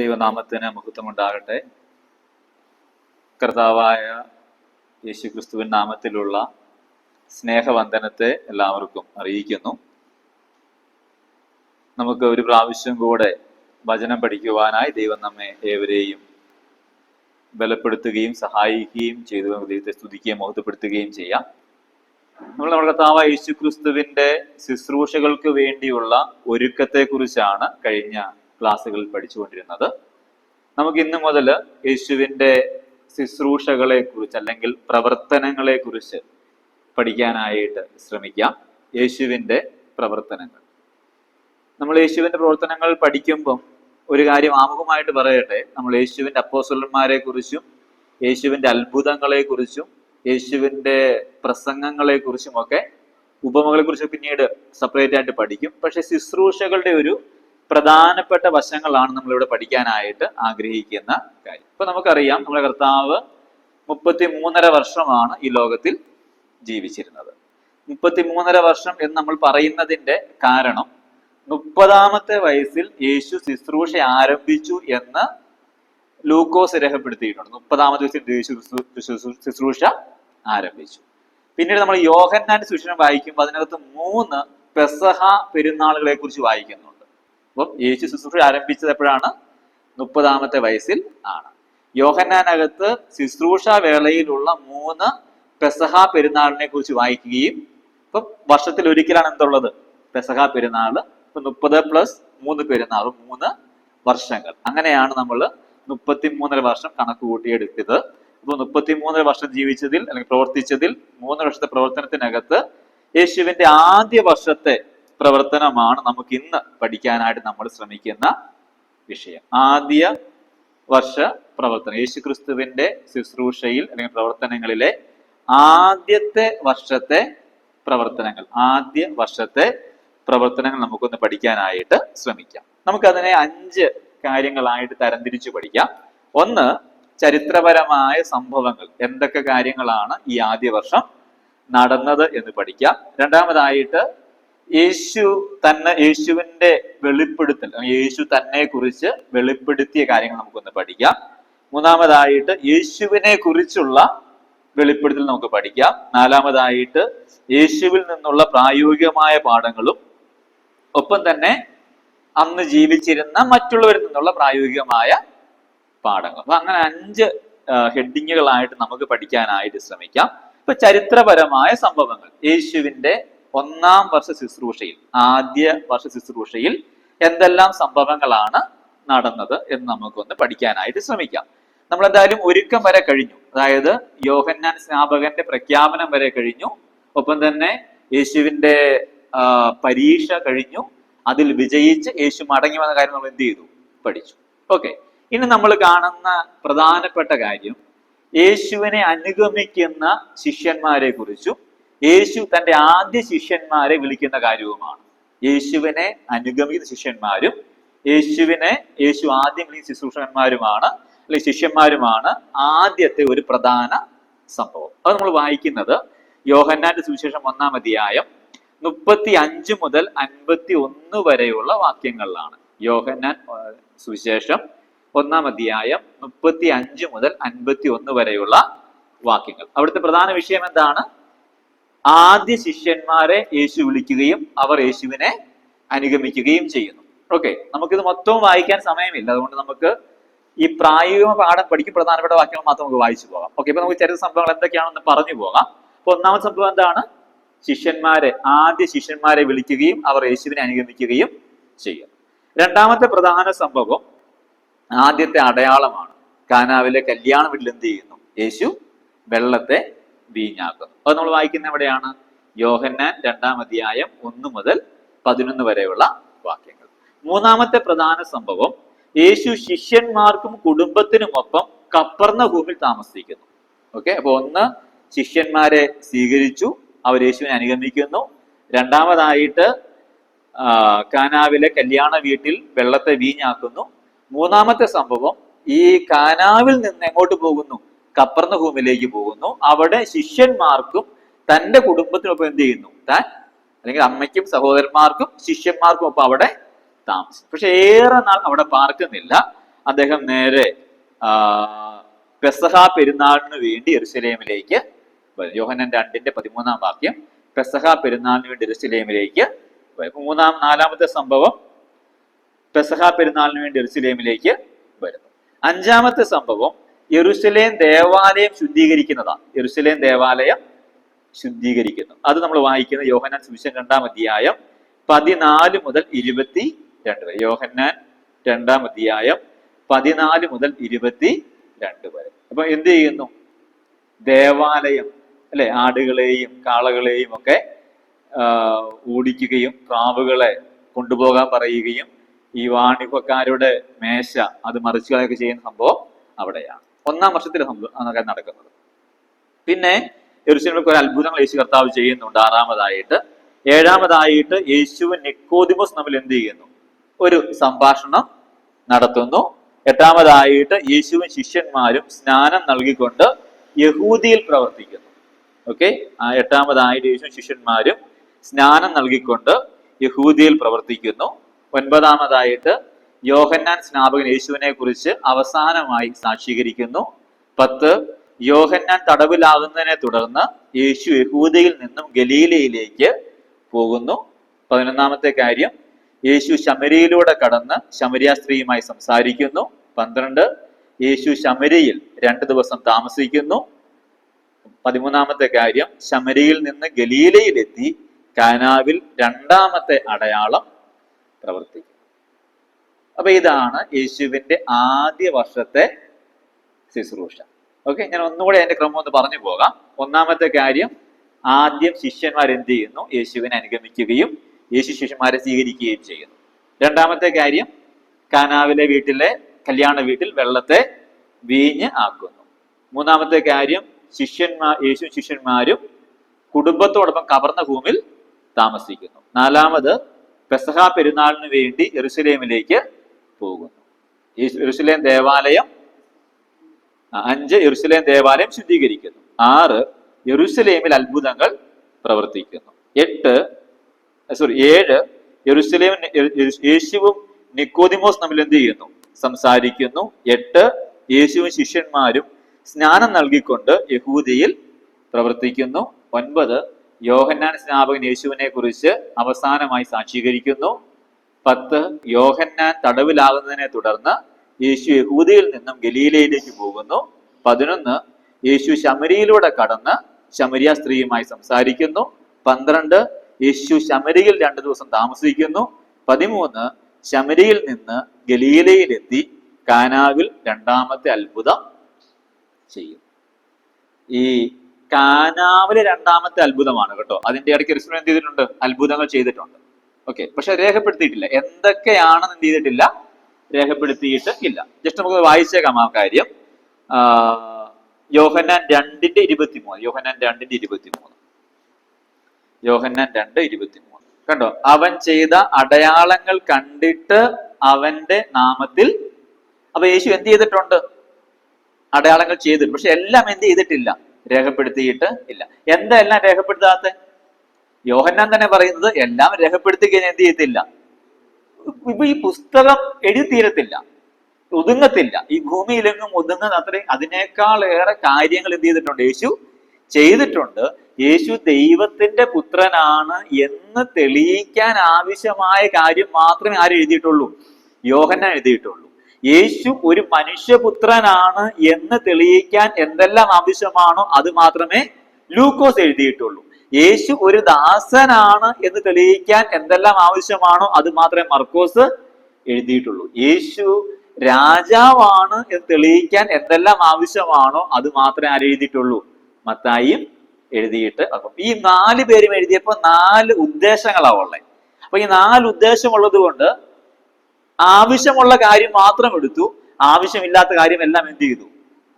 ദൈവനാമത്തിന് മഹത്വമുണ്ടാകട്ടെ. കർത്താവായ യേശുക്രിസ്തുവിൻ നാമത്തിലുള്ള സ്നേഹവന്ദനത്തെ എല്ലാവർക്കും അറിയിക്കുന്നു. നമുക്ക് ഒരു പ്രാവശ്യം കൂടെ വചനം പഠിക്കുവാനായി ദൈവം നമ്മെ ഏവരെയും ബലപ്പെടുത്തുകയും സഹായിക്കുകയും ചെയ്തു. ദൈവത്തെ സ്തുതിക്കുകയും മഹത്വപ്പെടുത്തുകയും ചെയ്യാം. നമ്മുടെ കർത്താവായ യേശുക്രിസ്തുവിന്റെ ശുശ്രൂഷകൾക്ക് വേണ്ടിയുള്ള ഒരുക്കത്തെക്കുറിച്ചാണ് കഴിഞ്ഞ ക്ലാസ്സുകളിൽ പഠിച്ചുകൊണ്ടിരുന്നത്. നമുക്ക് ഇന്നു മുതൽ യേശുവിൻ്റെ ശുശ്രൂഷകളെ കുറിച്ച് അല്ലെങ്കിൽ പ്രവർത്തനങ്ങളെ കുറിച്ച് പഠിക്കാനായിട്ട് ശ്രമിക്കാം. യേശുവിൻ്റെ പ്രവർത്തനങ്ങൾ. നമ്മൾ യേശുവിൻ്റെ പ്രവർത്തനങ്ങൾ പഠിക്കുമ്പം ഒരു കാര്യം ആമുഖമായിട്ട് പറയട്ടെ. നമ്മൾ യേശുവിൻ്റെ അപ്പോസ്തലന്മാരെ കുറിച്ചും യേശുവിൻ്റെ അത്ഭുതങ്ങളെ കുറിച്ചും യേശുവിൻ്റെ പ്രസംഗങ്ങളെ കുറിച്ചും ഒക്കെ ഉപമകളെ കുറിച്ച് പിന്നീട് സെപ്പറേറ്റ് ആയിട്ട് പഠിക്കും. പക്ഷെ ശുശ്രൂഷകളുടെ ഒരു പ്രധാനപ്പെട്ട വശങ്ങളാണ് നമ്മളിവിടെ പഠിക്കാനായിട്ട് ആഗ്രഹിക്കുന്ന കാര്യം. ഇപ്പൊ നമുക്കറിയാം, നമ്മുടെ കർത്താവ് 33.5 വർഷമാണ് ഈ ലോകത്തിൽ ജീവിച്ചിരുന്നത്. 33.5 വർഷം എന്ന് നമ്മൾ പറയുന്നതിന്റെ കാരണം 30-ാമത്തെ വയസ്സിൽ യേശു ശുശ്രൂഷ ആരംഭിച്ചു എന്ന് ലൂക്കോസ് രേഖപ്പെടുത്തിയിട്ടുണ്ട്. 30-ാമത്തെ വയസ്സിൽ യേശു ശുശ്രൂഷ ആരംഭിച്ചു. പിന്നീട് നമ്മൾ യോഹന്നാന്റെ സുവിശേഷം വായിക്കുമ്പോൾ അതിനകത്ത് 3 പെസഹ പെരുന്നാളുകളെ കുറിച്ച് വായിക്കുന്നുണ്ട്. അപ്പം യേശു ശുശ്രൂഷ ആരംഭിച്ചത് എപ്പോഴാണ്? 30-ാമത്തെ വയസ്സിൽ ആണ്. യോഹന്നാനകത്ത് ശുശ്രൂഷ വേളയിലുള്ള 3 പെസഹ പെരുന്നാളിനെ കുറിച്ച് വായിക്കുകയും, ഇപ്പം വർഷത്തിൽ ഒരിക്കലാണ് എന്തുള്ളത്? പെസഹ പെരുന്നാള്. ഇപ്പൊ 30+3 പെരുന്നാളും 3 വർഷങ്ങൾ. അങ്ങനെയാണ് നമ്മൾ 33.5 വർഷം കണക്ക് കൂട്ടിയെടുത്തത്. അപ്പൊ 33 വർഷം ജീവിച്ചതിൽ അല്ലെങ്കിൽ പ്രവർത്തിച്ചതിൽ 3 വർഷത്തെ പ്രവർത്തനത്തിനകത്ത് യേശുവിന്റെ ആദ്യ വർഷത്തെ പ്രവർത്തനമാണ് നമുക്ക് ഇന്ന് പഠിക്കാനായിട്ട് നമ്മൾ ശ്രമിക്കുന്ന വിഷയം. ആദ്യ വർഷ പ്രവർത്തനം, യേശുക്രിസ്തുവിന്റെ ശുശ്രൂഷയിൽ അല്ലെങ്കിൽ പ്രവർത്തനങ്ങളിലെ ആദ്യത്തെ വർഷത്തെ പ്രവർത്തനങ്ങൾ. ആദ്യ വർഷത്തെ പ്രവർത്തനങ്ങൾ നമുക്കൊന്ന് പഠിക്കാനായിട്ട് ശ്രമിക്കാം. നമുക്കതിനെ 5 കാര്യങ്ങളായിട്ട് തരംതിരിച്ചു പഠിക്കാം. ഒന്ന്, ചരിത്രപരമായ സംഭവങ്ങൾ. എന്തൊക്കെ കാര്യങ്ങളാണ് ഈ ആദ്യ വർഷം നടന്നത് എന്ന് പഠിക്കാം. രണ്ടാമതായിട്ട് യേശുവിന്റെ വെളിപ്പെടുത്തൽ, യേശു തന്നെ കുറിച്ച് വെളിപ്പെടുത്തിയ കാര്യങ്ങൾ നമുക്കൊന്ന് പഠിക്കാം. മൂന്നാമതായിട്ട് യേശുവിനെ കുറിച്ചുള്ള വെളിപ്പെടുത്തൽ നമുക്ക് പഠിക്കാം. നാലാമതായിട്ട് യേശുവിൽ നിന്നുള്ള പ്രായോഗികമായ പാഠങ്ങളും ഒപ്പം തന്നെ അന്ന് ജീവിച്ചിരുന്ന മറ്റുള്ളവരിൽ നിന്നുള്ള പ്രായോഗികമായ പാഠങ്ങൾ. അപ്പൊ അങ്ങനെ 5 ഹെഡിങ്ങുകളായിട്ട് നമുക്ക് പഠിക്കാനായിട്ട് ശ്രമിക്കാം. ഇപ്പൊ ചരിത്രപരമായ സംഭവങ്ങൾ, യേശുവിന്റെ 1-ാം വർഷ ശുശ്രൂഷയിൽ, ആദ്യ വർഷ ശുശ്രൂഷയിൽ എന്തെല്ലാം സംഭവങ്ങളാണ് നടന്നത് എന്ന് നമുക്കൊന്ന് പഠിക്കാനായിട്ട് ശ്രമിക്കാം. നമ്മൾ എന്തായാലും ഒരുക്കം വരെ കഴിഞ്ഞു. അതായത് യോഹന്നാൻ സ്നാപകന്റെ പ്രഖ്യാപനം വരെ കഴിഞ്ഞു. ഒപ്പം തന്നെ യേശുവിന്റെ പരീക്ഷ കഴിഞ്ഞു. അതിൽ വിജയിച്ച് യേശു മടങ്ങി വന്ന കാര്യം നമ്മൾ എന്ത് ചെയ്തു? പഠിച്ചു. ഓക്കെ, ഇനി നമ്മൾ കാണുന്ന പ്രധാനപ്പെട്ട കാര്യം യേശുവിനെ അനുഗമിക്കുന്ന ശിഷ്യന്മാരെ കുറിച്ചും യേശു തന്റെ ആദ്യ ശിഷ്യന്മാരെ വിളിക്കുന്ന കാര്യവുമാണ്. യേശുവിനെ അനുഗമിക്കുന്ന ശിഷ്യന്മാരും യേശു ആദ്യം വിളിക്കുന്ന ശുശ്രൂഷകന്മാരുമാണ് അല്ലെങ്കിൽ ശിഷ്യന്മാരുമാണ് ആദ്യത്തെ ഒരു പ്രധാന സംഭവം. അത് നമ്മൾ വായിക്കുന്നത് യോഹന്നാന്റെ സുവിശേഷം 1-ാം അധ്യായം 35 മുതൽ 51 വരെയുള്ള വാക്യങ്ങളിലാണ്. യോഹന്നാൻ സുവിശേഷം 1-ാം അധ്യായം 35 മുതൽ 51 വരെയുള്ള വാക്യങ്ങൾ. അവിടുത്തെ പ്രധാന വിഷയം എന്താണ്? ആദ്യ ശിഷ്യന്മാരെ യേശു വിളിക്കുകയും അവർ യേശുവിനെ അനുഗമിക്കുകയും ചെയ്യുന്നു. ഓക്കെ, നമുക്കിത് മൊത്തവും വായിക്കാൻ സമയമില്ല. അതുകൊണ്ട് നമുക്ക് ഈ പ്രായോഗിക പാഠം പഠിക്കും പ്രധാനപ്പെട്ട വാക്യങ്ങൾ മാത്രം നമുക്ക് വായിച്ചു പോകാം. ഓക്കെ, ഇപ്പൊ നമുക്ക് ചരിത്ര സംഭവങ്ങൾ എന്തൊക്കെയാണെന്ന് പറഞ്ഞു പോകാം. അപ്പൊ 1-ാമത്തെ സംഭവം എന്താണ്? ആദ്യ ശിഷ്യന്മാരെ വിളിക്കുകയും അവർ യേശുവിനെ അനുഗമിക്കുകയും ചെയ്യും. 2-ാമത്തെ പ്രധാന സംഭവം ആദ്യത്തെ അടയാളമാണ്. കാനാവിലെ കല്യാണ വീട്ടിൽ എന്ത് ചെയ്യുന്നു? യേശു വെള്ളത്തെ വീഞ്ഞാക്കുന്നു. അത് നമ്മൾ വായിക്കുന്ന എവിടെയാണ്? യോഹന്നാൻ 2-ാം അധ്യായം 1 മുതൽ 11 വരെയുള്ള വാക്യങ്ങൾ. 3-ാമത്തെ പ്രധാന സംഭവം യേശു ശിഷ്യന്മാർക്കും കുടുംബത്തിനുമൊപ്പം കപ്പർന്നഹൂമിൽ താമസിക്കുന്നു. ഓക്കെ, അപ്പൊ ഒന്ന്, ശിഷ്യന്മാരെ സ്വീകരിച്ചു, അവർ യേശുവിനെ അനുഗമിക്കുന്നു. രണ്ടാമതായിട്ട് കാനാവിലെ കല്യാണ വീട്ടിൽ വെള്ളത്തെ വീഞ്ഞാക്കുന്നു. 3-ാമത്തെ സംഭവം ഈ കാനാവിൽ നിന്ന് എങ്ങോട്ട് പോകുന്നു? കപ്പർന്നഹൂമിലേക്ക് പോകുന്നു. അവിടെ ശിഷ്യന്മാർക്കും തന്റെ കുടുംബത്തിനൊപ്പം എന്ത് ചെയ്യുന്നു? താൻ അല്ലെങ്കിൽ അമ്മയ്ക്കും സഹോദരന്മാർക്കും ശിഷ്യന്മാർക്കും ഒപ്പം അവിടെ താമസിക്കും. പക്ഷെ ഏറെ നാൾ അവിടെ പാർക്കുന്നില്ല. അദ്ദേഹം നേരെ പെസഹ പെരുന്നാളിന് വേണ്ടി യെരുശലേമിലേക്ക് വരും. യോഹന്നാൻ 2:13 വാക്യം, പെസഹ പെരുന്നാളിന് വേണ്ടി യെരുശലേമിലേക്ക് വരും. നാലാമത്തെ സംഭവം പെസഹ പെരുന്നാളിന് വേണ്ടി യെരുശലേമിലേക്ക് വരുന്നു. അഞ്ചാമത്തെ സംഭവം യെരുശലേം ദേവാലയം ശുദ്ധീകരിക്കുന്നതാണ്. യെരുശലേം ദേവാലയം ശുദ്ധീകരിക്കുന്നു. അത് നമ്മൾ വായിക്കുന്നത് യോഹന്നാൻ സുവിശേഷം 2-ാം അധ്യായം 14 മുതൽ 22 വരെ. യോഹന്നാൻ 2-ാം അധ്യായം 14 മുതൽ 22 വരെ. അപ്പൊ എന്ത് ചെയ്യുന്നു? ദേവാലയം അല്ലെ, ആടുകളെയും കാളകളെയും ഒക്കെ ഓടിക്കുകയും പ്രാവുകളെ കൊണ്ടുപോകാൻ പറയുകയും ഈ വാണിഭക്കാരുടെ മേശ അത് മറിച്ചുകളൊക്കെ ചെയ്യുന്ന സംഭവം അവിടെയാണ്. 1-ാം വർഷത്തിലെ സംഭവം നടക്കുന്നത്. പിന്നെ യെരുശലേമിൽ ഒരു അത്ഭുതങ്ങൾ യേശു കർത്താവ് ചെയ്യുന്നുണ്ട്. 6-ാമതായിട്ട് 7-ാമതായിട്ട് യേശുവും നിക്കോദിമോസ് തമ്മിൽ എന്ത് ചെയ്യുന്നു? ഒരു സംഭാഷണം നടത്തുന്നു. 8-ാമതായിട്ട് യേശുവും ശിഷ്യന്മാരും സ്നാനം നൽകിക്കൊണ്ട് യഹൂദിയിൽ പ്രവർത്തിക്കുന്നു. ഓക്കെ, 8-ാമതായിട്ട് യേശുവും ശിഷ്യന്മാരും സ്നാനം നൽകിക്കൊണ്ട് യഹൂദിയിൽ പ്രവർത്തിക്കുന്നു. 9-ാമതായിട്ട് യോഹന്നാൻ സ്നാപകൻ യേശുവിനെ കുറിച്ച് അവസാനമായി സാക്ഷീകരിക്കുന്നു. 10 യോഹന്നാൻ തടവിലാകുന്നതിനെ തുടർന്ന് യേശു യഹൂദയിൽ നിന്നും ഗലീലയിലേക്ക് പോകുന്നു. 11-ാമത്തെ കാര്യം യേശു ശമര്യയിലൂടെ കടന്ന് ശമര്യ സ്ത്രീയുമായി സംസാരിക്കുന്നു. 12 യേശു ശമര്യയിൽ 2 ദിവസം താമസിക്കുന്നു. 13-ാമത്തെ കാര്യം ശമര്യയിൽ നിന്ന് ഗലീലയിലെത്തി കാനാവിൽ 2-ാമത്തെ അടയാളം പ്രവർത്തിക്കും. അപ്പൊ ഇതാണ് യേശുവിന്റെ ആദ്യ വർഷത്തെ ശുശ്രൂഷ. ഓക്കെ, ഞാൻ ഒന്നുകൂടെ അതിന്റെ ക്രമം ഒന്ന് പറഞ്ഞു പോകാം. 1-ാമത്തെ കാര്യം, ആദ്യം ശിഷ്യന്മാർ എന്ത് ചെയ്യുന്നു? യേശുവിനെ അനുഗമിക്കുകയും യേശു ശിഷ്യന്മാരെ സ്വീകരിക്കുകയും ചെയ്യുന്നു. 2-ാമത്തെ കാര്യം, കാനാവിലെ വീട്ടിലെ കല്യാണ വീട്ടിൽ വെള്ളത്തെ വീഞ്ഞ് ആക്കുന്നു. 3-ാമത്തെ കാര്യം, യേശു ശിഷ്യന്മാരും കുടുംബത്തോടൊപ്പം കവർന്നഭൂമിൽ താമസിക്കുന്നു. 4-ാമത് പെസഹ പെരുന്നാളിന് വേണ്ടി യെരുശലേമിലേക്ക് പോകുന്നു. യെരുശലേം ദേവാലയം 5 യെരുശലേം ദേവാലയം ശുദ്ധീകരിക്കുന്നു. 6 യെരുശലേമിൽ അത്ഭുതങ്ങൾ പ്രവർത്തിക്കുന്നു. 7 യേശുവും നിക്കോദിമോസ് തമ്മിൽ എന്ത് ചെയ്യുന്നു? സംസാരിക്കുന്നു. 8 യേശുവും ശിഷ്യന്മാരും സ്നാനം നൽകിക്കൊണ്ട് യഹൂദിയിൽ പ്രവർത്തിക്കുന്നു. 9 യോഹന്നാൻ സ്നാപകൻ യേശുവിനെ കുറിച്ച് അവസാനമായി സാക്ഷീകരിക്കുന്നു. 10 യോഹന്നാൻ തടവിലാകുന്നതിനെ തുടർന്ന് യേശു യഹൂദയിൽ നിന്നും ഗലീലയിലേക്ക് പോകുന്നു. 11 യേശു ശമര്യയിലൂടെ കടന്ന് ശമര്യ സ്ത്രീയുമായി സംസാരിക്കുന്നു. 12 യേശു ശമര്യയിൽ 2 ദിവസം താമസിക്കുന്നു. 13 ശമര്യയിൽ നിന്ന് ഗലീലയിലെത്തി കാനാവിൽ 2-ാമത്തെ അത്ഭുതം ചെയ്യും. ഈ കാനാവിലെ 2-ാമത്തെ അത്ഭുതമാണ് കേട്ടോ. അതിന്റെ ഇടയ്ക്ക് യെരുശലേമിൽ എന്ത് ചെയ്തിട്ടുണ്ട്? അത്ഭുതങ്ങൾ ചെയ്തിട്ടുണ്ട്. ഓക്കെ, പക്ഷെ രേഖപ്പെടുത്തിയിട്ടില്ല. എന്തൊക്കെയാണെന്ന് എന്ത് ചെയ്തിട്ടില്ല? രേഖപ്പെടുത്തിയിട്ട് ഇല്ല. ജസ്റ്റ് നമുക്ക് വായിച്ചേക്കാം ആ കാര്യം. യോഹന്നാൻ 2:23. യോഹന്നാൻ 2:23. യോഹന്നാൻ 2:23 കണ്ടോ? അവൻ ചെയ്ത അടയാളങ്ങൾ കണ്ടിട്ട് അവന്റെ നാമത്തിൽ. അപ്പൊ യേശു എന്ത് ചെയ്തിട്ടുണ്ട്? അടയാളങ്ങൾ ചെയ്തിട്ടുണ്ട്. പക്ഷെ എല്ലാം എന്ത് ചെയ്തിട്ടില്ല? രേഖപ്പെടുത്തിയിട്ട് ഇല്ല. എന്താ എല്ലാം രേഖപ്പെടുത്താത്ത? യോഹന്നാൻ തന്നെ പറയുന്നത് എല്ലാം രേഖപ്പെടുത്തുകയും എന്ത് ചെയ്യത്തില്ല? ഇപ്പൊ ഈ പുസ്തകം എഴുതി തീരത്തില്ല, ഒതുങ്ങത്തില്ല. ഈ ഭൂമിയിലെങ്ങും ഒതുങ്ങുന്ന അത്രയും അതിനേക്കാൾ ഏറെ കാര്യങ്ങൾ എന്ത് ചെയ്തിട്ടുണ്ട്? യേശു ചെയ്തിട്ടുണ്ട്. യേശു ദൈവത്തിന്റെ പുത്രനാണ് എന്ന് തെളിയിക്കാൻ ആവശ്യമായ കാര്യം മാത്രമേ ആര് എഴുതിയിട്ടുള്ളൂ? യോഹന്നാൻ എഴുതിയിട്ടുള്ളൂ. യേശു ഒരു മനുഷ്യപുത്രനാണ് എന്ന് തെളിയിക്കാൻ എന്തെല്ലാം ആവശ്യമാണോ അത് മാത്രമേ ലൂക്കോസ് എഴുതിയിട്ടുള്ളൂ. യേശു ഒരു ദാസനാണ് എന്ന് തെളിയിക്കാൻ എന്തെല്ലാം ആവശ്യമാണോ അത് മാത്രമേ മർക്കോസ് എഴുതിയിട്ടുള്ളൂ. യേശു രാജാവാണ് എന്ന് തെളിയിക്കാൻ എന്തെല്ലാം ആവശ്യമാണോ അത് മാത്രമേ ആര് എഴുതിയിട്ടുള്ളൂ? മത്തായിയും എഴുതിയിട്ട്. അപ്പം ഈ 4 പേരും എഴുതിയപ്പോൾ 4 ഉദ്ദേശങ്ങളാ ഉള്ളത്. അപ്പൊ ഈ 4 ഉദ്ദേശമുള്ളത് കൊണ്ട് ആവശ്യമുള്ള കാര്യം മാത്രം എടുത്തു, ആവശ്യമില്ലാത്ത കാര്യം എല്ലാം എന്ത് ചെയ്തു?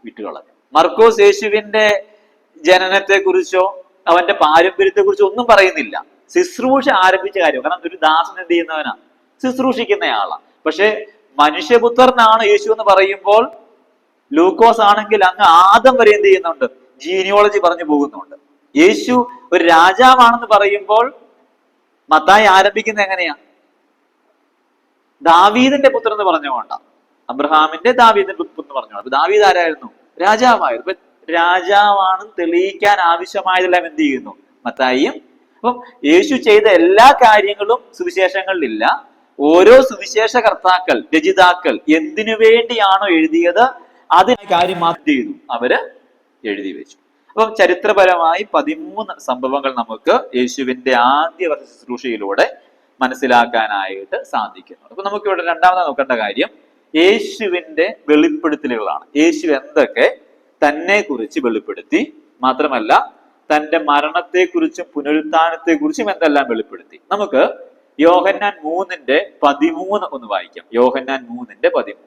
വിട്ടുകളഞ്ഞു. മർക്കോസ് യേശുവിന്റെ ജനനത്തെ കുറിച്ചോ അവന്റെ പാരമ്പര്യത്തെ കുറിച്ചോ ഒന്നും പറയുന്നില്ല. ശുശ്രൂഷ ആരംഭിച്ച കാര്യം. കാരണം ഒരു ദാസൻ എന്ത് ചെയ്യുന്നവനാ? ശുശ്രൂഷിക്കുന്നയാളാ. പക്ഷെ മനുഷ്യപുത്രനാണ് യേശു എന്ന് പറയുമ്പോൾ ലൂക്കോസ് ആണെങ്കിൽ അങ്ങ് ആദം വരെ എന്ത് ചെയ്യുന്നുണ്ട്? ജീനിയോളജി പറഞ്ഞു പോകുന്നുണ്ട്. യേശു ഒരു രാജാവാണെന്ന് പറയുമ്പോൾ മത്തായി ആരംഭിക്കുന്നത് എങ്ങനെയാ? ദാവീദിന്റെ പുത്രൻ എന്ന് പറഞ്ഞുകൊണ്ടാ. അബ്രഹാമിന്റെ ദാവീദിന്റെ പുത്രൻ എന്ന് പറഞ്ഞു. അപ്പൊ ദാവീദ് ആരായിരുന്നു? രാജാവായിരുന്നു. അപ്പൊ രാജാവാണെന്ന് തെളിയിക്കാൻ ആവശ്യമായതെല്ലാം എന്ത് ചെയ്യുന്നു? മത്തായിയും. അപ്പം യേശു ചെയ്ത എല്ലാ കാര്യങ്ങളും സുവിശേഷങ്ങളിലില്ല. ഓരോ സുവിശേഷ കർത്താക്കൾ, രചയിതാക്കൾ എന്തിനു വേണ്ടിയാണോ എഴുതിയത് അതിന് കാര്യം മാത്രം ചെയ്തു അവര് എഴുതി വെച്ചു. അപ്പം ചരിത്രപരമായി 13 സംഭവങ്ങൾ നമുക്ക് യേശുവിന്റെ ആദ്യ വർഷ ശുശ്രൂഷയിലൂടെ മനസ്സിലാക്കാനായിട്ട് സാധിക്കുന്നു. അപ്പൊ നമുക്ക് ഇവിടെ രണ്ടാമത് നോക്കേണ്ട കാര്യം യേശുവിന്റെ വെളിപ്പെടുത്തലുകളാണ്. യേശു എന്തൊക്കെ തന്നെ കുറിച്ച് വെളിപ്പെടുത്തി, മാത്രമല്ല തന്റെ മരണത്തെക്കുറിച്ചും പുനരുത്ഥാനത്തെക്കുറിച്ചും എന്തെല്ലാം വെളിപ്പെടുത്തി. നമുക്ക് യോഹന്നാൻ 3:13 ഒന്ന് വായിക്കാം. യോഹന്നാൻ 3:13.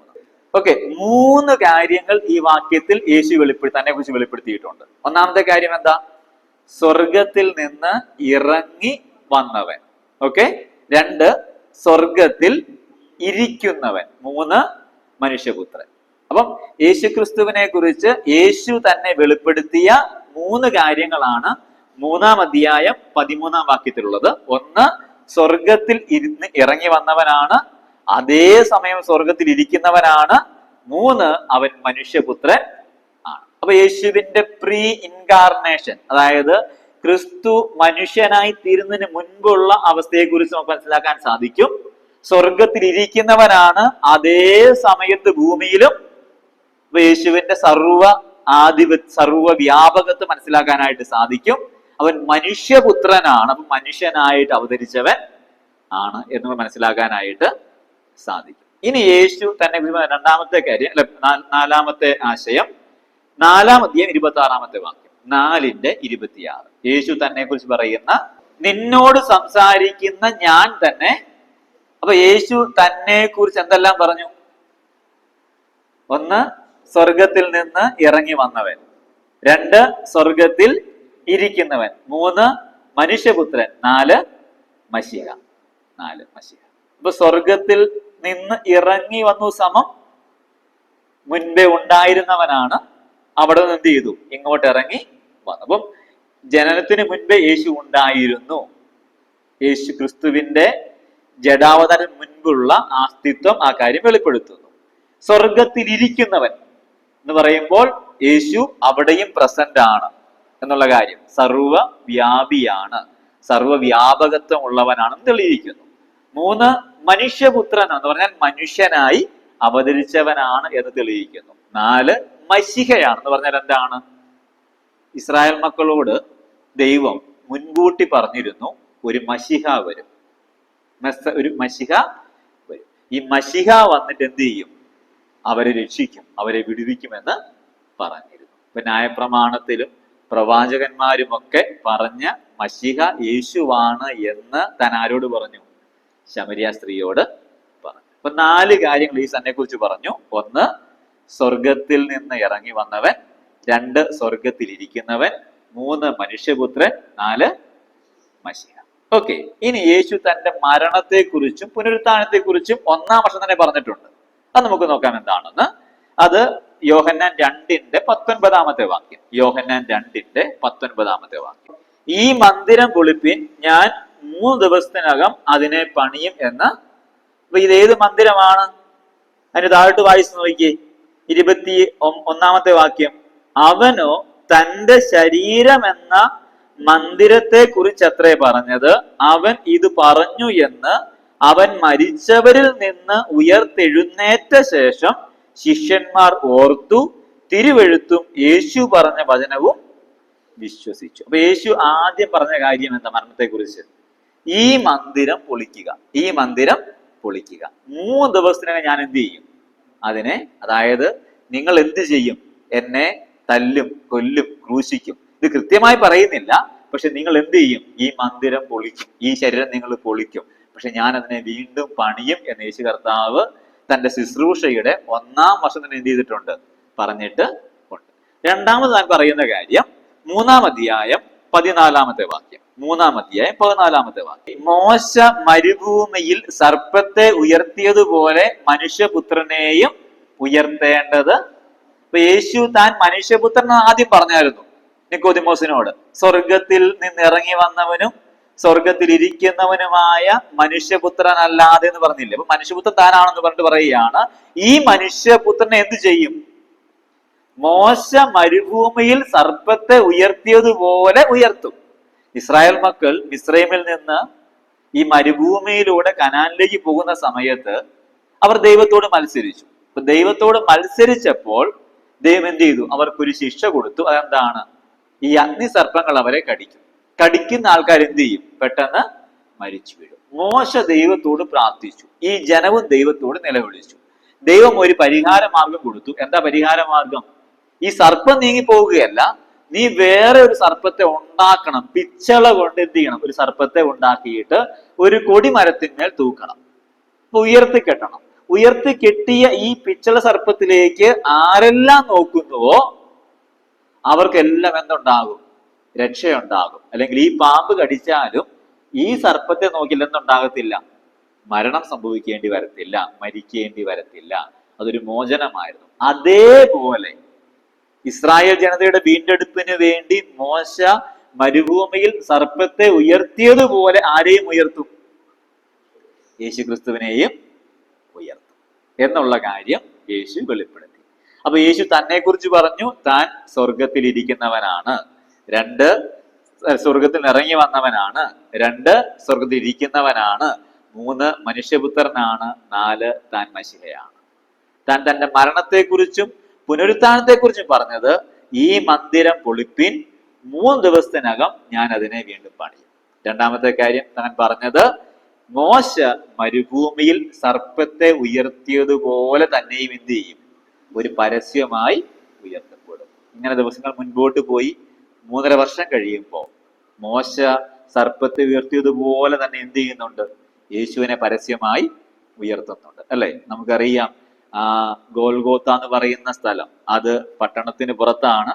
ഓക്കെ, 3 കാര്യങ്ങൾ ഈ വാക്യത്തിൽ യേശു തന്നെ കുറിച്ച് വെളിപ്പെടുത്തിയിട്ടുണ്ട്. ഒന്നാമത്തെ കാര്യം എന്താ? സ്വർഗത്തിൽ നിന്ന് ഇറങ്ങി വന്നവൻ. ഓക്കെ. 2, സ്വർഗത്തിൽ ഇരിക്കുന്നവൻ. 3, മനുഷ്യപുത്രൻ. അപ്പം യേശുക്രിസ്തുവിനെ കുറിച്ച് യേശു തന്നെ വെളിപ്പെടുത്തിയ 3 കാര്യങ്ങളാണ് 3-ാം അധ്യായം 13-ാം വാക്യത്തിലുള്ളത്. 1, സ്വർഗത്തിൽ ഇറങ്ങി വന്നവനാണ്. അതേ സമയം സ്വർഗത്തിൽ ഇരിക്കുന്നവനാണ്. 3, അവൻ മനുഷ്യപുത്രൻ ആണ്. അപ്പൊ യേശുവിന്റെ പ്രീ ഇൻകാർണേഷൻ, അതായത് ക്രിസ്തു മനുഷ്യനായി തീരുന്നതിന് മുൻപുള്ള അവസ്ഥയെക്കുറിച്ച് നമുക്ക് മനസ്സിലാക്കാൻ സാധിക്കും. സ്വർഗത്തിൽ ഇരിക്കുന്നവനാണ്, അതേ സമയത്ത് ഭൂമിയിലും. യേശുവിന്റെ സർവ വ്യാപകത്വം മനസ്സിലാക്കാനായിട്ട് സാധിക്കും. അവൻ മനുഷ്യപുത്രനാണ്, അപ്പൊ മനുഷ്യനായിട്ട് അവതരിച്ചവൻ ആണ് എന്ന് മനസ്സിലാക്കാനായിട്ട് സാധിക്കും. ഇനി യേശു തന്നെ രണ്ടാമത്തെ കാര്യം, 4-ാമത്തെ ആശയം, 4-ാം അധ്യായം 26-ാമത്തെ വാക്യം, 4:26. യേശു തന്നെ കുറിച്ച് പറയുന്ന, നിന്നോട് സംസാരിക്കുന്ന ഞാൻ തന്നെ. അപ്പൊ യേശു തന്നെ കുറിച്ച് എന്തെല്ലാം പറഞ്ഞു? 1, സ്വർഗത്തിൽ നിന്ന് ഇറങ്ങി വന്നവൻ. 2, സ്വർഗത്തിൽ ഇരിക്കുന്നവൻ. 3, മനുഷ്യപുത്രൻ. 4, മശിഹ. അപ്പൊ സ്വർഗത്തിൽ നിന്ന് ഇറങ്ങി വന്നു സമം മുൻപേ ഉണ്ടായിരുന്നവനാണ്. അവിടെ നിന്ന് എന്ത് ചെയ്തു? ഇങ്ങോട്ട് ഇറങ്ങി വന്നു. അപ്പം ജനനത്തിന് മുൻപേ യേശു ഉണ്ടായിരുന്നു. യേശു ക്രിസ്തുവിന്റെ ജഡാവതാരം മുൻപുള്ള അസ്തിത്വം ആ കാര്യം വെളിപ്പെടുത്തുന്നു. സ്വർഗത്തിൽ ഇരിക്കുന്നവൻ എന്ന് പറയുമ്പോൾ യേശു അവിടെയും പ്രസന്റ് ആണ് എന്നുള്ള കാര്യം. സർവവ്യാപിയാണ്, സർവവ്യാപകത്വം ഉള്ളവനാണെന്ന് തെളിയിക്കുന്നു. 3, മനുഷ്യപുത്രൻ എന്ന് പറഞ്ഞാൽ മനുഷ്യനായി അവതരിച്ചവനാണ് എന്ന് തെളിയിക്കുന്നു. 4, മശിഹയാണെന്ന് പറഞ്ഞാൽ എന്താണ്? ഇസ്രായേൽ മക്കളോട് ദൈവം മുൻകൂട്ടി പറഞ്ഞിരുന്നു ഒരു മശിഹ വരും. ഈ മശിഹ വന്നിട്ട് എന്ത് ചെയ്യും? അവരെ രക്ഷിക്കും, അവരെ വിടുവിക്കുമെന്ന് പറഞ്ഞിരുന്നു. ഇപ്പൊ ന്യായപ്രമാണത്തിലും പ്രവാചകന്മാരുമൊക്കെ പറഞ്ഞ മശിഹ യേശുവാണ് എന്ന് താൻ ആരോട് പറഞ്ഞു? ശമരിയ സ്ത്രീയോട് പറഞ്ഞു. അപ്പൊ 4 കാര്യങ്ങൾ ഈ തന്നെ കുറിച്ച് പറഞ്ഞു. 1, സ്വർഗത്തിൽ നിന്ന് ഇറങ്ങി വന്നവൻ. 2, സ്വർഗത്തിൽ ഇരിക്കുന്നവൻ. 3, മനുഷ്യപുത്രൻ. 4, മശിഹ. ഓക്കെ, ഇനി യേശു തന്റെ മരണത്തെക്കുറിച്ചും പുനരുത്ഥാനത്തെക്കുറിച്ചും 1-ാം വർഷം തന്നെ പറഞ്ഞിട്ടുണ്ട്. അത് നമുക്ക് നോക്കാം എന്താണെന്ന്. അത് യോഹന്നാൻ 2:19 വാക്യം. യോഹന്നാൻ 2:19 വാക്യം. ഈ മന്ദിരം പൊളിപ്പിൻ, ഞാൻ 3 ദിവസത്തിനകം അതിനെ പണിയും എന്ന്. അപ്പൊ ഇതേത് മന്ദിരമാണ്? അതിന് താഴോട്ട് വായിച്ചു നോക്കിയേ, 21-ാമത്തെ വാക്യം. അവനോ തന്റെ ശരീരം എന്ന മന്ദിരത്തെ കുറിച്ചത്രേ പറഞ്ഞത്. അവൻ ഇത് പറഞ്ഞു എന്ന് അവൻ മരിച്ചവരിൽ നിന്ന് ഉയർത്തെഴുന്നേറ്റ ശേഷം ശിഷ്യന്മാർ ഓർത്തു, തിരുവെഴുത്തും യേശു പറഞ്ഞ വചനവും വിശ്വസിച്ചു. അപ്പൊ യേശു ആദ്യം പറഞ്ഞ കാര്യം എന്താ? മരണത്തെ കുറിച്ച്. ഈ മന്ദിരം പൊളിക്കുക, ഈ മന്ദിരം പൊളിക്കുക. 3 ദിവസത്തിനകം ഞാൻ എന്ത് ചെയ്യും അതിനെ? അതായത് നിങ്ങൾ എന്ത് ചെയ്യും? എന്നെ തല്ലും, കൊല്ലും, ക്രൂശിക്കും. ഇത് കൃത്യമായി പറയുന്നില്ല, പക്ഷെ നിങ്ങൾ എന്ത് ചെയ്യും? ഈ മന്ദിരം പൊളിക്കും, ഈ ശരീരം നിങ്ങൾ പൊളിക്കും, പക്ഷെ ഞാൻ അതിനെ വീണ്ടും പണിയും എന്ന് യേശു കർത്താവ് തന്റെ ശുശ്രൂഷയുടെ 1-ാം വർഷം തന്നെ എന്ത് ചെയ്തിട്ടുണ്ട്? പറഞ്ഞിട്ട് ഉണ്ട്. രണ്ടാമത് ഞാൻ പറയുന്ന കാര്യം 3-ാം അധ്യായം 14-ാമത്തെ വാക്യം. 3-ാം അധ്യായം 14-ാമത്തെ വാക്യം. മോശ മരുഭൂമിയിൽ സർപ്പത്തെ ഉയർത്തിയതുപോലെ മനുഷ്യപുത്രനെയും ഉയർത്തേണ്ടത്. അപ്പൊ യേശു താൻ മനുഷ്യപുത്രൻ ആദ്യം പറഞ്ഞായിരുന്നു നിക്കോദിമോസിനോട്. സ്വർഗത്തിൽ നിന്ന് ഇറങ്ങി വന്നവനും സ്വർഗത്തിൽ ഇരിക്കുന്നവനുമായ മനുഷ്യപുത്രനല്ലാതെ എന്ന് പറഞ്ഞില്ലേ? അപ്പൊ മനുഷ്യപുത്രൻ താനാണെന്ന് പറഞ്ഞിട്ട് പറയുകയാണ്, ഈ മനുഷ്യപുത്രനെ എന്ത് ചെയ്യും? മോശ മരുഭൂമിയിൽ സർപ്പത്തെ ഉയർത്തിയതുപോലെ ഉയർത്തും. ഇസ്രായേൽ മക്കൾ മിസ്രൈമിൽ നിന്ന് ഈ മരുഭൂമിയിലൂടെ കനാനിലേക്ക് പോകുന്ന സമയത്ത് അവർ ദൈവത്തോട് മത്സരിച്ചു. അപ്പൊ ദൈവത്തോട് മത്സരിച്ചപ്പോൾ ദൈവം എന്ത് ചെയ്തു? അവർക്കൊരു ശിക്ഷ കൊടുത്തു. അതെന്താണ്? ഈ അഗ്നി സർപ്പങ്ങൾ അവരെ കടിക്കും. കടിക്കുന്ന ആൾക്കാർ എന്ത് ചെയ്യും? പെട്ടെന്ന് മരിച്ചു വീഴും. മോശ ദൈവത്തോട് പ്രാർത്ഥിച്ചു, ഈ ജനവും ദൈവത്തോട് നിലവിളിച്ചു. ദൈവം ഒരു പരിഹാര മാർഗം കൊടുത്തു. എന്താ പരിഹാര മാർഗം? ഈ സർപ്പം നീങ്ങി പോവുകയല്ല, നീ വേറെ ഒരു സർപ്പത്തെ ഉണ്ടാക്കണം. പിച്ചള കൊണ്ട് എന്ത് ചെയ്യണം? ഒരു സർപ്പത്തെ ഉണ്ടാക്കിയിട്ട് ഒരു കൊടിമരത്തിന്മേൽ തൂക്കണം, ഉയർത്തി കെട്ടണം. ഉയർത്തി കെട്ടിയ ഈ പിച്ചള സർപ്പത്തിലേക്ക് ആരെല്ലാം നോക്കുന്നുവോ അവർക്കെല്ലാം എന്തുണ്ടാകും? രക്ഷയുണ്ടാകും. അല്ലെങ്കിൽ ഈ പാമ്പ് കടിച്ചാലും ഈ സർപ്പത്തെ നോക്കില്ല എന്തുണ്ടാകത്തില്ല? മരണം സംഭവിക്കേണ്ടി വരത്തില്ല, മരിക്കേണ്ടി വരത്തില്ല. അതൊരു മോചനമായിരുന്നു. അതേപോലെ ഇസ്രായേൽ ജനതയുടെ വീണ്ടെടുപ്പിന് വേണ്ടി മോശ മരുഭൂമിയിൽ സർപ്പത്തെ ഉയർത്തിയതുപോലെ ആരെയും ഉയർത്തും? യേശുക്രിസ്തുവിനെയും ഉയർത്തും എന്നുള്ള കാര്യം യേശു വെളിപ്പെടുത്തി. അപ്പൊ യേശു തന്നെ കുറിച്ച് പറഞ്ഞു, താൻ സ്വർഗത്തിൽ ഇരിക്കുന്നവനാണ്. 2 സ്വർഗത്തിൽ ഇറങ്ങി വന്നവനാണ്. 2 സ്വർഗത്തിൽ ഇരിക്കുന്നവനാണ്. 3 മനുഷ്യപുത്രനാണ്. 4 താൻ മശിഹയാണ്. താൻ തന്റെ മരണത്തെക്കുറിച്ചും പുനരുത്ഥാനത്തെക്കുറിച്ചും പറഞ്ഞത്, ഈ മന്ദിരം പൊളിപ്പിൻ, 3 ദിവസത്തിനകം ഞാൻ അതിനെ വീണ്ടും പണിയും. രണ്ടാമത്തെ കാര്യം താൻ പറഞ്ഞത്, മോശ മരുഭൂമിയിൽ സർപ്പത്തെ ഉയർത്തിയതുപോലെ തന്നെയും എന്ത് ചെയ്യും? ഒരു പരസ്യമായി ഉയർത്തപ്പെടും. ഇങ്ങനെ ദിവസങ്ങൾ മുൻപോട്ട് പോയി 3.5 വർഷം കഴിയുമ്പോൾ മോശ സർപ്പത്തെ ഉയർത്തിയതുപോലെ തന്നെ എന്ത് ചെയ്യുന്നുണ്ട്? യേശുവിനെ പരസ്യമായി ഉയർത്തുന്നുണ്ട്, അല്ലെ? നമുക്കറിയാം, ഗോൽഗോത്ത എന്ന് പറയുന്ന സ്ഥലം അത് പട്ടണത്തിന് പുറത്താണ്.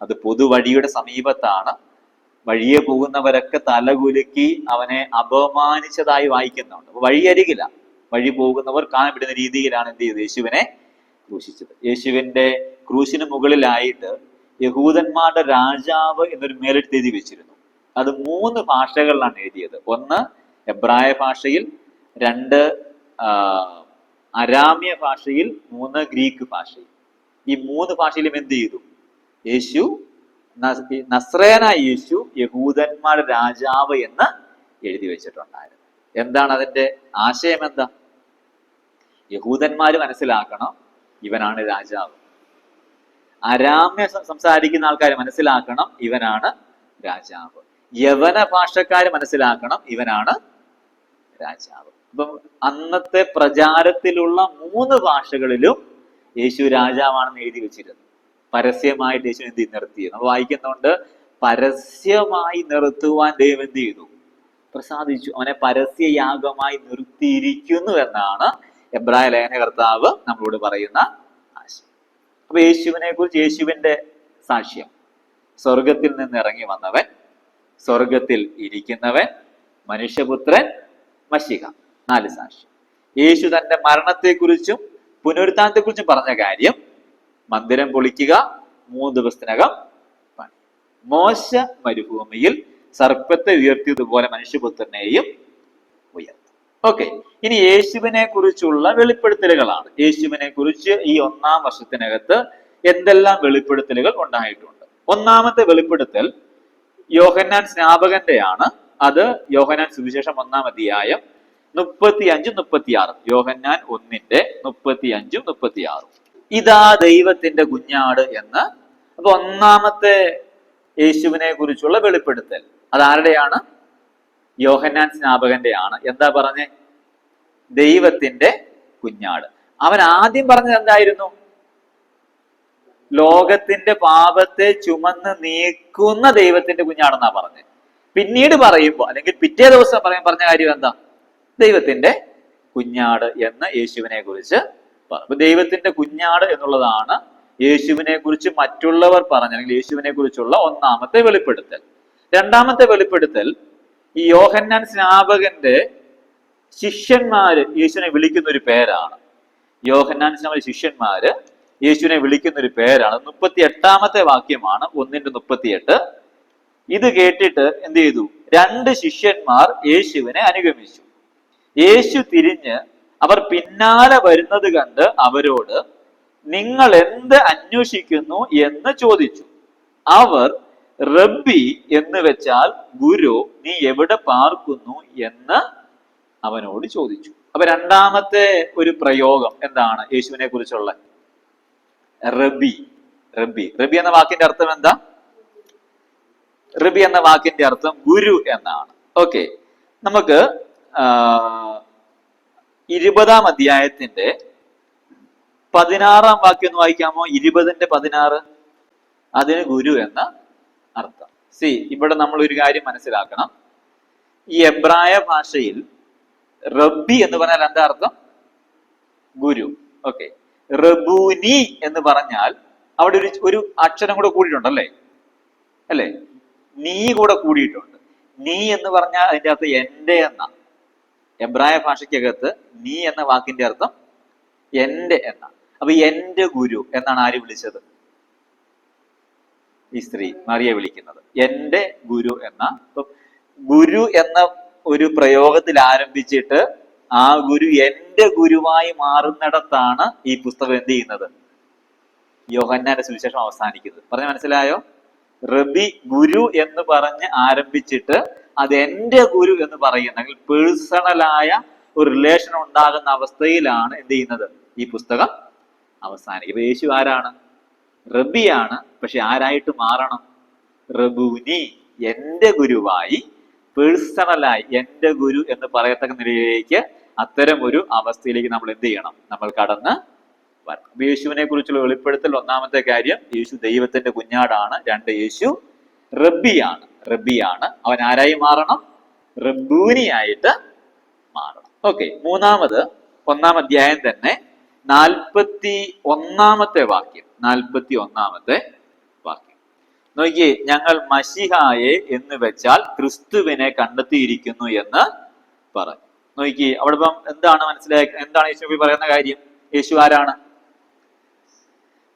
അത് പൊതുവഴിയുടെ സമീപത്താണ്. വഴിയെ പോകുന്നവരൊക്കെ തലകുലുക്കി അവനെ അപമാനിച്ചതായി വായിക്കുന്നുണ്ട്. വഴിയരികില വഴി പോകുന്നവർ കാണപ്പെടുന്ന രീതിയിലാണ് എന്ത് ചെയ്തത്? യേശുവിനെ ക്രൂശിച്ചത്. യേശുവിന്റെ ക്രൂശിന് മുകളിലായിട്ട് യഹൂദന്മാരുടെ രാജാവ് എന്നൊരു മേലെഴുത്ത് എഴുതി വെച്ചിരുന്നു. അത് 3 ഭാഷകളിലാണ് എഴുതിയത്. 1 എബ്രായ ഭാഷയിൽ, 2 അരാമ്യ ഭാഷയിൽ, 3 ഗ്രീക്ക് ഭാഷയിൽ. ഈ 3 ഭാഷയിലും എന്ത് ചെയ്തു? യേശു നസ്രയനായ യേശു യഹൂദന്മാരുടെ രാജാവ് എന്ന് എഴുതി വെച്ചിട്ടുണ്ടായിരുന്നു. എന്താണ് അതിന്റെ ആശയം? എന്താ? യഹൂദന്മാര് മനസ്സിലാക്കണം, ഇവനാണ് രാജാവ്. അരാമ്യ സംസാരിക്കുന്ന ആൾക്കാർ മനസ്സിലാക്കണം, ഇവനാണ് രാജാവ്. യവന ഭാഷക്കാര് മനസ്സിലാക്കണം, ഇവനാണ് രാജാവ്. അപ്പം അന്നത്തെ പ്രചാരത്തിലുള്ള 3 ഭാഷകളിലും യേശു രാജാവാണെന്ന് എഴുതി വെച്ചിരുന്നു. പരസ്യമായിട്ട് യേശു എന്ത് നിർത്തിയത് നമ്മൾ വായിക്കുന്നുണ്ട്. പരസ്യമായി നിർത്തുവാൻ ദൈവം എന്ത് ചെയ്തു? പ്രസാദിച്ചു. അവനെ പരസ്യയാഗമായി നിർത്തിയിരിക്കുന്നു എന്നാണ് എബ്രായ ലേഖനകർത്താവ് നമ്മളോട് പറയുന്ന ആശയം. അപ്പൊ യേശുവിനെ കുറിച്ച് യേശുവിന്റെ സാക്ഷ്യം, സ്വർഗത്തിൽ നിന്ന് ഇറങ്ങി വന്നവൻ, സ്വർഗത്തിൽ ഇരിക്കുന്നവൻ, മനുഷ്യപുത്രൻ, മശിഹ. 4 സാക്ഷ്യം. യേശു തന്റെ മരണത്തെക്കുറിച്ചും പുനരുത്ഥാനത്തെക്കുറിച്ചും പറഞ്ഞ കാര്യം, മന്ദിരം പൊളിക്കുക, 3 ദിവസത്തിനകം പണി. മോശ മരുഭൂമിയിൽ സർപ്പത്തെ ഉയർത്തിയതുപോലെ മനുഷ്യപുത്രനെയും ഉയർത്തും. ഓക്കെ, ഇനി യേശുവിനെ കുറിച്ചുള്ള വെളിപ്പെടുത്തലുകളാണ്. യേശുവിനെ കുറിച്ച് ഈ 1-ാം വർഷത്തിനകത്ത് എന്തെല്ലാം വെളിപ്പെടുത്തലുകൾ ഉണ്ടായിട്ടുണ്ട്? ഒന്നാമത്തെ വെളിപ്പെടുത്തൽ യോഹന്നാൻ സ്നാപകന്റെയാണ്. അത് യോഹന്നാൻ സുവിശേഷം 1-ാം അധ്യായം 35-36. യോഹന്നാൻ 1-ന്റെ 35-36. ഇതാ ദൈവത്തിന്റെ കുഞ്ഞാട് എന്ന്. അപ്പൊ ഒന്നാമത്തെ യേശുവിനെ കുറിച്ചുള്ള വെളിപ്പെടുത്തൽ അതാരുടെയാണ്? യോഹന്നാൻ സ്നാപകന്റെയാണ്. എന്താ പറഞ്ഞേ? ദൈവത്തിന്റെ കുഞ്ഞാട്. അവൻ ആദ്യം പറഞ്ഞത് എന്തായിരുന്നു? ലോകത്തിന്റെ പാപത്തെ ചുമന്ന് നീക്കുന്ന ദൈവത്തിന്റെ കുഞ്ഞാടെന്നാ പറഞ്ഞത്. പിന്നീട് പറയുമ്പോ, അല്ലെങ്കിൽ പിറ്റേ ദിവസം പറഞ്ഞ കാര്യം എന്താ? ദൈവത്തിന്റെ കുഞ്ഞാട് എന്ന് യേശുവിനെ കുറിച്ച് പറഞ്ഞു. ദൈവത്തിന്റെ കുഞ്ഞാട് എന്നുള്ളതാണ് യേശുവിനെ കുറിച്ച് മറ്റുള്ളവർ പറഞ്ഞ, അല്ലെങ്കിൽ യേശുവിനെ കുറിച്ചുള്ള ഒന്നാമത്തെ വെളിപ്പെടുത്തൽ. രണ്ടാമത്തെ വെളിപ്പെടുത്തൽ ഈ യോഹന്നാൻ സ്നാപകന്റെ ശിഷ്യന്മാര് യേശുവിനെ വിളിക്കുന്ന ഒരു പേരാണ്. യോഹന്നാൻ സ്നാപക ശിഷ്യന്മാര് യേശുവിനെ വിളിക്കുന്ന ഒരു പേരാണ്. 38-ാമത്തെ വാക്യമാണ് 1-ന്റെ 38. ഇത് കേട്ടിട്ട് എന്ത് ചെയ്തു? രണ്ട് ശിഷ്യന്മാർ യേശുവിനെ അനുഗമിച്ചു. യേശു തിരിഞ്ഞ് അവർ പിന്നാലെ വരുന്നത് കണ്ട് അവരോട്, നിങ്ങൾ എന്ത് അന്വേഷിക്കുന്നു എന്ന് ചോദിച്ചു. അവർ റബ്ബി എന്ന് വെച്ചാൽ ഗുരു, നീ എവിടെ പാർക്കുന്നു എന്ന് അവനോട് ചോദിച്ചു. അപ്പൊ രണ്ടാമത്തെ ഒരു പ്രയോഗം എന്താണ് യേശുവിനെ കുറിച്ചുള്ള? റബ്ബി. റബ്ബി റബ്ബി എന്ന വാക്കിന്റെ അർത്ഥം എന്താ? റബ്ബി എന്ന വാക്കിന്റെ അർത്ഥം ഗുരു എന്നാണ്. ഓക്കെ, നമുക്ക് 20-ാം അധ്യായത്തിന്റെ 16-ാം വാക്യം ഒന്ന് വായിക്കാമോ? 20-ന്റെ-16. അതിന് ഗുരു എന്ന അർത്ഥം. ഇവിടെ നമ്മൾ ഒരു കാര്യം മനസ്സിലാക്കണം. ഈ എബ്രായ ഭാഷയിൽ റബ്ബി എന്ന് പറഞ്ഞാൽ എന്താ അർത്ഥം? ഗുരു. ഓക്കെ, റബൂനി എന്ന് പറഞ്ഞാൽ അവിടെ ഒരു അക്ഷരം കൂടെ കൂടിയിട്ടുണ്ടല്ലേ, അല്ലേ? നീ കൂടെ കൂടിയിട്ടുണ്ട്. നീ എന്ന് പറഞ്ഞാൽ അതിന്റെ അർത്ഥം എന്റെ എന്ന. എബ്രായ ഭാഷയ്ക്കകത്ത് നീ എന്ന വാക്കിന്റെ അർത്ഥം എന്റെ എന്ന. അപ്പൊ എന്റെ ഗുരു എന്നാണ് ആര് വിളിച്ചത്? ഈ സ്ത്രീ മറിയെ വിളിക്കുന്നത് എന്റെ ഗുരു എന്ന. ഇപ്പൊ ഗുരു എന്ന ഒരു പ്രയോഗത്തിൽ ആരംഭിച്ചിട്ട് ആ ഗുരു എന്റെ ഗുരുവായി മാറുന്നിടത്താണ് ഈ പുസ്തകം എന്ത് ചെയ്യുന്നത്? യോഹന്നാന്റെ സുവിശേഷം അവസാനിക്കുന്നത്. പറഞ്ഞ മനസ്സിലായോ? റബി ഗുരു എന്ന് പറഞ്ഞ് ആരംഭിച്ചിട്ട് അത് എന്റെ ഗുരു എന്ന് പറയുന്നെങ്കിൽ പേഴ്സണലായ ഒരു റിലേഷൻ ഉണ്ടാകുന്ന അവസ്ഥയിലാണ് എന്ത് ചെയ്യുന്നത്? ഈ പുസ്തകം അവസാനിക്കും. ഇപ്പൊ യേശു ആരാണ്? റബിയാണ്. പക്ഷെ ആരായിട്ട് മാറണം? റബൂനി, എന്റെ ഗുരുവായി, പേഴ്സണലായി എന്റെ ഗുരു എന്ന് പറയത്തക്ക നിലയിലേക്ക്, അത്തരം ഒരു അവസ്ഥയിലേക്ക് നമ്മൾ എന്ത് ചെയ്യണം? നമ്മൾ കടന്ന് വരണം. അപ്പൊ യേശുവിനെ കുറിച്ചുള്ള വെളിപ്പെടുത്തൽ, ഒന്നാമത്തെ കാര്യം യേശു ദൈവത്തിന്റെ കുഞ്ഞാടാണ്. രണ്ട്, യേശു റബ്ബിയാണ്. റബ്ബിയാണ്. അവൻ ആരായി മാറണം? റബ്ബൂനിയായിട്ട് മാറണം. ഓക്കെ, മൂന്നാമത് 1-ാം അധ്യായം തന്നെ 41-ാമത്തെ വാക്യം. 41-ാമത്തെ വാക്യം നോക്കിയേ. ഞങ്ങൾ മശിഹായെ എന്ന് വെച്ചാൽ ക്രിസ്തുവിനെ കണ്ടെത്തിയിരിക്കുന്നു എന്ന് പറഞ്ഞു. നോക്കിയേ, അവിടെ ഇപ്പം എന്താണ് എന്താണ് യേശു പറയുന്ന കാര്യം? യേശു ആരാണ്?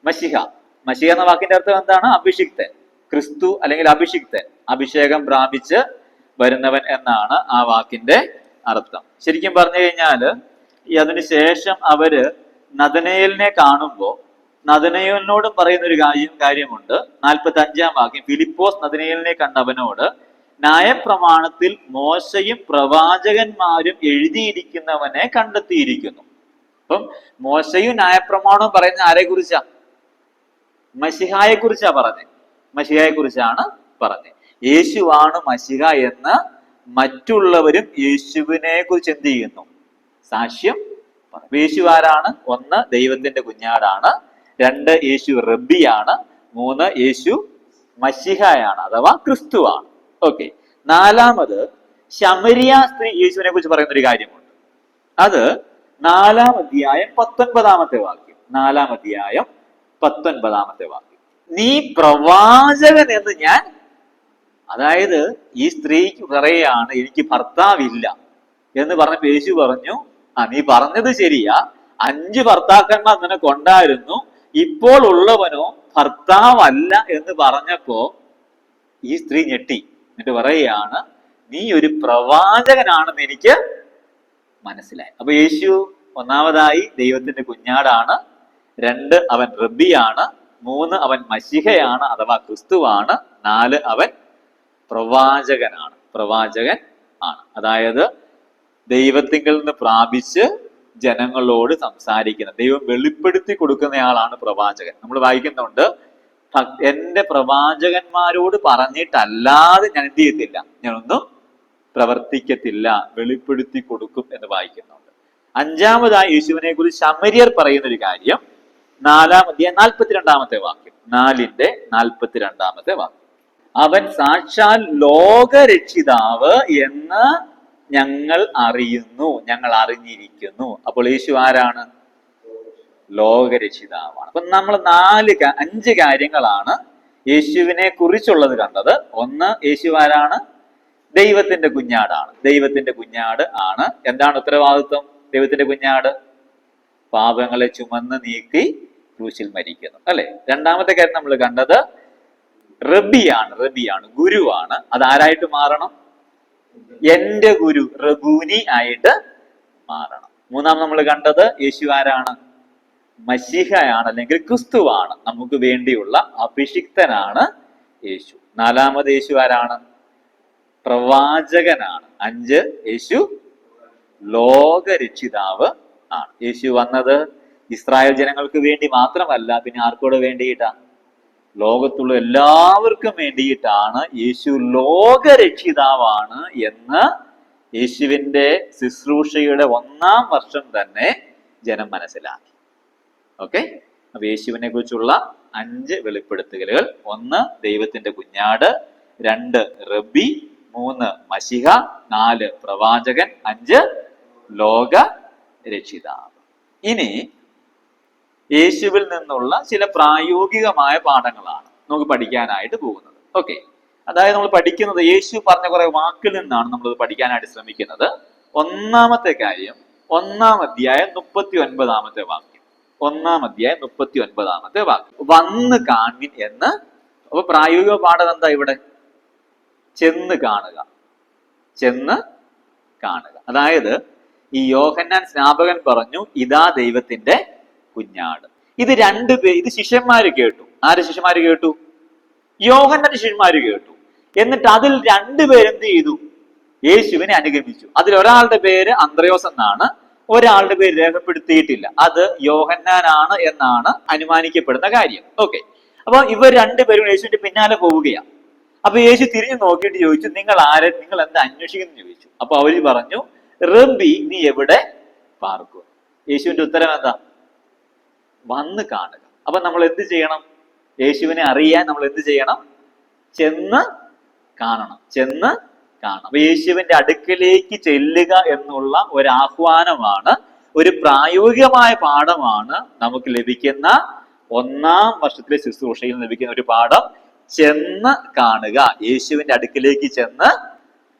മശിഹ. മശിഹ എന്ന വാക്കിന്റെ അർത്ഥം എന്താണ്? അഭിഷിക്തൻ. ക്രിസ്തു അല്ലെങ്കിൽ അഭിഷിക്തൻ, അഭിഷേകം പ്രാപിച്ച് വരുന്നവൻ എന്നാണ് ആ വാക്കിന്റെ അർത്ഥം. ശരിക്കും പറഞ്ഞു കഴിഞ്ഞാല് അതിനുശേഷം അവര് നഥനയേലിനെ കാണുമ്പോൾ നഥനയേലിനോടും പറയുന്ന ഒരു കാര്യമുണ്ട്. 45-ാം വാക്യം. ഫിലിപ്പോസ് നഥനയേലിനെ കണ്ട അവനോട്, ന്യായപ്രമാണത്തിൽ മോശയും പ്രവാചകന്മാരും എഴുതിയിരിക്കുന്നവനെ കണ്ടെത്തിയിരിക്കുന്നു. അപ്പം മോശയും ന്യായപ്രമാണവും പറയുന്ന ആരെ കുറിച്ചാ? മശിഹായെ കുറിച്ചാ പറഞ്ഞത്. മശിഹായെ കുറിച്ചാണ് പറഞ്ഞത്. യേശുവാണ് മശിഹ എന്ന് മറ്റുള്ളവരും യേശുവിനെ കുറിച്ച് എന്ത് ചെയ്യുന്നു? സാക്ഷ്യം പറഞ്ഞു. യേശു ആരാണ്? 1, ദൈവത്തിന്റെ കുഞ്ഞാടാണ്. 2, യേശു റബ്ബിയാണ്. 3, യേശു മശിഹയാണ് അഥവാ ക്രിസ്തുവാണ്. ഓക്കെ, 4-മത് ശമരിയ സ്ത്രീ യേശുവിനെ കുറിച്ച് പറയുന്ന ഒരു കാര്യമുണ്ട്. അത് 4-ാം അധ്യായം 19-ാമത്തെ വാക്യം. 4-ാം അധ്യായം 19-ാമത്തെ വാക്യം. നീ പ്രവാചകൻ എന്ന് ഞാൻ, അതായത് ഈ സ്ത്രീക്ക് പറയുകയാണ്, എനിക്ക് ഭർത്താവില്ല എന്ന് പറഞ്ഞപ്പോ യേശു പറഞ്ഞു, നീ പറഞ്ഞത് ശരിയാ, 5 ഭർത്താക്കന്മാർ നിനക്കുണ്ടായിരുന്നു, ഇപ്പോൾ ഉള്ളവനോ ഭർത്താവല്ല എന്ന് പറഞ്ഞപ്പോ ഈ സ്ത്രീ ഞെട്ടി. എന്നിട്ട് പറയുകയാണ്, നീ ഒരു പ്രവാചകനാണെന്ന് എനിക്ക് മനസ്സിലായി. അപ്പൊ യേശു ഒന്നാമതായി ദൈവത്തിന്റെ കുഞ്ഞാടാണ്. 2, അവൻ റബ്ബിയാണ്. 3, അവൻ മശിഹയാണ് അഥവാ ക്രിസ്തുവാണ്. 4, അവൻ പ്രവാചകനാണ്. പ്രവാചകൻ ആണ്. അതായത് ദൈവത്തിങ്കിൽ നിന്ന് പ്രാപിച്ച് ജനങ്ങളോട് സംസാരിക്കുന്ന, ദൈവം വെളിപ്പെടുത്തി കൊടുക്കുന്നയാളാണ് പ്രവാചകൻ. നമ്മൾ വായിക്കുന്നുണ്ട്, എന്റെ പ്രവാചകന്മാരോട് പറഞ്ഞിട്ടല്ലാതെ ഞാൻ എന്ത് ചെയ്യത്തില്ല, ഞാനൊന്നും പ്രവർത്തിക്കത്തില്ല, വെളിപ്പെടുത്തി കൊടുക്കും എന്ന് വായിക്കുന്നുണ്ട്. 5-മതായി യേശുവിനെ കുറിച്ച് ശമര്യർ പറയുന്ന ഒരു കാര്യം 4-ാം അധ്യായം 42-ാമത്തെ വാക്യം. 4-ന്റെ 42-ാമത്തെ വാക്യം. അവൻ സാക്ഷാൽ ലോകരക്ഷിതാവ് എന്ന് ഞങ്ങൾ അറിയുന്നു, ഞങ്ങൾ അറിഞ്ഞിരിക്കുന്നു. അപ്പോൾ യേശു ആരാണ്? ലോകരക്ഷിതാവാണ്. അപ്പൊ നമ്മൾ 5 കാര്യങ്ങളാണ് യേശുവിനെ കുറിച്ചുള്ളത് കണ്ടത്. 1, യേശു ആരാണ്? ദൈവത്തിന്റെ കുഞ്ഞാടാണ്. ദൈവത്തിന്റെ കുഞ്ഞാട് ആണ്. എന്താണ് ഉത്തരവാദിത്വം? ദൈവത്തിന്റെ കുഞ്ഞാട് പാപങ്ങളെ ചുമന്ന് നീക്കി ക്രൂശിൽ മരിക്കുന്നു, അല്ലെ? 2-മത്തെ കാര്യം നമ്മൾ കണ്ടത് റബ്ബിയാണ്. റബ്ബിയാണ്, ഗുരുവാണ്. അത് ആരായിട്ട് മാറണം? എന്റെ ഗുരു റബൂനി ആയിട്ട് മാറണം. മൂന്നാം നമ്മൾ കണ്ടത് യേശു ആരാണ്? മശീഹയാണ്, അല്ലെങ്കിൽ ക്രിസ്തുവാണ്. നമുക്ക് വേണ്ടിയുള്ള അഭിഷിക്തനാണ് യേശു. നാലാമത് യേശു ആരാണ്? പ്രവാചകനാണ്. 5 യേശു ലോകരക്ഷിതാവ് ആണ്. യേശു വന്നത് ഇസ്രായേൽ ജനങ്ങൾക്ക് വേണ്ടി മാത്രമല്ല, പിന്നെ ആർക്കൂടെ വേണ്ടിയിട്ടാ? ലോകത്തുള്ള എല്ലാവർക്കും വേണ്ടിയിട്ടാണ്. യേശു ലോകരക്ഷിതാവാണ് എന്ന് യേശുവിന്റെ ശുശ്രൂഷയുടെ 1-ാം വർഷം തന്നെ ജനം മനസ്സിലാക്കി. ഓക്കെ, അപ്പൊ യേശുവിനെ കുറിച്ചുള്ള 5 വെളിപ്പെടുത്തലുകൾ: 1 ദൈവത്തിന്റെ കുഞ്ഞാട്, 2 റബ്ബി, 3 മശിഹ, 4 പ്രവാചകൻ, 5 ലോക രക്ഷിതാവ്. ഇനി യേശുവിൽ നിന്നുള്ള ചില പ്രായോഗികമായ പാഠങ്ങളാണ് നമുക്ക് പഠിക്കാനായിട്ട് പോകുന്നത്. ഓക്കെ, അതായത് നമ്മൾ പഠിക്കുന്നത് യേശു പറഞ്ഞ കുറെ വാക്കിൽ നിന്നാണ് നമ്മൾ പഠിക്കാനായിട്ട് ശ്രമിക്കുന്നത്. ഒന്നാമത്തെ കാര്യം 1-ാം അധ്യായം 39-ാമത്തെ വാക്യം. 1-ാം അധ്യായം 39-ാമത്തെ വാക്യം, വന്ന് കാൺമിൻ എന്ന്. അപ്പൊ പ്രായോഗിക പാഠം എന്താ ഇവിടെ? ചെന്ന് കാണുക, ചെന്ന് കാണുക. അതായത് ഈ യോഹന്നാൻ സ്നാപകൻ പറഞ്ഞു, ഇതാ ദൈവത്തിന്റെ കുഞ്ഞാട്. ഇത് ഇത് ശിഷ്യന്മാര് കേട്ടു. ആര് ശിഷ്യന്മാര് കേട്ടു? യോഹന്നാന്റെ ശിഷ്യന്മാര് കേട്ടു. എന്നിട്ട് അതിൽ 2 പേര് എന്ത് ചെയ്തു? യേശുവിനെ അനുഗമിച്ചു. അതിൽ ഒരാളുടെ പേര് അന്ത്രയോസ് എന്നാണ്, ഒരാളുടെ പേര് രേഖപ്പെടുത്തിയിട്ടില്ല. അത് യോഹന്നാനാണ് എന്നാണ് അനുമാനിക്കപ്പെടുന്ന കാര്യം. ഓക്കെ, അപ്പൊ ഇവർ 2 പേരും യേശുവിന്റെ പിന്നാലെ പോവുകയാണ്. അപ്പൊ യേശു തിരിഞ്ഞു നോക്കിയിട്ട് ചോദിച്ചു, നിങ്ങൾ എന്താ അന്വേഷിക്കുന്നു ചോദിച്ചു. അപ്പൊ അവര് പറഞ്ഞു, റബ്ബി, നീ എവിടെ പാർക്കുക? യേശുവിന്റെ ഉത്തരം എന്താ? വന്ന് കാണുക. അപ്പൊ നമ്മൾ എന്ത് ചെയ്യണം? യേശുവിനെ അറിയാൻ നമ്മൾ എന്ത് ചെയ്യണം? ചെന്ന് കാണണം, ചെന്ന് കാണണം. അപ്പൊ യേശുവിന്റെ അടുക്കലേക്ക് ചെല്ലുക എന്നുള്ള ഒരു ആഹ്വാനമാണ്, ഒരു പ്രായോഗികമായ പാഠമാണ് നമുക്ക് ലഭിക്കുന്ന 1-ാം വർഷത്തിലെ ശുശ്രൂഷയിൽ ലഭിക്കുന്ന ഒരു പാഠം. ചെന്ന് കാണുക, യേശുവിന്റെ അടുക്കിലേക്ക് ചെന്ന്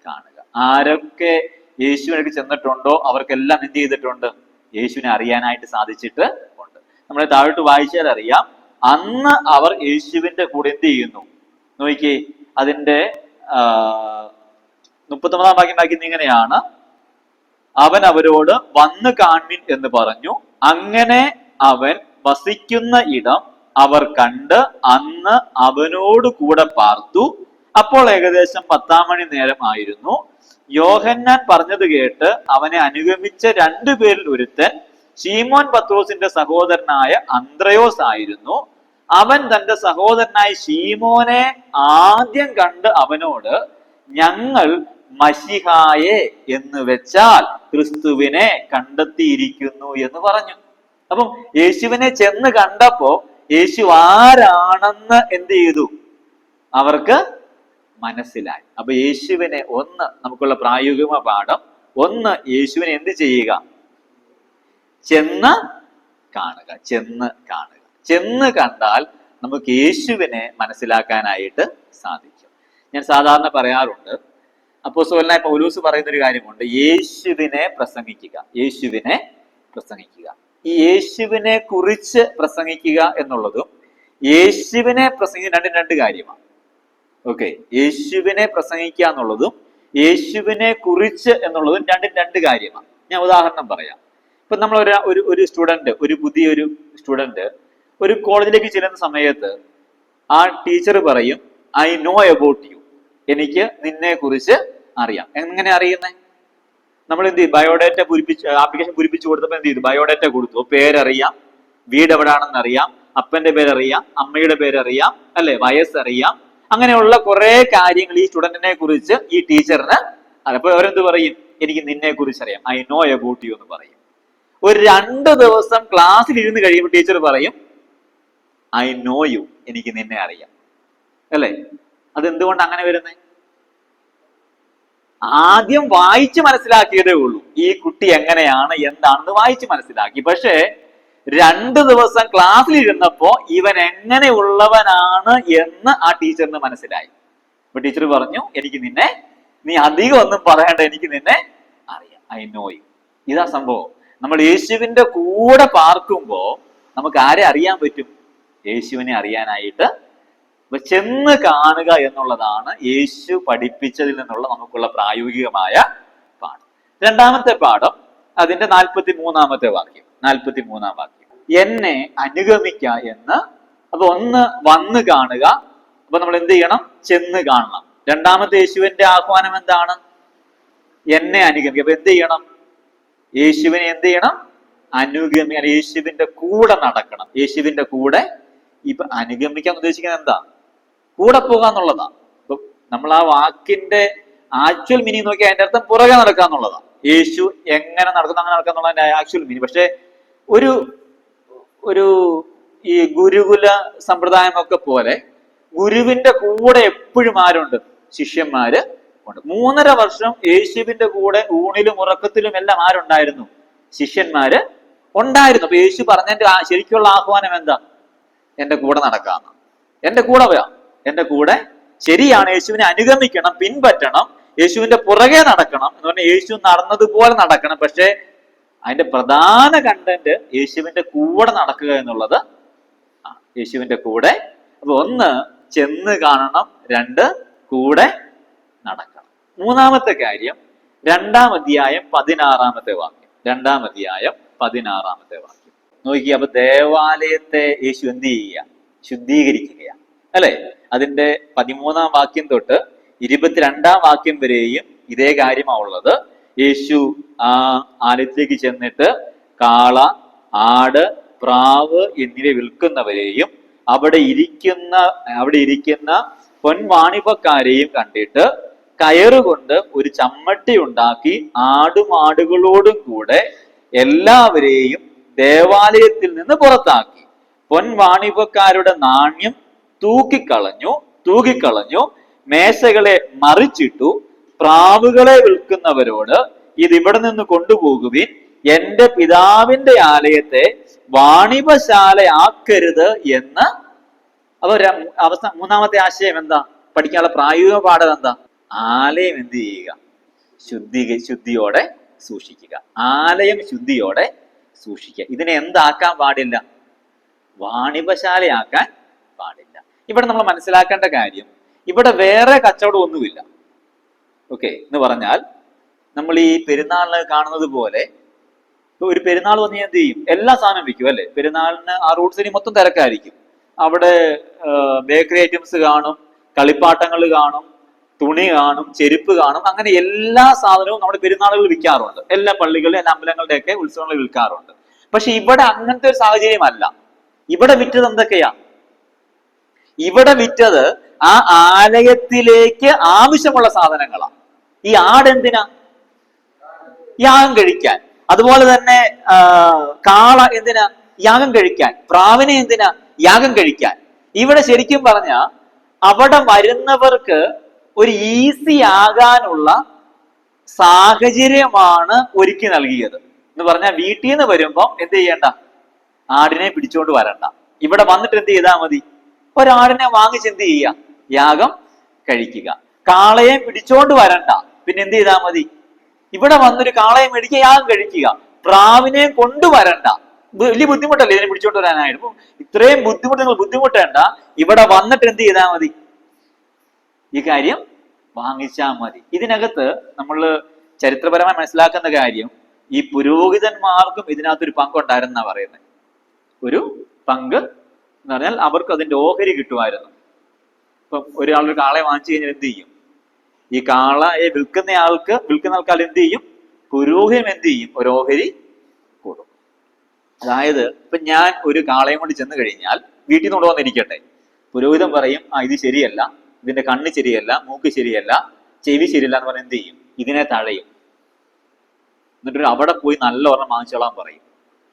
കാണുക. ആരൊക്കെ യേശുവിനടുക്ക് ചെന്നിട്ടുണ്ടോ അവർക്കെല്ലാം എന്ത് ചെയ്തിട്ടുണ്ട്? യേശുവിനെ അറിയാനായിട്ട് സാധിച്ചിട്ട് ഉണ്ട്. നമ്മൾ താഴോട്ട് വായിച്ചാൽ അറിയാം, അന്ന് അവർ യേശുവിന്റെ കൂടെ എന്ത് ചെയ്യുന്നു നോക്കിക്കേ. അതിന്റെ 39-ാം വാക്യം ഇങ്ങനെയാണ്, അവൻ അവരോട് വന്ന് കാൺമിൻ എന്ന് പറഞ്ഞു. അങ്ങനെ അവൻ വസിക്കുന്ന ഇടം അവർ കണ്ട് അന്ന് അവനോട് കൂടെ പാർത്തു. അപ്പോൾ ഏകദേശം 10-ാം മണി നേരം ആയിരുന്നു. യോഹന്നാൻ പറഞ്ഞത് കേട്ട് അവനെ അനുഗമിച്ച 2 പേരിൽ ഒരുത്തൻ ശീമോൻ പത്രോസിന്റെ സഹോദരനായ അന്ത്രയോസ് ആയിരുന്നു. അവൻ തന്റെ സഹോദരനായ ശീമോനെ ആദ്യം കണ്ട് അവനോട്, ഞങ്ങൾ മശിഹായെ എന്ന് വെച്ചാൽ ക്രിസ്തുവിനെ കണ്ടെത്തിയിരിക്കുന്നു എന്ന് പറഞ്ഞു. അപ്പം യേശുവിനെ ചെന്ന് കണ്ടപ്പോ യേശു ആരാണെന്ന് എന്ത് ചെയ്തു? അവർക്ക് മനസ്സിലായി. അപ്പൊ യേശുവിനെ നമുക്കുള്ള പ്രായോഗിക പാഠം, യേശുവിനെ എന്ത് ചെയ്യുക? ചെന്ന് കാണുക, ചെന്ന് കാണുക. ചെന്ന് കണ്ടാൽ നമുക്ക് യേശുവിനെ മനസ്സിലാക്കാനായിട്ട് സാധിക്കും. ഞാൻ സാധാരണ പറയാറുണ്ട്, അപ്പോസ്തലനായ പൗലോസ് പറയുന്ന ഒരു കാര്യമുണ്ട്, യേശുവിനെ പ്രസംഗിക്കുക, യേശുവിനെ പ്രസംഗിക്കുക. ഈ യേശുവിനെ കുറിച്ച് പ്രസംഗിക്കുക എന്നുള്ളതും യേശുവിനെ പ്രസംഗിക്കുന്ന രണ്ട് കാര്യമാണ്. ഓക്കെ, യേശുവിനെ പ്രസംഗിക്കുക എന്നുള്ളതും യേശുവിനെ കുറിച്ച് എന്നുള്ളതും രണ്ട് കാര്യമാണ്. ഞാൻ ഉദാഹരണം പറയാം. ഇപ്പൊ നമ്മൾ ഒരു സ്റ്റുഡന്റ്, പുതിയൊരു സ്റ്റുഡന്റ് ഒരു കോളേജിലേക്ക് ചെല്ലുന്ന സമയത്ത് ആ ടീച്ചർ പറയും, ഐ നോ അബൌട്ട് യു, എനിക്ക് നിന്നെ കുറിച്ച് അറിയാം. എങ്ങനെ അറിയുന്നേ? നമ്മൾ എന്ത് ചെയ്യും? ബയോഡേറ്റ ആപ്ലിക്കേഷൻ പൂരിപ്പിച്ചു കൊടുത്തപ്പോൾ എന്ത് ചെയ്തു? ബയോഡേറ്റ കൊടുത്തു. പേരറിയാം, വീട് എവിടാണെന്ന് അറിയാം, അപ്പന്റെ പേരറിയാം, അമ്മയുടെ പേരറിയാം, അല്ലെ, വയസ്സറിയാം. അങ്ങനെയുള്ള കുറെ കാര്യങ്ങൾ ഈ സ്റ്റുഡന്റിനെ കുറിച്ച് ഈ ടീച്ചറിന് അറിയാം. അപ്പൊ അവരെന്ത് പറയും? എനിക്ക് നിന്നെ കുറിച്ച് അറിയാം, ഐ നോ അബൌട്ട് യു എന്ന് പറയും. ഒരു 2 ദിവസം ക്ലാസ്സിൽ ഇരുന്ന് കഴിയുമ്പോൾ ടീച്ചർ പറയും, ഐ നോ യു, എനിക്ക് നിന്നെ അറിയാം. അല്ലെ? അതെന്തുകൊണ്ട് അങ്ങനെ വരുന്നേ? ആദ്യം വായിച്ച് മനസ്സിലാക്കിയതേ ഉള്ളൂ, ഈ കുട്ടി എങ്ങനെയാണ് എന്താണെന്ന് വായിച്ച് മനസ്സിലാക്കി. പക്ഷേ 2 ദിവസം ക്ലാസ്സിൽ ഇരുന്നപ്പോ ഇവൻ എങ്ങനെ ഉള്ളവനാണ് എന്ന് ആ ടീച്ചറിന് മനസ്സിലായി. അപ്പൊ ടീച്ചർ പറഞ്ഞു, എനിക്ക് നിന്നെ, നീ അധികം ഒന്നും പറയണ്ട, എനിക്ക് നിന്നെ അറിയാം, ഐ നോ യു. ഇതാ സംഭവം. നമ്മൾ യേശുവിന്റെ കൂടെ പാർക്കുമ്പോ നമുക്ക് ആരെ അറിയാൻ പറ്റും? യേശുവിനെ അറിയാനായിട്ട് അപ്പൊ ചെന്ന് കാണുക എന്നുള്ളതാണ് യേശു പഠിപ്പിച്ചതിൽ നിന്നുള്ള നമുക്കുള്ള പ്രായോഗികമായ പാഠം. രണ്ടാമത്തെ പാഠം അതിന്റെ 43-ാമത്തെ വാക്യം. 43-ാം വാക്യം, എന്നെ അനുഗമിക്ക എന്ന്. അപ്പൊ ഒന്ന് വന്ന് കാണുക, അപ്പൊ നമ്മൾ എന്ത് ചെയ്യണം? ചെന്ന് കാണണം. രണ്ടാമത്തെ യേശുവിന്റെ ആഹ്വാനം എന്താണ്? എന്നെ അനുഗമിക്കുക. അപ്പൊ എന്ത് ചെയ്യണം? യേശുവിനെ എന്ത് ചെയ്യണം? അനുഗമിക്കാൻ, യേശുവിന്റെ കൂടെ നടക്കണം. യേശുവിന്റെ കൂടെ. ഇപ്പൊ അനുഗമിക്കാൻ ഉദ്ദേശിക്കുന്നത് എന്താ? കൂടെ പോകാന്നുള്ളതാ. ഇപ്പൊ നമ്മൾ ആ വാക്കിന്റെ ആക്ച്വൽ മീനിങ് നോക്കി അതിന്റെ അർത്ഥം പുറകെ നടക്കുക എന്നുള്ളതാ. യേശു എങ്ങനെ നടക്കുന്നു അങ്ങനെ നടക്കുക എന്നുള്ളതിന്റെ ആക്ച്വൽ മീനിങ്. പക്ഷെ ഒരു ഒരു ഈ ഗുരുകുല സമ്പ്രദായമൊക്കെ പോലെ ഗുരുവിന്റെ കൂടെ എപ്പോഴും ആരുണ്ട്? ശിഷ്യന്മാര് ഉണ്ട്. 3.5 വർഷം യേശുവിന്റെ കൂടെ ഊണിലും ഉറക്കത്തിലും എല്ലാം ആരുണ്ടായിരുന്നു? ശിഷ്യന്മാര് ഉണ്ടായിരുന്നു. അപ്പൊ യേശു പറഞ്ഞതിന്റെ ശരിക്കുള്ള ആഹ്വാനം എന്താ? എന്റെ കൂടെ നടക്കാന്ന്. എന്റെ കൂടെ വരാം, എന്റെ കൂടെ. ശരിയാണ്, യേശുവിനെ അനുഗമിക്കണം, പിൻപറ്റണം, യേശുവിന്റെ പുറകെ നടക്കണം എന്ന് പറഞ്ഞാൽ യേശു നടന്നതുപോലെ നടക്കണം. പക്ഷെ അതിന്റെ പ്രധാന കണ്ടന്റ് യേശുവിന്റെ കൂടെ നടക്കുക എന്നുള്ളത്. യേശുവിന്റെ കൂടെ. അപ്പൊ ഒന്ന് ചെന്ന് കാണണം, 2 കൂടെ നടക്കണം. മൂന്നാമത്തെ കാര്യം 2-ാം അധ്യായം 16-ാമത്തെ വാക്യം. 2-ാം അധ്യായം 16-ാമത്തെ വാക്യം നോക്കി. അപ്പൊ ദേവാലയത്തെ യേശു എന്ത് ചെയ്യുക? ശുദ്ധീകരിക്കുകയാണ്, അല്ലെ? അതിന്റെ 13-ാം വാക്യം തൊട്ട് 22-ാം വാക്യം വരെയും ഇതേ കാര്യമാണുള്ളത്. യേശു ആ ആലയത്തിലേക്ക് ചെന്നിട്ട് കാള, ആട്, പ്രാവ് എന്നിവ വിൽക്കുന്നവരെയും അവിടെ ഇരിക്കുന്ന പൊൻവാണിഭക്കാരെയും കണ്ടിട്ട് കയറുകൊണ്ട് ഒരു ചമ്മട്ടി ഉണ്ടാക്കി ആടുമാടുകളോടും കൂടെ എല്ലാവരെയും ദേവാലയത്തിൽ നിന്ന് പുറത്താക്കി. പൊൻവാണിഭക്കാരുടെ നാണ്യം തൂക്കിക്കളഞ്ഞു, മേശകളെ മറിച്ചിട്ടു. പ്രാവുകളെ വിൽക്കുന്നവരോട് ഇതിവിടെ നിന്ന് കൊണ്ടുപോകുവിൻ, എന്റെ പിതാവിന്റെ ആലയത്തെ വാണിഭശാലയാക്കരുത് എന്ന്. അപ്പൊ മൂന്നാമത്തെ ആശയം എന്താ? പഠിക്കാനുള്ള പ്രായോഗിക പാഠം എന്താ? ആലയം എന്ത് ചെയ്യുക? ശുദ്ധിയോടെ സൂക്ഷിക്കുക. ആലയം ശുദ്ധിയോടെ സൂക്ഷിക്കുക. ഇതിനെ എന്താക്കാൻ പാടില്ല? വാണിഭശാലയാക്കാൻ പാടില്ല. ഇവിടെ നമ്മൾ മനസ്സിലാക്കേണ്ട കാര്യം, ഇവിടെ വേറെ കച്ചവടം ഒന്നുമില്ല. ഓക്കെ എന്ന് പറഞ്ഞാൽ നമ്മൾ ഈ പെരുന്നാളിന് കാണുന്നത് പോലെ ഒരു പെരുന്നാൾ വന്ന് എന്ത് ചെയ്യും? എല്ലാ സാധനവും വിൽക്കും, അല്ലെ? പെരുന്നാളിന് ആ റോഡ്സിന് മൊത്തം തിരക്കായിരിക്കും. അവിടെ ബേക്കറി ഐറ്റംസ് കാണും, കളിപ്പാട്ടങ്ങൾ കാണും, തുണി കാണും, ചെരുപ്പ് കാണും. അങ്ങനെ എല്ലാ സാധനവും നമ്മുടെ പെരുന്നാളുകളിൽ വിൽക്കാറുണ്ട്. എല്ലാ പള്ളികളിലും എല്ലാ അമ്പലങ്ങളുടെ ഒക്കെ ഉത്സവങ്ങളിൽ വിൽക്കാറുണ്ട്. പക്ഷെ ഇവിടെ അങ്ങനത്തെ ഒരു സാഹചര്യമല്ല. ഇവിടെ വിറ്റത് എന്തൊക്കെയാ? ഇവിടെ വിറ്റത് ആ ആലയത്തിലേക്ക് ആവശ്യമുള്ള സാധനങ്ങളാ. ഈ ആട് എന്തിനാ? യാഗം കഴിക്കാൻ. അതുപോലെ തന്നെ കാള എന്തിനാ? യാഗം കഴിക്കാൻ. പ്രാവിനെ എന്തിനാ? യാഗം കഴിക്കാൻ. ഇവിടെ ശരിക്കും പറഞ്ഞ അവിടെ വരുന്നവർക്ക് ഒരു ഈസി ആകാനുള്ള സാഹചര്യമാണ് ഒരുക്കി നൽകിയത്. എന്ന് പറഞ്ഞാൽ വീട്ടിൽ നിന്ന് വരുമ്പോ എന്ത് ചെയ്യണ്ട? ആടിനെ പിടിച്ചോണ്ട് വരണ്ട. ഇവിടെ വന്നിട്ട് എന്ത് ചെയ്താൽ മതി? ഒരാടിനെ വാങ്ങിച്ച് എന്ത് ചെയ്യുക? യാഗം കഴിക്കുക. കാളയെ പിടിച്ചോണ്ട് വരണ്ട. പിന്നെ എന്ത് ചെയ്താൽ മതി? ഇവിടെ വന്നൊരു കാളയെ മേടിക്കുക, യാഗം കഴിക്കുക. പ്രാവിനെ കൊണ്ടുവരണ്ട. വലിയ ബുദ്ധിമുട്ടല്ലേ ഇതിനെ പിടിച്ചോണ്ട് വരാനായിട്ട്? ഇത്രയും ബുദ്ധിമുട്ട് നിങ്ങൾ ബുദ്ധിമുട്ടേണ്ട. ഇവിടെ വന്നിട്ട് എന്ത് ചെയ്താൽ മതി? ഈ കാര്യം വാങ്ങിച്ചാൽ മതി. ഇതിനകത്ത് നമ്മൾ ചരിത്രപരമായി മനസ്സിലാക്കുന്ന കാര്യം, ഈ പുരോഹിതന്മാർക്കും ഇതിനകത്തൊരു പങ്കുണ്ടായിരുന്നാ പറയുന്നത്. ഒരു പങ്ക് എന്ന് പറഞ്ഞാൽ അവർക്ക് അതിന്റെ ഓഹരി കിട്ടുമായിരുന്നു. ഇപ്പം ഒരാളൊരു കാളയെ വാങ്ങിച്ചു കഴിഞ്ഞാൽ എന്ത് ചെയ്യും? ഈ കാളയെ വിൽക്കുന്ന ആൾക്കാർ എന്ത് ചെയ്യും? പുരോഹിതൻ എന്ത് ചെയ്യും? ഒരു ഓഹരി കൊടുക്കും. അതായത് ഇപ്പൊ ഞാൻ ഒരു കാളയും കൊണ്ട് ചെന്ന് കഴിഞ്ഞാൽ വീട്ടിൽ നിന്ന് കൊണ്ടുവന്നിരിക്കട്ടെ, പുരോഹിതൻ പറയും ഇത് ശരിയല്ല, ഇതിന്റെ കണ്ണ് ശരിയല്ല, മൂക്ക് ശരിയല്ല, ചെവി ശരിയല്ല എന്ന് പറഞ്ഞാൽ എന്ത് ചെയ്യും? ഇതിനെ തഴയും. എന്നിട്ട് അവിടെ പോയി നല്ല ഒരെണ്ണം വാങ്ങിച്ചോളാൻ പറയും.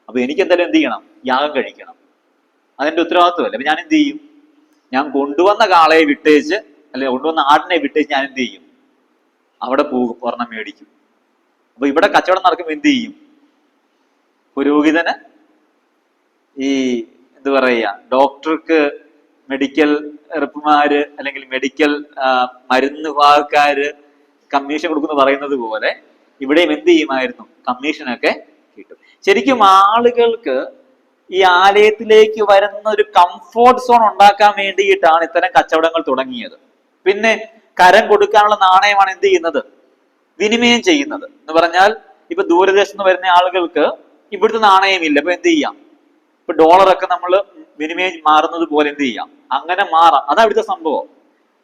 അപ്പൊ എനിക്ക് എന്തായാലും എന്ത് ചെയ്യണം? യാഗം കഴിക്കണം. അതിന്റെ ഉത്തരവാദിത്വമല്ല. അപ്പൊ ഞാൻ എന്ത് ചെയ്യും? ഞാൻ കൊണ്ടുവന്ന കാളയെ വിട്ടേച്ച്, അല്ലെങ്കിൽ കൊണ്ടുവന്ന ആടിനെ വിട്ടേച്ച് ഞാൻ എന്ത് ചെയ്യും? അവിടെ പോകും, ഒരെണ്ണം മേടിക്കും. അപ്പൊ ഇവിടെ കച്ചവടം നടക്കുമ്പോൾ എന്ത് ചെയ്യും? പുരോഹിതന് ഈ എന്ത് പറയുക, ഡോക്ടർക്ക് മെഡിക്കൽ റിപ്പുമാര് അല്ലെങ്കിൽ മെഡിക്കൽ മരുന്ന് വിഭാഗക്കാര് കമ്മീഷൻ കൊടുക്കുന്നു പറയുന്നത് പോലെ ഇവിടെയും എന്ത് ചെയ്യുമായിരുന്നു? കമ്മീഷനൊക്കെ കിട്ടും. ശരിക്കും ആളുകൾക്ക് ഈ ആലയത്തിലേക്ക് വരുന്ന ഒരു കംഫോർട്ട് സോൺ ഉണ്ടാക്കാൻ വേണ്ടിയിട്ടാണ് ഇത്തരം കച്ചവടങ്ങൾ തുടങ്ങിയത്. പിന്നെ കരം കൊടുക്കാനുള്ള നാണയമാണ് എന്ത് ചെയ്യുന്നത്? വിനിമയം ചെയ്യുന്നത്. എന്ന് പറഞ്ഞാൽ ഇപ്പൊ ദൂരദേശത്ത് നിന്ന് വരുന്ന ആളുകൾക്ക് ഇവിടുത്തെ നാണയമില്ല, അപ്പൊ എന്ത് ചെയ്യാം? ഇപ്പൊ ഡോളറൊക്കെ നമ്മൾ വിനിമയം മാറുന്നത് പോലെ എന്ത് ചെയ്യാം? അങ്ങനെ മാറാം. അതാ ഇവിടുത്തെ സംഭവം.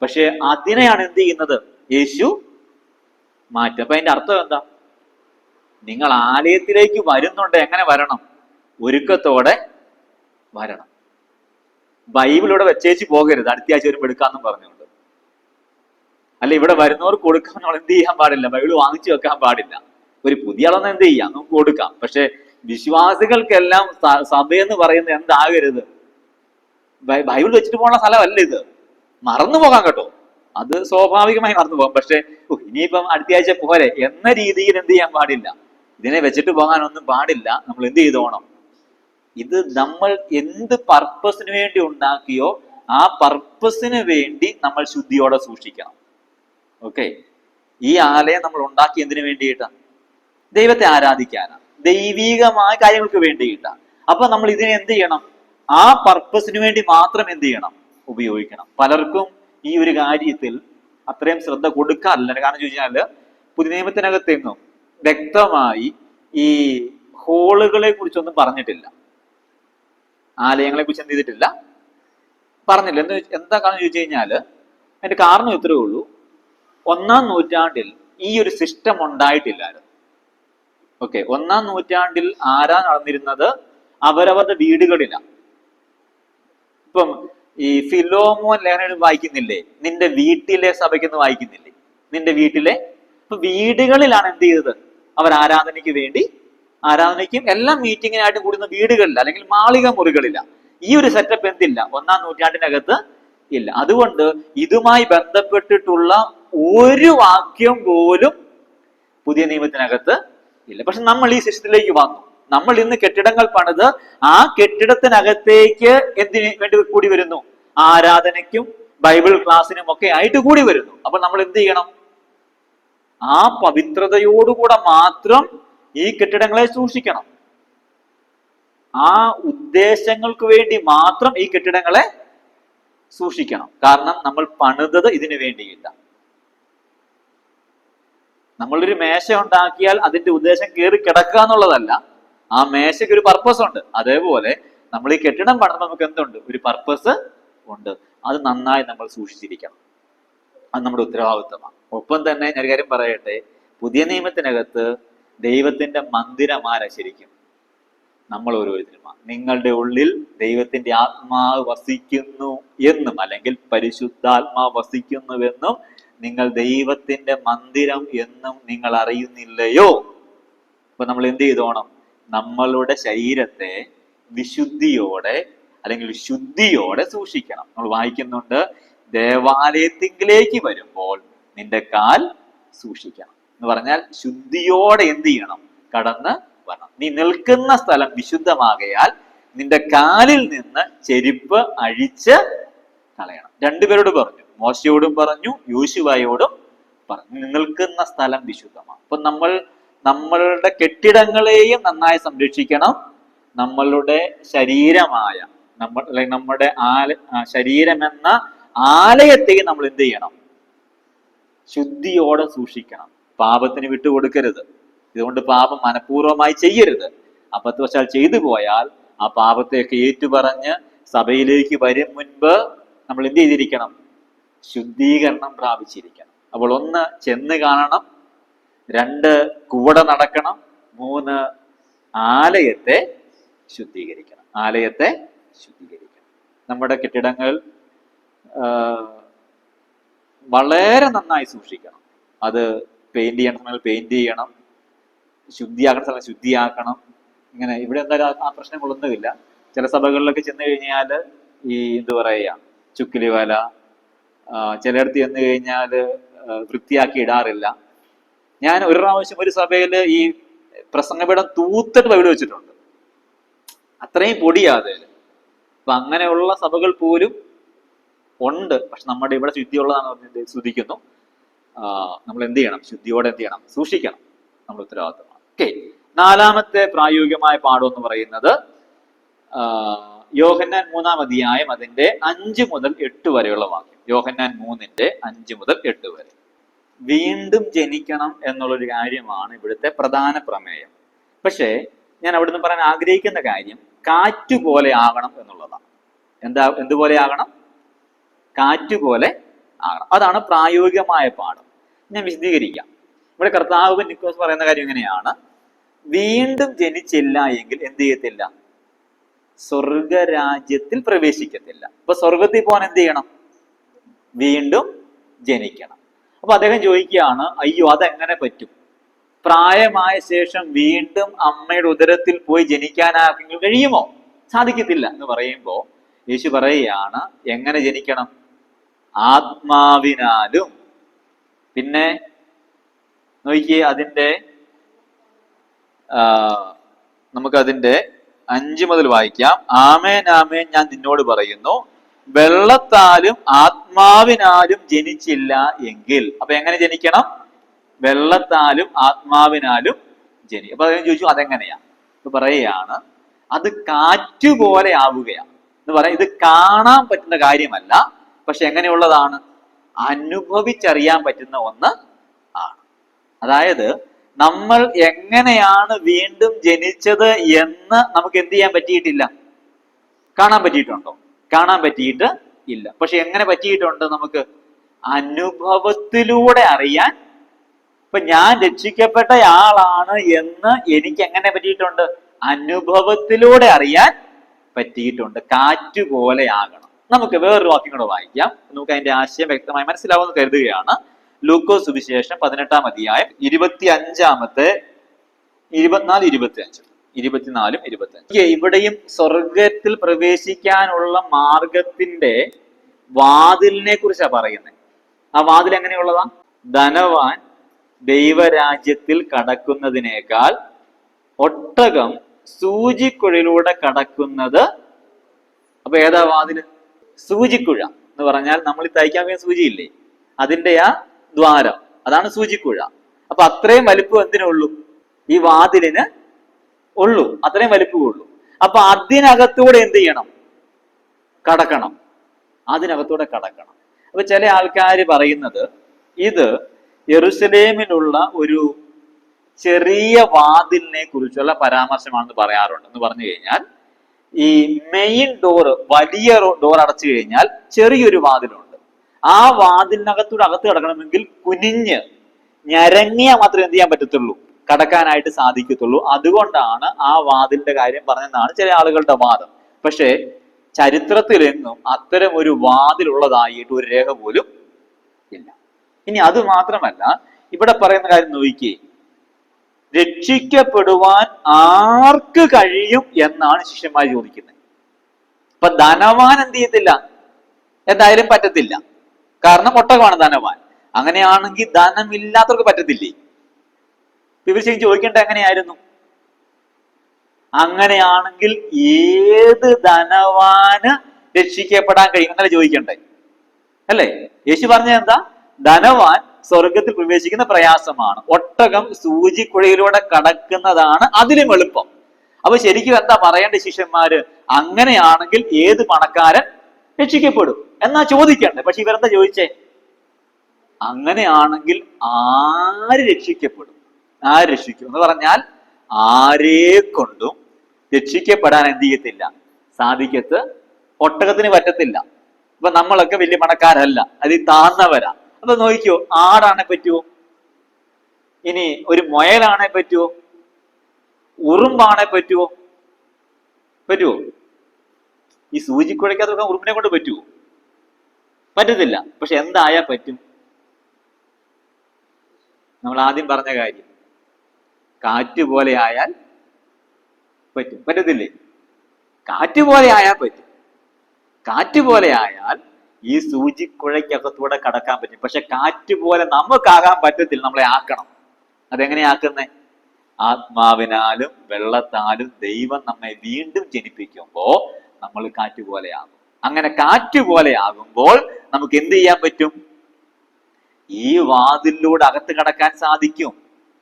പക്ഷെ അതിനെയാണ് എന്ത് ചെയ്യുന്നത്? യേശു മാറ്റുക. അപ്പൊ അതിന്റെ അർത്ഥം എന്താ? നിങ്ങൾ ആലയത്തിലേക്ക് വരുന്നുണ്ട്, എങ്ങനെ വരണം? ഒരുക്കത്തോടെ വരണം. ബൈബിളിവിടെ വെച്ചേച്ച് പോകരുത്, അടുത്ത ആഴ്ച വരുമ്പോൾ എടുക്കാന്നും പറഞ്ഞുകൊണ്ട്. അല്ല, ഇവിടെ വരുന്നവർക്ക് കൊടുക്കാൻ നമ്മൾ എന്ത് ചെയ്യാൻ പാടില്ല? ബൈബിൾ വാങ്ങിച്ചു വെക്കാൻ പാടില്ല. ഒരു പുതിയ ആളൊന്നും എന്ത് ചെയ്യാം? നമുക്ക് കൊടുക്കാം. പക്ഷെ വിശ്വാസികൾക്കെല്ലാം സഭയെന്ന് പറയുന്നത് എന്താകരുത്? ബൈബിൾ വെച്ചിട്ട് പോകാനുള്ള സ്ഥലമല്ല ഇത്. മറന്നു പോകാൻ കേട്ടോ, അത് സ്വാഭാവികമായി മറന്നു പോകാം. പക്ഷെ ഇനിയിപ്പം അടുത്ത ആഴ്ച പോരെ എന്ന രീതിയിൽ എന്ത് ചെയ്യാൻ പാടില്ല. ഇതിനെ വെച്ചിട്ട് പോകാനൊന്നും പാടില്ല. നമ്മൾ എന്ത് ചെയ്തോണം? ഇത് നമ്മൾ എന്ത് പർപ്പസിന് വേണ്ടി ഉണ്ടാക്കിയോ ആ പർപ്പസിന് വേണ്ടി നമ്മൾ ശുദ്ധിയോടെ സൂക്ഷിക്കണം. ഓക്കെ, ഈ ആലയം നമ്മൾ ഉണ്ടാക്കി എന്തിനു വേണ്ടിയിട്ടാണ്? ദൈവത്തെ ആരാധിക്കാനാണ്, ദൈവികമായ കാര്യങ്ങൾക്ക് വേണ്ടിയിട്ടാണ്. അപ്പൊ നമ്മൾ ഇതിനെ എന്ത് ചെയ്യണം? ആ പർപ്പസിന് വേണ്ടി മാത്രം എന്ത് ചെയ്യണം? ഉപയോഗിക്കണം. പലർക്കും ഈ ഒരു കാര്യത്തിൽ അത്രയും ശ്രദ്ധ കൊടുക്കാറില്ല. കാരണം ചോദിച്ചാല് പുതിയ നിയമത്തിനകത്തെങ്ങും വ്യക്തമായി ഈ ഹോളുകളെ കുറിച്ചൊന്നും പറഞ്ഞിട്ടില്ല, ആലയങ്ങളെ കുറിച്ച് എന്ത് ചെയ്തിട്ടില്ല, പറഞ്ഞില്ല. എന്താ കാരണം ചോദിച്ചു കഴിഞ്ഞാല് അതിന്റെ കാരണം ഇത്രേ ഉള്ളൂ. 1-ാം നൂറ്റാണ്ടിൽ ഈ ഒരു സിസ്റ്റം ഉണ്ടായിട്ടില്ലായിരുന്നു. ഓക്കെ, 1-ാം നൂറ്റാണ്ടിൽ ആരാ നടന്നിരുന്നത്? അവരവരുടെ വീടുകളിലാണ്. ഇപ്പം ഈ ഫിലോമോൻ ലേഖനം വായിക്കുന്നില്ലേ? നിന്റെ വീട്ടിലെ സഭയ്ക്കെന്ന് വായിക്കുന്നില്ലേ? നിന്റെ വീട്ടിലെ. ഇപ്പൊ വീടുകളിലാണ് എന്ത് ചെയ്തത്? അവർ ആരാധനയ്ക്ക് വേണ്ടി, ആരാധനയ്ക്കും എല്ലാം മീറ്റിങ്ങിനായിട്ട് കൂടുന്ന വീടുകളില്ല, അല്ലെങ്കിൽ മാളിക മുറികളില്ല. ഈ ഒരു സെറ്റപ്പ് എന്തില്ല? 1-ാം നൂറ്റാണ്ടിനകത്ത് ഇല്ല. അതുകൊണ്ട് ഇതുമായി ബന്ധപ്പെട്ടിട്ടുള്ള ഒരു വാക്യം പോലും പുതിയ നിയമത്തിനകത്ത് ഇല്ല. പക്ഷെ നമ്മൾ ഈ സിസ്റ്റത്തിലേക്ക് വന്നു. നമ്മൾ ഇന്ന് കെട്ടിടങ്ങൾ പണിത് ആ കെട്ടിടത്തിനകത്തേക്ക് എന്തിനു വേണ്ടി കൂടി വരുന്നു? ആരാധനയ്ക്കും ബൈബിൾ ക്ലാസ്സിനും ഒക്കെ ആയിട്ട് കൂടി വരുന്നു. അപ്പൊ നമ്മൾ എന്ത് ചെയ്യണം? ആ പവിത്രതയോടുകൂടെ മാത്രം ഈ കെട്ടിടങ്ങളെ സൂക്ഷിക്കണം. ആ ഉദ്ദേശങ്ങൾക്ക് വേണ്ടി മാത്രം ഈ കെട്ടിടങ്ങളെ സൂക്ഷിക്കണം. കാരണം നമ്മൾ പണിതത് ഇതിനു വേണ്ടിയില്ല. നമ്മളൊരു മേശ ഉണ്ടാക്കിയാൽ അതിന്റെ ഉദ്ദേശം കയറി കിടക്കുക എന്നുള്ളതല്ല. ആ മേശയ്ക്ക് ഒരു പർപ്പസ് ഉണ്ട്. അതേപോലെ നമ്മൾ ഈ കെട്ടിടം പണിത് നമുക്ക് എന്തുണ്ട്? ഒരു പർപ്പസ് ഉണ്ട്. അത് നന്നായി നമ്മൾ സൂക്ഷിച്ചിരിക്കണം. അത് നമ്മുടെ ഉത്തരവാദിത്വമാണ്. ഒപ്പം തന്നെ ഞാൻ കാര്യം പറയട്ടെ, പുതിയ നിയമത്തിനകത്ത് ദൈവത്തിന്റെ മന്ദിരമാരാ ശരിക്കും? നമ്മൾ ഓരോരുത്തരുമാണ്. നിങ്ങളുടെ ഉള്ളിൽ ദൈവത്തിന്റെ ആത്മാവ് വസിക്കുന്നു എന്നും, അല്ലെങ്കിൽ പരിശുദ്ധാത്മാവ് വസിക്കുന്നുവെന്നും നിങ്ങൾ ദൈവത്തിന്റെ മന്ദിരം എന്നും നിങ്ങൾ അറിയുന്നില്ലയോ? അപ്പൊ നമ്മൾ എന്ത് ചെയ്തോണം? നമ്മളുടെ ശരീരത്തെ വിശുദ്ധിയോടെ അല്ലെങ്കിൽ ശുദ്ധിയോടെ സൂക്ഷിക്കണം. നമ്മൾ വായിക്കുന്നുണ്ട്, ദേവാലയത്തിലേക്ക് വരുമ്പോൾ നിന്റെ കാൽ സൂക്ഷിക്കണം എന്ന് പറഞ്ഞാൽ ശുദ്ധിയോടെ എന്ത് ചെയ്യണം? കടന്ന് വരണം. നീ നിൽക്കുന്ന സ്ഥലം വിശുദ്ധമാകയാൽ നിന്റെ കാലിൽ നിന്ന് ചെരുപ്പ് അഴിച്ച് കളയണം. രണ്ടുപേരോട് പറഞ്ഞു, മോശയോടും പറഞ്ഞു, യോശുവയോടും പറഞ്ഞു. നിൽക്കുന്ന സ്ഥലം വിശുദ്ധമാണ്. അപ്പൊ നമ്മളുടെ കെട്ടിടങ്ങളെയും നന്നായി സംരക്ഷിക്കണം. നമ്മളുടെ ശരീരമായ നമ്മുടെ ശരീരമെന്ന ആലയത്തെയും നമ്മൾ എന്ത് ചെയ്യണം? ശുദ്ധിയോടെ സൂക്ഷിക്കണം. പാപത്തിന് വിട്ടുകൊടുക്കരുത്. ഇതുകൊണ്ട് പാപം മനഃപൂർവ്വമായി ചെയ്യരുത്. അബദ്ധവശാൽ ചെയ്തു പോയാൽ ആ പാപത്തെയൊക്കെ ഏറ്റുപറഞ്ഞ് സഭയിലേക്ക് വരും മുൻപ് നമ്മൾ എന്ത് ചെയ്തിരിക്കണം? ശുദ്ധീകരണം പ്രാപിച്ചിരിക്കണം. അപ്പോൾ 1 ചെന്ന് കാണണം, 2 കൂടെ നടക്കണം, 3 ആലയത്തെ ശുദ്ധീകരിക്കണം. ആലയത്തെ ശുദ്ധീകരിക്കണം. നമ്മുടെ കെട്ടിടങ്ങൾ വളരെ നന്നായി സൂക്ഷിക്കണം. അത് പെയിന്റ് ചെയ്യണ സമയത്ത് പെയിന്റ് ചെയ്യണം, ശുദ്ധിയാക്കണ സ്ഥലം ശുദ്ധിയാക്കണം. ഇങ്ങനെ ഇവിടെ എന്തായാലും ആ പ്രശ്നങ്ങളൊന്നുമില്ല. ചില സഭകളിലൊക്കെ ചെന്ന് കഴിഞ്ഞാൽ ഈ എന്ത് പറയുക, ചുക്കിലി വല, ചിലയിടത്ത് ചെന്ന് കഴിഞ്ഞാൽ വൃത്തിയാക്കി ഇടാറില്ല. ഞാൻ ഒരു പ്രാവശ്യം ഒരു സഭയിൽ ഈ പ്രസംഗപീഠം തൂത്തിട്ട് ബൈബിൾ വെച്ചിട്ടുണ്ട്. അത്രയും പൊടിയാതെ. അപ്പൊ അങ്ങനെയുള്ള സഭകൾ പോലും ഉണ്ട്. പക്ഷെ നമ്മുടെ ഇവിടെ ശുദ്ധിയുള്ളതാണ് ശ്രദ്ധിക്കുന്നു. നമ്മൾ എന്ത് ചെയ്യണം? ശുദ്ധിയോടെ എന്ത് ചെയ്യണം? സൂക്ഷിക്കണം. നമ്മുടെ ഉത്തരവാദിത്തമാണ്. ഓക്കെ, 4-മത്തെ പ്രായോഗികമായ പാഠം എന്ന് പറയുന്നത് യോഹന്നാൻ 3-ാം അധ്യായം അതിന്റെ 5 മുതൽ 8 വരെയുള്ള വാക്യം. യോഹന്നാൻ 3-ന്റെ 5 മുതൽ 8 വരെ. വീണ്ടും ജനിക്കണം എന്നുള്ളൊരു കാര്യമാണ് ഇവിടുത്തെ പ്രധാന പ്രമേയം. പക്ഷേ ഞാൻ അവിടുന്ന് പറയാൻ ആഗ്രഹിക്കുന്ന കാര്യം കാറ്റുപോലെ ആകണം എന്നുള്ളതാണ്. എന്തുപോലെ ആകണം? കാറ്റുപോലെ ആകണം. അതാണ് പ്രായോഗികമായ പാഠം. ഞാൻ വിശദീകരിക്കാം. ഇവിടെ കർത്താവ് നിക്കോസ് പറയുന്ന കാര്യം എങ്ങനെയാണ്? വീണ്ടും ജനിച്ചില്ല എങ്കിൽ എന്ത് ചെയ്യത്തില്ല? സ്വർഗരാജ്യത്തിൽ പ്രവേശിക്കത്തില്ല. അപ്പൊ സ്വർഗത്തിൽ പോകാൻ എന്ത് ചെയ്യണം? വീണ്ടും ജനിക്കണം. അപ്പൊ അദ്ദേഹം ചോദിക്കുകയാണ്, അയ്യോ അതെങ്ങനെ പറ്റും? പ്രായമായ ശേഷം വീണ്ടും അമ്മയുടെ ഉദരത്തിൽ പോയി ജനിക്കാനാർക്കെങ്കിലും കഴിയുമോ? സാധിക്കത്തില്ല എന്ന് പറയുമ്പോ യേശു പറയുകയാണ്, എങ്ങനെ ജനിക്കണം? ആത്മാവിനാലും. പിന്നെ നോക്കിയേ, അതിന്റെ നമുക്കതിന്റെ 5 മുതൽ വായിക്കാം. ആമേൻ ആമേൻ ഞാൻ നിന്നോട് പറയുന്നു, വെള്ളത്താലും ആത്മാവിനാലും ജനിച്ചില്ല എങ്കിൽ. അപ്പൊ എങ്ങനെ ജനിക്കണം? വെള്ളത്താലും ആത്മാവിനാലും അപ്പൊ അദ്ദേഹം ചോദിച്ചു, അതെങ്ങനെയാ? പറയുകയാണ്, അത് കാറ്റുപോലെ ആവുകയാണ് എന്ന് പറയാം. ഇത് കാണാൻ പറ്റുന്ന കാര്യമല്ല, പക്ഷെ എങ്ങനെയുള്ളതാണ്? അനുഭവിച്ചറിയാൻ പറ്റുന്ന ഒന്ന് ആണ്. അതായത് നമ്മൾ എങ്ങനെയാണ് വീണ്ടും ജനിച്ചത് എന്ന് നമുക്ക് എന്ത് ചെയ്യാൻ പറ്റിയിട്ടില്ല? കാണാൻ പറ്റിയിട്ടുണ്ടോ? കാണാൻ പറ്റിയിട്ട് ഇല്ല. പക്ഷെ എങ്ങനെ പറ്റിയിട്ടുണ്ട്? നമുക്ക് അനുഭവത്തിലൂടെ അറിയാൻ. ഇപ്പൊ ഞാൻ രക്ഷിക്കപ്പെട്ട ആളാണ് എന്ന് എനിക്ക് എങ്ങനെ പറ്റിയിട്ടുണ്ട്? അനുഭവത്തിലൂടെ അറിയാൻ പറ്റിയിട്ടുണ്ട്. കാറ്റുപോലെ ആകണം. നമുക്ക് വേറൊരു വാക്യം കൂടെ വായിക്കാം. നമുക്ക് അതിന്റെ ആശയം വ്യക്തമായി മനസ്സിലാവുമെന്ന് കരുതുകയാണ്. ലൂക്കോസ് സുവിശേഷം 18-ാം അധ്യായം 25-ാമത്തെ 24-25 ഇവിടെയും സ്വർഗത്തിൽ പ്രവേശിക്കാനുള്ള മാർഗത്തിന്റെ വാതിലിനെ കുറിച്ചാണ് പറയുന്നത്. ആ വാതിൽ എങ്ങനെയുള്ളതാ? ധനവാൻ ദൈവരാജ്യത്തിൽ കടക്കുന്നതിനേക്കാൾ ഒട്ടകം സൂചിക്കുഴയിലൂടെ കടക്കുന്നത്. അപ്പൊ ഏതാ വാതില്? സൂചിക്കുഴ എന്ന് പറഞ്ഞാൽ നമ്മൾ ഈ തയ്ക്കാൻ വേണ്ടി സൂചിയില്ലേ, അതിന്റെ ആ ദ്വാരം, അതാണ് സൂചിക്കുഴ. അപ്പൊ അത്രയും വലിപ്പം എന്തിനുള്ളൂ? ഈ വാതിലിന് ഉള്ളൂ. അത്രയും വലിപ്പമുള്ളൂ. അപ്പൊ അതിനകത്തൂടെ എന്ത് ചെയ്യണം? കടക്കണം. അതിനകത്തൂടെ കടക്കണം. അപ്പൊ ചില ആൾക്കാർ പറയുന്നത് ഇത് യെരുശലേമിലുള്ള ഒരു ചെറിയ വാതിലിനെ കുറിച്ചുള്ള പരാമർശമാണെന്ന് പറയാറുണ്ട്. എന്ന് പറഞ്ഞു കഴിഞ്ഞാൽ, ഈ മെയിൻ ഡോറ്, വലിയ ഡോർ അടച്ചു കഴിഞ്ഞാൽ ചെറിയൊരു വാതിലുണ്ട്. ആ വാതിലിനകത്തൂടെ അകത്ത് കിടക്കണമെങ്കിൽ കുനിഞ്ഞ് ഞരങ്ങിയാൽ മാത്രമേ എന്ത് ചെയ്യാൻ പറ്റത്തുള്ളൂ? കടക്കാനായിട്ട് സാധിക്കത്തുള്ളൂ. അതുകൊണ്ടാണ് ആ വാതിലിന്റെ കാര്യം പറഞ്ഞെന്നാണ് ചില ആളുകളുടെ വാദം. പക്ഷേ ചരിത്രത്തിലെങ്ങും അത്തരം ഒരു വാതിലുള്ളതായിട്ട് ഒരു രേഖ പോലും ഇല്ല. ഇനി അത് മാത്രമല്ല, ഇവിടെ പറയുന്ന കാര്യം നോക്കിയേ, രക്ഷിക്കപ്പെടുവാൻ ആർക്ക് കഴിയും എന്നാണ് ശിഷ്യന്മാർ ചോദിക്കുന്നത്. അപ്പൊ ധനവാൻ എന്ത് ചെയ്യത്തില്ല? എന്തായാലും പറ്റത്തില്ല. കാരണം ഒട്ടകമാണ് ധനവാൻ. അങ്ങനെയാണെങ്കിൽ ധനമില്ലാത്തവർക്ക് പറ്റത്തില്ലേ? ഇവർ ശരിക്കും ചോദിക്കേണ്ട എങ്ങനെയായിരുന്നു? അങ്ങനെയാണെങ്കിൽ ഏത് ധനവാന് രക്ഷിക്കപ്പെടാൻ കഴിയും എന്നല്ല ചോദിക്കണ്ടേ? അല്ലേ? യേശു പറഞ്ഞത് എന്താ? ധനവാൻ സ്വർഗത്തിൽ പ്രവേശിക്കുന്ന പ്രയാസമാണ്, ഒട്ടകം സൂചിക്കുഴയിലൂടെ കടക്കുന്നതാണ് അതിലും എളുപ്പം. അപ്പൊ ശരിക്കും എന്താ പറയേണ്ട ശിഷ്യന്മാര്? അങ്ങനെയാണെങ്കിൽ ഏത് പണക്കാരൻ രക്ഷിക്കപ്പെടും എന്നാ ചോദിക്കണ്ടേ? പക്ഷെ ഇവരെന്താ ചോദിച്ചേ? അങ്ങനെയാണെങ്കിൽ ആര് രക്ഷിക്കപ്പെടും? ആര് രക്ഷിക്കും എന്ന് പറഞ്ഞാൽ ആരെ കൊണ്ടും രക്ഷിക്കപ്പെടാൻ എന്ത് ചെയ്യത്തില്ല? സാധിക്കത്ത് ഒട്ടകത്തിന് പറ്റത്തില്ല. അപ്പൊ നമ്മളൊക്കെ വലിയ പണക്കാരല്ല, അത് താന്നവരാ. അപ്പൊ നോക്കിക്കോ, ആടാണെ പറ്റുമോ? ഇനി ഒരു മുയലാണെ പറ്റുമോ? ഉറുമ്പാണെ പറ്റുമോ? പറ്റുമോ? ഈ സൂചിക്കുഴയ്ക്കകത്ത് ഉറുമ്പിനെ കൊണ്ട് പറ്റുമോ? പറ്റത്തില്ല. പക്ഷെ എന്തായാ പറ്റും? നമ്മൾ ആദ്യം പറഞ്ഞ കാര്യം, കാറ്റ് പോലെ ആയാൽ പറ്റും. പറ്റത്തില്ലേ? കാറ്റ് പോലെ ആയാൽ പറ്റും. കാറ്റ് പോലെ ആയാൽ ഈ സൂചിക്കുഴയ്ക്കകത്തൂടെ കടക്കാൻ പറ്റും. പക്ഷെ കാറ്റ് പോലെ നമുക്കാകാൻ പറ്റത്തില്ല. നമ്മളെ ആക്കണം. അതെങ്ങനെ ആക്കുന്നേ? ആത്മാവിനാലും വെള്ളത്താലും ദൈവം നമ്മെ വീണ്ടും ജനിപ്പിക്കുമ്പോ നമ്മൾ കാറ്റുപോലെയാകും. അങ്ങനെ കാറ്റുപോലെ ആകുമ്പോൾ നമുക്ക് എന്ത് ചെയ്യാൻ പറ്റും? ഈ വാതിലിലൂടെ അകത്ത് കടക്കാൻ സാധിക്കും.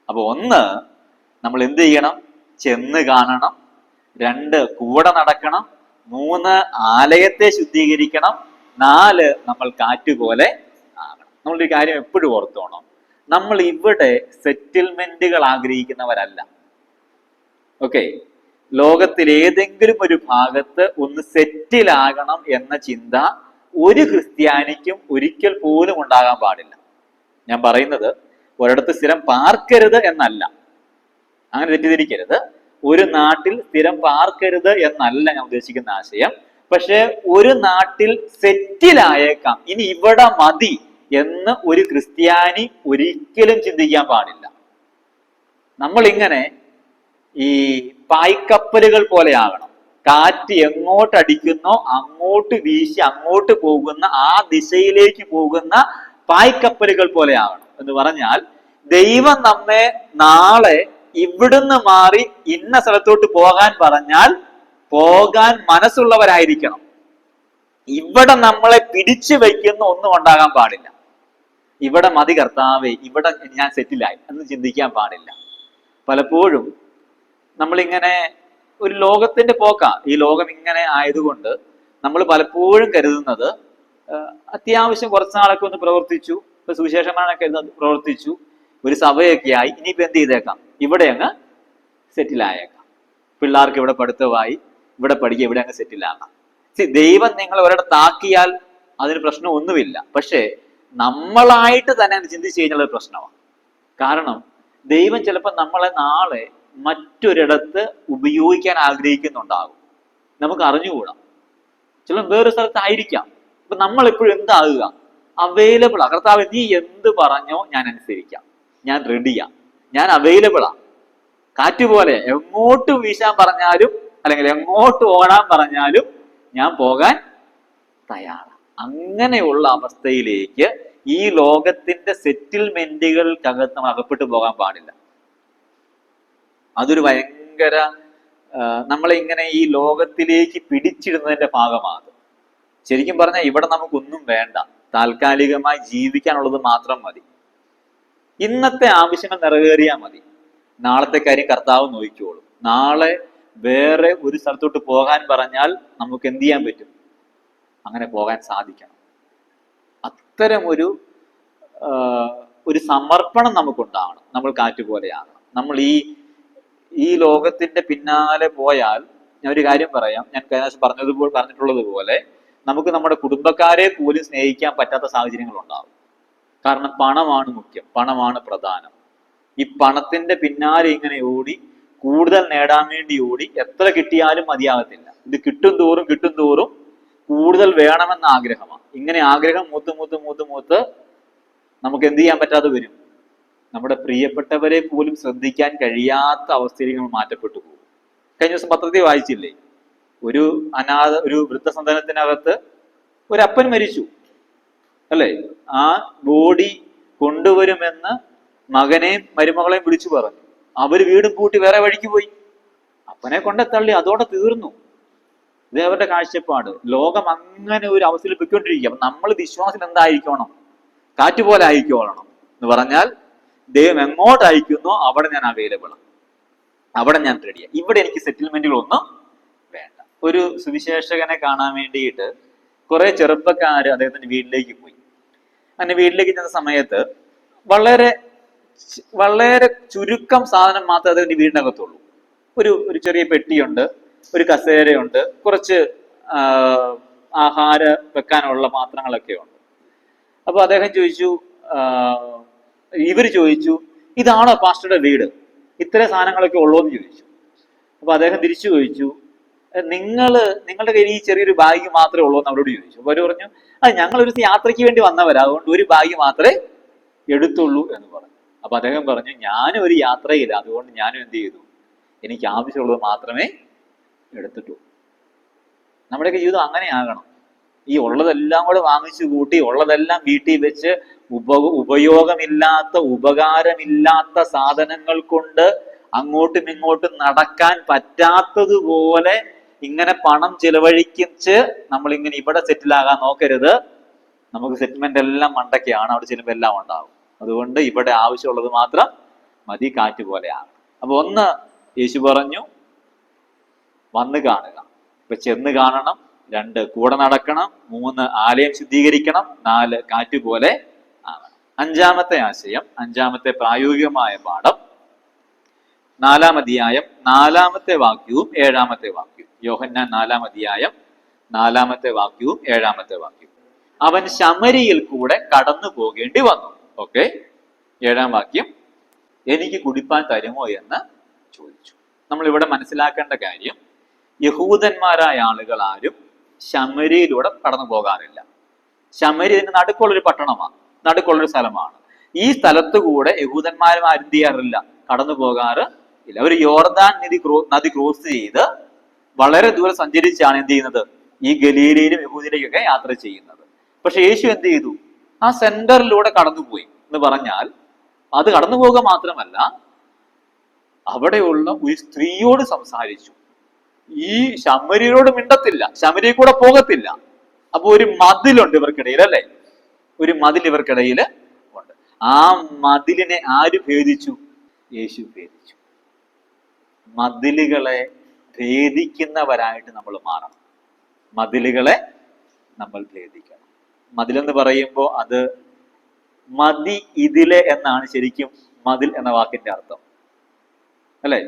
അപ്പൊ ഒന്ന്, നമ്മൾ എന്ത് ചെയ്യണം? ചെന്ന് കാണണം. 2 കൂടെ നടക്കണം, 3 ആലയത്തെ ശുദ്ധീകരിക്കണം, 4 നമ്മൾ കാറ്റുപോലെ ആകണം. നമ്മളൊരു കാര്യം എപ്പോഴും ഓർത്തോണം, നമ്മൾ ഇവിടെ സെറ്റിൽമെന്റുകൾ ആഗ്രഹിക്കുന്നവരല്ല. ഓക്കെ, ലോകത്തിൽ ഏതെങ്കിലും ഒരു ഭാഗത്ത് ഒന്ന് സെറ്റിലാകണം എന്ന ചിന്ത ഒരു ക്രിസ്ത്യാനിക്കും ഒരിക്കൽ പോലും ഉണ്ടാകാൻ പാടില്ല. ഞാൻ പറയുന്നത് ഒരിടത്ത് സ്ഥിരം പാർക്കരുത് എന്നല്ല, അങ്ങനെ തെറ്റിദ്ധരിക്കരുത്. ഒരു നാട്ടിൽ സ്ഥിരം പാർക്കരുത് എന്നല്ല ഞാൻ ഉദ്ദേശിക്കുന്ന ആശയം. പക്ഷെ ഒരു നാട്ടിൽ സെറ്റിലായേക്കാം, ഇനി ഇവിടെ മതി എന്ന് ഒരു ക്രിസ്ത്യാനി ഒരിക്കലും ചിന്തിക്കാൻ പാടില്ല. നമ്മളിങ്ങനെ ഈ പായ്ക്കപ്പലുകൾ പോലെ ആകണം. കാറ്റ് എങ്ങോട്ടടിക്കുന്നോ അങ്ങോട്ട് വീശി അങ്ങോട്ട് പോകുന്ന, ആ ദിശയിലേക്ക് പോകുന്ന പായ്ക്കപ്പലുകൾ പോലെ ആകണം. എന്ന് പറഞ്ഞാൽ ദൈവം നമ്മെ നാളെ ഇവിടുന്ന് മാറി ഇന്ന സ്ഥലത്തോട്ട് പോകാൻ പറഞ്ഞാൽ പോകാൻ മനസ്സുള്ളവരായിരിക്കണം. ഇവിടെ നമ്മളെ പിടിച്ചു വയ്ക്കുന്ന ഒന്നും ഉണ്ടാകാൻ പാടില്ല. ഇവിടെ മതി കർത്താവേ, ഇവിടെ ഞാൻ സെറ്റിലായി എന്ന് ചിന്തിക്കാൻ പാടില്ല. പലപ്പോഴും നമ്മളിങ്ങനെ ഒരു ലോകത്തിന്റെ പോക്കാ. ഈ ലോകം ഇങ്ങനെ ആയതുകൊണ്ട് നമ്മൾ പലപ്പോഴും കരുതുന്നത് അത്യാവശ്യം കുറച്ച് നാളൊക്കെ ഒന്ന് പ്രവർത്തിച്ചു, ഇപ്പൊ സുവിശേഷമാണൊക്കെ പ്രവർത്തിച്ചു, ഒരു സഭയൊക്കെ ആയി, ഇനിയിപ്പോ എന്ത് ചെയ്തേക്കാം, ഇവിടെ അങ്ങ് സെറ്റിലായേക്കാം. പിള്ളേർക്ക് ഇവിടെ പഠിത്തമായി, ഇവിടെ പഠിക്കുക, ഇവിടെ അങ്ങ് സെറ്റിലാകാം. ദൈവം നിങ്ങളെ ഒരിടത്താക്കിയാൽ അതിന് പ്രശ്നം ഒന്നുമില്ല. പക്ഷെ നമ്മളായിട്ട് തന്നെ ചിന്തിച്ചു കഴിഞ്ഞാൽ ഒരു പ്രശ്നമാണ്. കാരണം ദൈവം ചിലപ്പോൾ നമ്മളെ നാളെ മറ്റൊരിടത്ത് ഉപയോഗിക്കാൻ ആഗ്രഹിക്കുന്നുണ്ടാകും, നമുക്ക് അറിഞ്ഞുകൂടാ. ചിലപ്പോൾ വേറൊരു സ്ഥലത്തായിരിക്കാം. അപ്പൊ നമ്മൾ എപ്പോഴും എന്താകുക, അവൈലബിളാ. കർത്താവ് നീ എന്ത് പറഞ്ഞോ ഞാൻ അനുസരിക്കാം, ഞാൻ റെഡിയാ, ഞാൻ അവൈലബിളാ. കാറ്റുപോലെ എങ്ങോട്ട് വീശാൻ പറഞ്ഞാലും അല്ലെങ്കിൽ എങ്ങോട്ട് ഓടാൻ പറഞ്ഞാലും ഞാൻ പോകാൻ തയ്യാറാണ്. അങ്ങനെയുള്ള അവസ്ഥയിലേക്ക് ഈ ലോകത്തിന്റെ സെറ്റിൽമെന്റുകൾക്കകത്ത് നമ്മൾ അകപ്പെട്ടു പോകാൻ പാടില്ല. അതൊരു ഭയങ്കര നമ്മളെ ഇങ്ങനെ ഈ ലോകത്തിലേക്ക് പിടിച്ചിടുന്നതിന്റെ ഭാഗമാണ്. ശരിക്കും പറഞ്ഞാൽ ഇവിടെ നമുക്കൊന്നും വേണ്ട, താൽക്കാലികമായി ജീവിക്കാനുള്ളത് മാത്രം മതി. ഇന്നത്തെ ആവശ്യങ്ങൾ നിറവേറിയാൽ മതി, നാളത്തെ കാര്യം കർത്താവ് നോക്കിക്കോളും. നാളെ വേറെ ഒരു സ്ഥലത്തോട്ട് പോകാൻ പറഞ്ഞാൽ നമുക്ക് എന്ത് ചെയ്യാൻ പറ്റും, അങ്ങനെ പോകാൻ സാധിക്കണം. അത്തരം ഒരു സമർപ്പണം നമുക്കുണ്ടാവണം. നമ്മൾ കാറ്റുപോലെയാകണം. നമ്മൾ ഈ ലോകത്തിന്റെ പിന്നാലെ പോയാൽ, ഞാൻ ഒരു കാര്യം പറയാം, ഞാൻ കഴിഞ്ഞ പറഞ്ഞിട്ടുള്ളത് പോലെ നമുക്ക് നമ്മുടെ കുടുംബക്കാരെ പോലും സ്നേഹിക്കാൻ പറ്റാത്ത സാഹചര്യങ്ങൾ ഉണ്ടാവും. കാരണം പണമാണ് മുഖ്യം, പണമാണ് പ്രധാനം. ഈ പണത്തിന്റെ പിന്നാലെ ഇങ്ങനെ ഓടി, കൂടുതൽ നേടാൻ വേണ്ടി ഓടി, എത്ര കിട്ടിയാലും മതിയാകത്തില്ല. ഇത് കിട്ടും തോറും കൂടുതൽ വേണമെന്ന ആഗ്രഹമാണ്. ഇങ്ങനെ ആഗ്രഹം മൂത്ത് നമുക്ക് എന്ത് ചെയ്യാൻ പറ്റാതെ വരും, നമ്മുടെ പ്രിയപ്പെട്ടവരെ പോലും ശ്രദ്ധിക്കാൻ കഴിയാത്ത അവസ്ഥയിലേക്ക് നമ്മൾ മാറ്റപ്പെട്ടു പോകും. കഴിഞ്ഞ ദിവസം പത്രത്തിൽ വായിച്ചില്ലേ, ഒരു വൃദ്ധസദനത്തിനകത്ത് ഒരപ്പൻ മരിച്ചു അല്ലേ, ആ ബോഡി കൊണ്ടുവരുമെന്ന് മകനെയും മരുമകളെയും വിളിച്ചു പറഞ്ഞു. അവര് വീടും പൂട്ടി വേറെ വഴിക്ക് പോയി, അപ്പനെ കൊണ്ടേ തള്ളി, അതോടെ തീർന്നു. ഇത് അവരുടെ കാഴ്ചപ്പാട്. ലോകം അങ്ങനെ ഒരു അവസ്ഥയിൽ പൊയ്ക്കൊണ്ടിരിക്കുക. അപ്പൊ നമ്മൾ വിശ്വാസം എന്തായിരിക്കണം, കാറ്റുപോലെ ആയിക്കോളണം. എന്ന് പറഞ്ഞാൽ ദൈവം എങ്ങോട്ട് അയക്കുന്നോ അവിടെ ഞാൻ അവൈലബിൾ ആണ്, അവിടെ ഞാൻ റെഡിയാണ്. ഇവിടെ എനിക്ക് സെറ്റിൽമെന്റുകളൊന്നും വേണ്ട. ഒരു സുവിശേഷകനെ കാണാൻ വേണ്ടിയിട്ട് കുറെ ചെറുപ്പക്കാര് അദ്ദേഹത്തിന്റെ വീട്ടിലേക്ക് പോയി. അങ്ങനെ വീട്ടിലേക്ക് ചെന്ന സമയത്ത് വളരെ ചുരുക്കം സാധനം മാത്രമേ അതിന്റെ വീടിനകത്തുള്ളൂ. ഒരു ചെറിയ പെട്ടിയുണ്ട്, ഒരു കസേരയുണ്ട്, കുറച്ച് ആഹാര വെക്കാനുള്ള പാത്രങ്ങളൊക്കെ ഉണ്ട്. അപ്പൊ അദ്ദേഹം ചോദിച്ചു, ഇവര് ചോദിച്ചു, ഇതാണോ പാസ്റ്ററുടെ വീട്, ഇത്ര സാധനങ്ങളൊക്കെ ഉള്ളൂ എന്ന് ചോദിച്ചു. അപ്പൊ അദ്ദേഹം തിരിച്ചു ചോദിച്ചു, നിങ്ങളുടെ കയ്യിൽ ഈ ചെറിയൊരു ബാഗ് മാത്രമേ ഉള്ളൂ എന്ന് അവരോട് ചോദിച്ചു. അപ്പൊ അവര് പറഞ്ഞു, ഞങ്ങളൊരു യാത്രയ്ക്ക് വേണ്ടി വന്നവരാ, അതുകൊണ്ട് ഒരു ബാഗ് മാത്രമേ എടുത്തുള്ളൂ എന്ന് പറഞ്ഞു. അപ്പൊ അദ്ദേഹം പറഞ്ഞു, ഞാനും ഒരു യാത്രയില്ല, അതുകൊണ്ട് ഞാനും എന്ത് ചെയ്തു, എനിക്ക് ആവശ്യമുള്ളത് മാത്രമേ എടുത്തിട്ടുള്ളൂ. നമ്മുടെയൊക്കെ ജീവിതം അങ്ങനെ ആകണം. ഈ ഉള്ളതെല്ലാം കൂടെ വാങ്ങിച്ചു കൂട്ടി, ഉള്ളതെല്ലാം വീട്ടിൽ വെച്ച് ഉപയോഗമില്ലാത്ത ഉപകാരമില്ലാത്ത സാധനങ്ങൾ കൊണ്ട് അങ്ങോട്ടും ഇങ്ങോട്ടും നടക്കാൻ പറ്റാത്തതുപോലെ ഇങ്ങനെ പണം ചിലവഴിച്ച് നമ്മളിങ്ങനെ ഇവിടെ സെറ്റിലാകാൻ നോക്കരുത്. നമുക്ക് സെറ്റിൽമെന്റ് എല്ലാം മണ്ടയ്ക്കാണ്, അവിടെ ചെല്ലുമ്പോൾ എല്ലാം ഉണ്ടാവും. അതുകൊണ്ട് ഇവിടെ ആവശ്യമുള്ളത് മാത്രം മതി, കാറ്റ് പോലെയാണ്. അപ്പൊ ഒന്ന് യേശു പറഞ്ഞു, വന്ന് കാണുക. ഇപ്പൊ ചെന്ന് കാണണം, 2 കൂടെ നടക്കണം, 3 ആലയം ശുദ്ധീകരിക്കണം, 4 കാറ്റുപോലെ ആവണം. 5-ാമത്തെ ആശയം, 5-ാമത്തെ പ്രായോഗികമായ പാഠം 4-ാം അധ്യായം 4-ാമത്തെ വാക്യവും 7-ാമത്തെ വാക്യവും. യോഹന്നാൻ 4-ാം അധ്യായം 4-ാമത്തെ വാക്യവും 7-ാമത്തെ വാക്യവും. അവൻ ശമരിയിൽ കൂടെ കടന്നു പോകേണ്ടി വന്നു. ഓക്കെ, 7-ാം വാക്യം, എനിക്ക് കുടിപ്പാൻ തരുമോ എന്ന് ചോദിച്ചു. നമ്മൾ ഇവിടെ മനസ്സിലാക്കേണ്ട കാര്യം, യഹൂദന്മാരായ ആളുകൾ ആരും ശമരിയിലൂടെ കടന്നു പോകാറില്ല. ശമരി ഇതിന്റെ നടുക്കുള്ളൊരു പട്ടണമാണ്, നടുക്കുള്ളൊരു സ്ഥലമാണ്. ഈ സ്ഥലത്ത് കൂടെ യഹൂദന്മാരും ആരും എന്ത് ചെയ്യാറില്ല, കടന്നു പോകാറ് ഇല്ല. അവർ യോർദാൻ നദി ക്രോസ് ചെയ്ത് വളരെ ദൂരം സഞ്ചരിച്ചാണ് എന്ത് ചെയ്യുന്നത്, ഈ ഗലീലയിലും യഹൂദിലേക്കൊക്കെ യാത്ര ചെയ്യുന്നത്. പക്ഷെ യേശു എന്ത് ചെയ്തു, ആ സെന്ററിലൂടെ കടന്നുപോയി എന്ന് പറഞ്ഞാൽ അത് കടന്നു പോകുക മാത്രമല്ല, അവിടെയുള്ള ഒരു സ്ത്രീയോട് സംസാരിച്ചു. ഈ ശമരിയോട് മിണ്ടത്തില്ല, ശമരിയിൽ കൂടെ പോകത്തില്ല. അപ്പൊ ഒരു മതിലുണ്ട് ഇവർക്കിടയിൽ, അല്ലെ? ഒരു മതിൽ ഇവർക്കിടയിൽ ഉണ്ട്. ആ മതിലിനെ ആര് ഭേദിച്ചു? യേശു ഭേദിച്ചു. മതിലുകളെ ഭേദിക്കുന്നവരായിട്ട് നമ്മൾ മാറണം. മതിലുകളെ നമ്മൾ ഭേദിക്കണം. മതിലെന്ന് പറയുമ്പോൾ അത് മതി ഇതിലെ എന്നാണ് ശരിക്കും മതിൽ എന്ന വാക്കിന്റെ അർത്ഥം, അല്ലെ?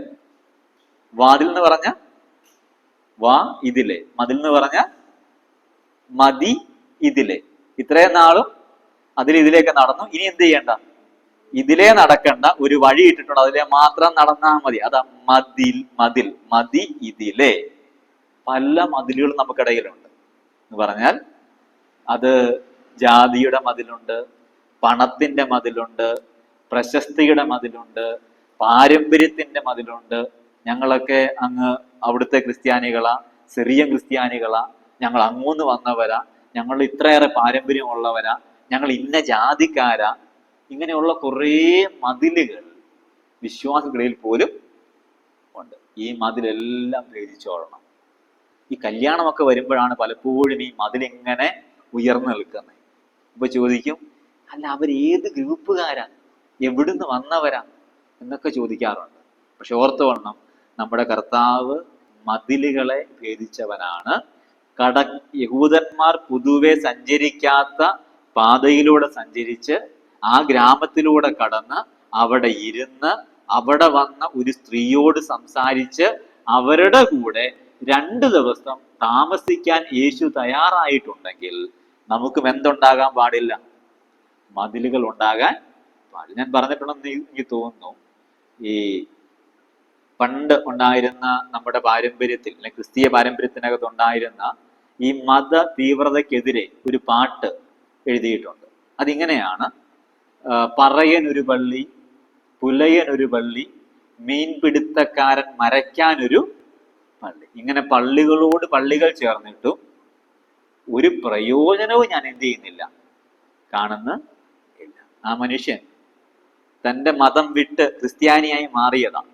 വാതിൽ എന്ന് പറഞ്ഞ വാ ഇതിലെ, മതിൽ എന്ന് പറഞ്ഞ മതി ഇതിലെ. ഇത്രയും നാളും ഇതിലേക്ക് നടന്നു, ഇനി എന്ത് ചെയ്യണ്ട, ഇതിലേ നടക്കണ്ട, ഒരു വഴി ഇട്ടിട്ടുണ്ട്, അതിലെ മാത്രം നടന്നാൽ മതി. അതാ മതിൽ, മതി ഇതിലെ. പല മതിലുകളും നമുക്കിടയിലുണ്ട് എന്ന് പറഞ്ഞാൽ, അത് ജാതിയുടെ മതിലുണ്ട്, പണത്തിന്റെ മതിലുണ്ട്, പ്രശസ്തിയുടെ മതിലുണ്ട്, പാരമ്പര്യത്തിന്റെ മതിലുണ്ട്. ഞങ്ങളൊക്കെ അങ്ങ് അവിടുത്തെ ക്രിസ്ത്യാനികളാ, സിറിയൻ ക്രിസ്ത്യാനികളാ, ഞങ്ങൾ അങ്ങോന്ന് വന്നവരാ, ഞങ്ങൾ ഇത്രയേറെ പാരമ്പര്യമുള്ളവരാ, ഞങ്ങൾ ഇന്ന ജാതിക്കാരാ. ഇങ്ങനെയുള്ള കുറേ മതിലുകൾ വിശ്വാസികളിൽ പോലും ഉണ്ട്. ഈ മതിലെല്ലാം ഭേദിച്ചോളണം. ഈ കല്യാണമൊക്കെ വരുമ്പോഴാണ് പലപ്പോഴും ഈ മതിലിങ്ങനെ ഉയർന്നു നിൽക്കുന്നത്. ഇപ്പൊ ചോദിക്കും, അല്ല അവരേത് ഗ്രൂപ്പുകാരാ, എവിടുന്ന് വന്നവരാ എന്നൊക്കെ ചോദിക്കാറുണ്ട്. പക്ഷെ ഓർത്തുകൊള്ളണം, നമ്മുടെ കർത്താവ് മതിലുകളെ ഭേദിച്ചവനാണ്. യഹൂദന്മാർ പൊതുവെ സഞ്ചരിക്കാത്ത പാതയിലൂടെ സഞ്ചരിച്ച് ആ ഗ്രാമത്തിലൂടെ കടന്ന് അവിടെ ഇരുന്ന് അവിടെ വന്ന ഒരു സ്ത്രീയോട് സംസാരിച്ച് അവരുടെ കൂടെ 2 ദിവസം താമസിക്കാൻ യേശു തയ്യാറായിട്ടുണ്ടെങ്കിൽ നമുക്കും എന്തുണ്ടാകാൻ പാടില്ല? മതിലുകൾ ഉണ്ടാകാൻ പാടില്ല. ഞാൻ പറഞ്ഞിട്ടുണ്ടെന്ന് എനിക്ക് തോന്നുന്നു, ഈ പണ്ട് ഉണ്ടായിരുന്ന നമ്മുടെ പാരമ്പര്യത്തിൽ, അല്ലെങ്കിൽ ക്രിസ്തീയ പാരമ്പര്യത്തിനകത്ത് ഉണ്ടായിരുന്ന ഈ മത തീവ്രതയ്ക്കെതിരെ ഒരു പാട്ട് എഴുതിയിട്ടുണ്ട്. അതിങ്ങനെയാണ്: പറയനൊരു പള്ളി, പുലയനൊരു പള്ളി, മീൻപിടുത്തക്കാരൻ മരയ്ക്കാനൊരു പള്ളി. ഇങ്ങനെ പള്ളികളോട് പള്ളികൾ ചേർന്നിട്ടും ഒരു പ്രയോജനവും ഞാൻ എന്ത് ചെയ്യുന്നില്ല, കാണുന്നില്ല. ആ മനുഷ്യൻ തൻ്റെ മതം വിട്ട് ക്രിസ്ത്യാനിയായി മാറിയതാണ്.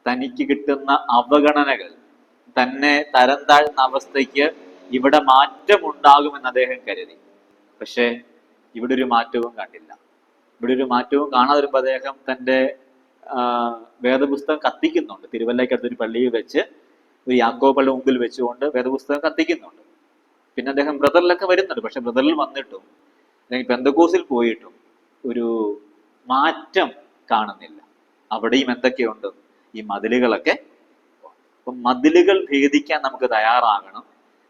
തനിക്ക് കിട്ടുന്ന അവഗണനകൾ, തന്നെ തരം താഴ്ന്ന അവസ്ഥയ്ക്ക് ഇവിടെ മാറ്റമുണ്ടാകുമെന്ന് അദ്ദേഹം കരുതി. പക്ഷെ ഇവിടെ ഒരു മാറ്റവും കണ്ടില്ല. ഇവിടെ ഒരു മാറ്റവും കാണാതെ വരുമ്പോൾ അദ്ദേഹം തൻ്റെ വേദപുസ്തകം കത്തിക്കുന്നുണ്ട്. തിരുവല്ലയ്ക്കടുത്തൊരു പള്ളിയിൽ വെച്ച് ഒരു യാക്കോബ് പള്ളി മുമ്പിൽ വെച്ചുകൊണ്ട് വേദപുസ്തകം കത്തിക്കുന്നുണ്ട്. പിന്നെ അദ്ദേഹം ബ്രദറിലൊക്കെ വരുന്നുണ്ട്. പക്ഷെ ബ്രദറിൽ വന്നിട്ടും അല്ലെങ്കിൽ പെന്തക്കോസിൽ പോയിട്ടും ഒരു മാറ്റം കാണുന്നില്ല. അവിടെയും എന്തൊക്കെയുണ്ട്? ഈ മതിലുകളൊക്കെ. അപ്പം മതിലുകൾ ഭേദിക്കാൻ നമുക്ക് തയ്യാറാകണം.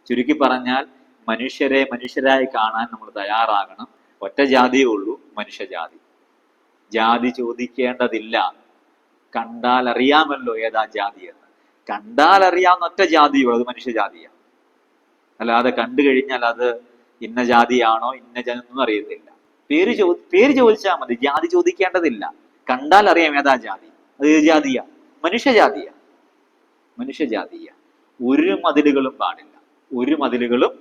ചുരുക്കി പറഞ്ഞാൽ മനുഷ്യരെ മനുഷ്യരായി കാണാൻ നമ്മൾ തയ്യാറാകണം. ഒറ്റ ജാതിയേ ഉള്ളൂ, മനുഷ്യജാതി. ജാതി ചോദിക്കേണ്ടതില്ല, കണ്ടാൽ അറിയാമല്ലോ ഏതാ ജാതി എന്ന്. കണ്ടാൽ അറിയാവുന്ന ഒറ്റ ജാതിയുള്ളൂ, അത് മനുഷ്യജാതിയാണ്. അല്ലാതെ കണ്ടു കഴിഞ്ഞാൽ അത് ഇന്ന ജാതിയാണോ ഇന്ന ജാതി ഒന്നും അറിയത്തില്ല. പേര് ചോദിച്ചാൽ മതി, ജാതി ചോദിക്കേണ്ടതില്ല. കണ്ടാൽ അറിയാം ഏതാ ജാതി, അത് ഏത് ജാതിയാ? മനുഷ്യജാതിയാ, മനുഷ്യജാതിയാ. ഒരു മതിലുകളും പാടില്ല, ഒരു മതിലുകളും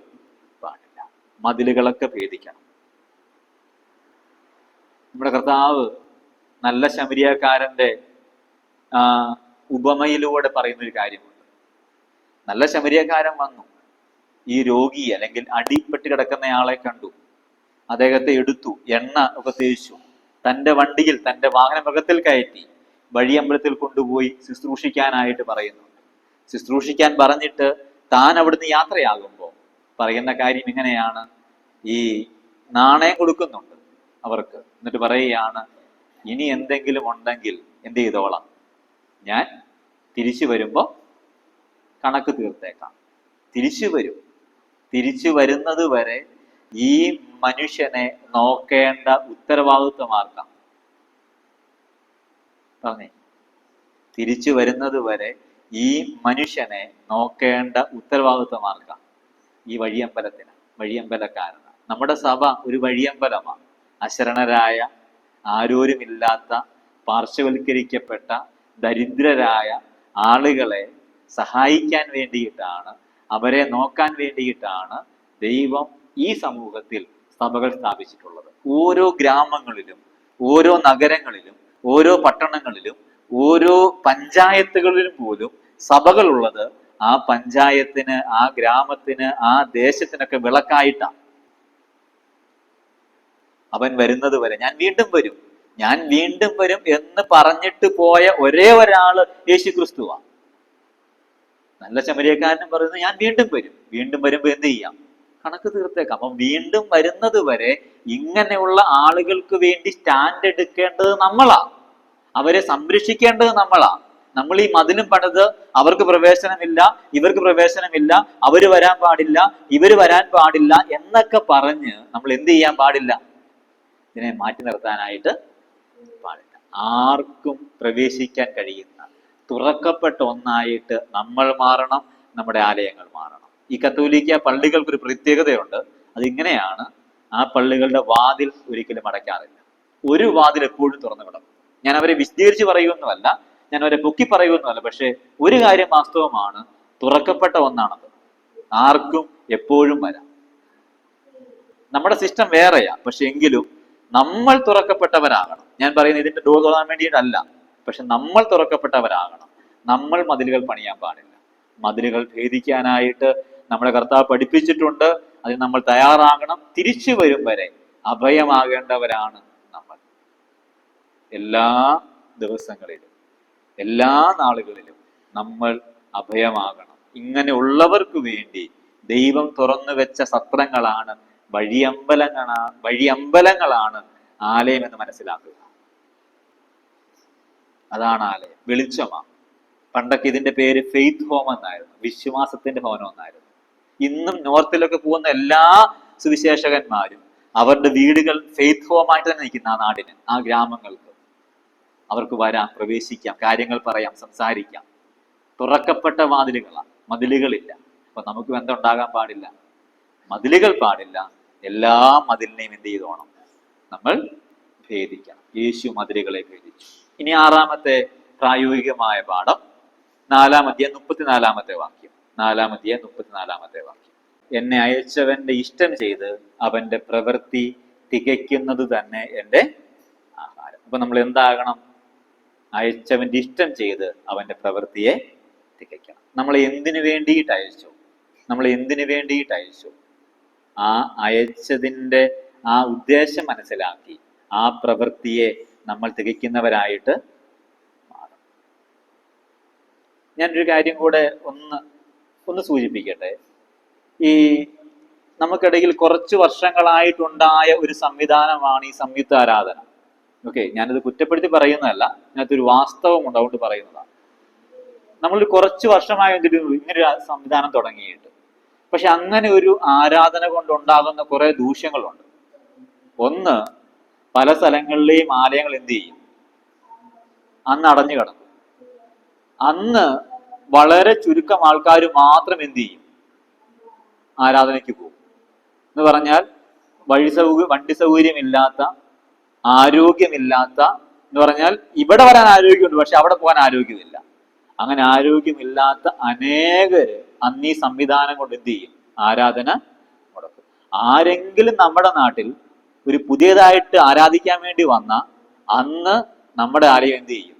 പാടില്ല. മതിലുകളൊക്കെ ഭേദിക്കണം. നമ്മുടെ കർത്താവ് നല്ല ശമരിയക്കാരന്റെ ഉപമയിലൂടെ പറയുന്നൊരു കാര്യമുണ്ട്. നല്ല ശമരിയക്കാരൻ വന്നു, ഈ രോഗി അല്ലെങ്കിൽ അടിപ്പെട്ട് കിടക്കുന്നയാളെ കണ്ടു, അദ്ദേഹത്തെ എടുത്തു, എണ്ണ ഒക്കെ തേച്ചു, തൻ്റെ വണ്ടിയിൽ, തൻ്റെ വാഹന മൃഗത്തിൽ കയറ്റി വഴിയമ്പലത്തിൽ കൊണ്ടുപോയി ശുശ്രൂഷിക്കാനായിട്ട് പറയുന്നുണ്ട്. ശുശ്രൂഷിക്കാൻ പറഞ്ഞിട്ട് താൻ അവിടുന്ന് യാത്രയാകുമ്പോൾ പറയുന്ന കാര്യം ഇങ്ങനെയാണ്. ഈ നാണയം കൊടുക്കുന്നുണ്ട് അവർക്ക്, എന്നിട്ട് പറയുകയാണ്, ഇനി എന്തെങ്കിലും ഉണ്ടെങ്കിൽ എന്ത് ചെയ്തോളാം, ഞാൻ തിരിച്ചു വരുമ്പോ കണക്ക് തീർത്തേക്കാം. തിരിച്ചു വരുന്നത് വരെ ഈ മനുഷ്യനെ നോക്കേണ്ട ഉത്തരവാദിത്വമാർക്കാം. പറഞ്ഞേ, തിരിച്ചു വരുന്നത് വരെ ഈ മനുഷ്യനെ നോക്കേണ്ട ഉത്തരവാദിത്വമാർക്കാം. ഈ വഴിയമ്പലക്കാരനാണ്. നമ്മുടെ സഭ ഒരു വഴിയമ്പലമാണ്. അശരണരായ, ആരോരുമില്ലാത്ത, പാർശ്വവൽക്കരിക്കപ്പെട്ട, ദരിദ്രരായ ആളുകളെ സഹായിക്കാൻ വേണ്ടിയിട്ടാണ്, അവരെ നോക്കാൻ വേണ്ടിയിട്ടാണ് ദൈവം ഈ സമൂഹത്തിൽ സഭകൾ സ്ഥാപിച്ചിട്ടുള്ളത്. ഓരോ ഗ്രാമങ്ങളിലും, ഓരോ നഗരങ്ങളിലും, ഓരോ പട്ടണങ്ങളിലും, ഓരോ പഞ്ചായത്തുകളിലും പോലും സഭകളുള്ളത് ആ പഞ്ചായത്തിന്, ആ ഗ്രാമത്തിന്, ആ ദേശത്തിനൊക്കെ വിളക്കായിട്ടാണ്. അവൻ വരുന്നത് വരെ ഞാൻ വീണ്ടും വരും എന്ന് പറഞ്ഞിട്ട് പോയ ഒരേ ഒരാള് യേശു ക്രിസ്തുവാണ്. നല്ല ശമരിയക്കാരനും പറയുന്നത് ഞാൻ വീണ്ടും വരുമ്പോ എന്ത് ചെയ്യാം, കണക്ക് തീർത്തേക്കാം. അപ്പം വീണ്ടും വരുന്നത് വരെ ഇങ്ങനെയുള്ള ആളുകൾക്ക് വേണ്ടി സ്റ്റാൻഡ് എടുക്കേണ്ടത് നമ്മളാ, അവരെ സംരക്ഷിക്കേണ്ടത് നമ്മളാ. നമ്മൾ ഈ മതിലും പണിത് അവർക്ക് പ്രവേശനമില്ല, ഇവർക്ക് പ്രവേശനമില്ല, അവര് വരാൻ പാടില്ല, ഇവര് വരാൻ പാടില്ല എന്നൊക്കെ പറഞ്ഞ് നമ്മൾ എന്ത് ചെയ്യാൻ പാടില്ല, ഇതിനെ മാറ്റി നിർത്താനായിട്ട് പാടില്ല. ആർക്കും പ്രവേശിക്കാൻ കഴിയുന്ന തുറക്കപ്പെട്ട ഒന്നായിട്ട് നമ്മൾ മാറണം, നമ്മുടെ ആലയങ്ങൾ മാറണം. ഈ കത്തോലിക്ക പള്ളികൾക്കൊരു പ്രത്യേകതയുണ്ട്. അതിങ്ങനെയാണ്, ആ പള്ളികളുടെ വാതിൽ ഒരിക്കലും അടയ്ക്കാറില്ല. ഒരു വാതിൽ എപ്പോഴും തുറന്നു കിടക്കും. ഞാൻ അവരെ വിശദീകരിച്ച് പറയുമെന്നുമല്ല, ഞാൻ അവരെ പൊക്കി പറയുമെന്നുമല്ല, പക്ഷെ ഒരു കാര്യം വാസ്തവമാണ്, തുറക്കപ്പെട്ട ഒന്നാണത്. ആർക്കും എപ്പോഴും വരാം. നമ്മുടെ സിസ്റ്റം വേറെയാ, പക്ഷെ എങ്കിലും നമ്മൾ തുറക്കപ്പെട്ടവരാകണം. ഞാൻ പറയുന്നത് ഇതിന്റെ ഡോർ തുറക്കാൻ വേണ്ടിയിട്ടല്ല, പക്ഷെ നമ്മൾ തുറക്കപ്പെട്ടവരാകണം. നമ്മൾ മതിലുകൾ പണിയാൻ പാടില്ല. മതിലുകൾ ഭേദിക്കാനായിട്ട് നമ്മളെ കർത്താവ് പഠിപ്പിച്ചിട്ടുണ്ട്. അതിന് നമ്മൾ തയ്യാറാകണം. തിരിച്ചു വരും വരെ അഭയമാകേണ്ടവരാണ് നമ്മൾ. എല്ലാ ദിവസങ്ങളിലും, എല്ലാ നാളുകളിലും നമ്മൾ അഭയമാകണം. ഇങ്ങനെയുള്ളവർക്ക് വേണ്ടി ദൈവം തുറന്നു വെച്ച സത്രങ്ങളാണ്, വഴിയമ്പലങ്ങളാണ് ആലയം എന്ന് മനസ്സിലാക്കുക. അതാണ് ആലയം, വെളിച്ചമാണ്. പണ്ടൊക്കെ ഇതിന്റെ പേര് ഫെയ്ത്ത് ഹോം എന്നായിരുന്നു, വിശ്വാസത്തിന്റെ ഭവനം എന്നായിരുന്നു. ഇന്നും നോർത്തിലൊക്കെ പോകുന്ന എല്ലാ സുവിശേഷകന്മാരും അവരുടെ വീടുകൾ ഫെയ്ത്ത് ഹോമായിട്ട് തന്നെ നിൽക്കുന്ന ആ നാടിന്, ആ ഗ്രാമങ്ങൾക്ക് അവർക്ക് വരാം, പ്രവേശിക്കാം, കാര്യങ്ങൾ പറയാം, സംസാരിക്കാം. തുറക്കപ്പെട്ട വാതിലുകളാണ്, മതിലുകളില്ല. അപ്പൊ നമുക്ക് എന്തുണ്ടാകാൻ പാടില്ല, മതിലുകൾ പാടില്ല. എല്ലാ മതിലിനെയും എന്ത് ചെയ്തോണം, നമ്മൾ ഭേദിക്കണം. യേശു മതിലുകളെ ഭേദിച്ചു. ഇനി ആറാമത്തെ പ്രായോഗികമായ പാഠം, 4-ാം അധ്യായം 34-ാമത്തെ വാക്യം. 4-ാം അധ്യായം 34-ാമത്തെ വാക്യം. എന്നെ അയച്ചവന്റെ ഇഷ്ടം ചെയ്ത് അവന്റെ പ്രവൃത്തി തികയ്ക്കുന്നത് തന്നെ എൻ്റെ ആഹാരം. അപ്പൊ നമ്മൾ എന്താകണം, അയച്ചവന്റെ ഇഷ്ടം ചെയ്ത് അവന്റെ പ്രവൃത്തിയെ തികയ്ക്കണം. നമ്മൾ എന്തിനു വേണ്ടിയിട്ട് അയച്ചു, ആ അയച്ചതിൻ്റെ ആ ഉദ്ദേശം മനസ്സിലാക്കി ആ പ്രവൃത്തിയെ നമ്മൾ തികയ്ക്കുന്നവരായിട്ട് മാറും. ഞാനൊരു കാര്യം കൂടെ ഒന്ന് സൂചിപ്പിക്കട്ടെ. ഈ നമുക്കിടയിൽ കുറച്ച് വർഷങ്ങളായിട്ടുണ്ടായ ഒരു സംവിധാനമാണ് ഈ സംയുക്ത ആരാധന. ഓക്കെ, ഞാനിത് കുറ്റപ്പെടുത്തി പറയുന്നതല്ല, ഇതിനകത്തൊരു വാസ്തവമുണ്ട്, അതുകൊണ്ട് പറയുന്നതാണ്. നമ്മൾ കുറച്ച് വർഷമായ ഇങ്ങനൊരു സംവിധാനം തുടങ്ങിയിട്ട്, പക്ഷെ അങ്ങനെ ഒരു ആരാധന കൊണ്ടുണ്ടാകുന്ന കുറെ ദൂഷ്യങ്ങളുണ്ട്. ഒന്ന്, പല സ്ഥലങ്ങളിലെയും ആലയങ്ങൾ എന്ത് ചെയ്യും, അന്ന് അടഞ്ഞു കിടക്കും. അന്ന് വളരെ ചുരുക്കം ആൾക്കാർ മാത്രം എന്ത് ചെയ്യും, ആരാധനയ്ക്ക് പോകും. എന്ന് പറഞ്ഞാൽ വണ്ടി സൗകര്യമില്ലാത്ത, ആരോഗ്യമില്ലാത്ത, എന്ന് പറഞ്ഞാൽ ഇവിടെ വരാൻ ആരോഗ്യമുണ്ട് പക്ഷെ അവിടെ പോകാൻ ആരോഗ്യമില്ല. അങ്ങനെ ആരോഗ്യമില്ലാത്ത അനേകര് അന്ന് ഈ സംവിധാനം കൊണ്ട് എന്ത് ചെയ്യും, ആരാധന മുടക്കും. ആരെങ്കിലും നമ്മുടെ നാട്ടിൽ ഒരു പുതിയതായിട്ട് ആരാധിക്കാൻ വേണ്ടി വന്ന അന്ന് നമ്മുടെ ആലയം എന്ത് ചെയ്യും,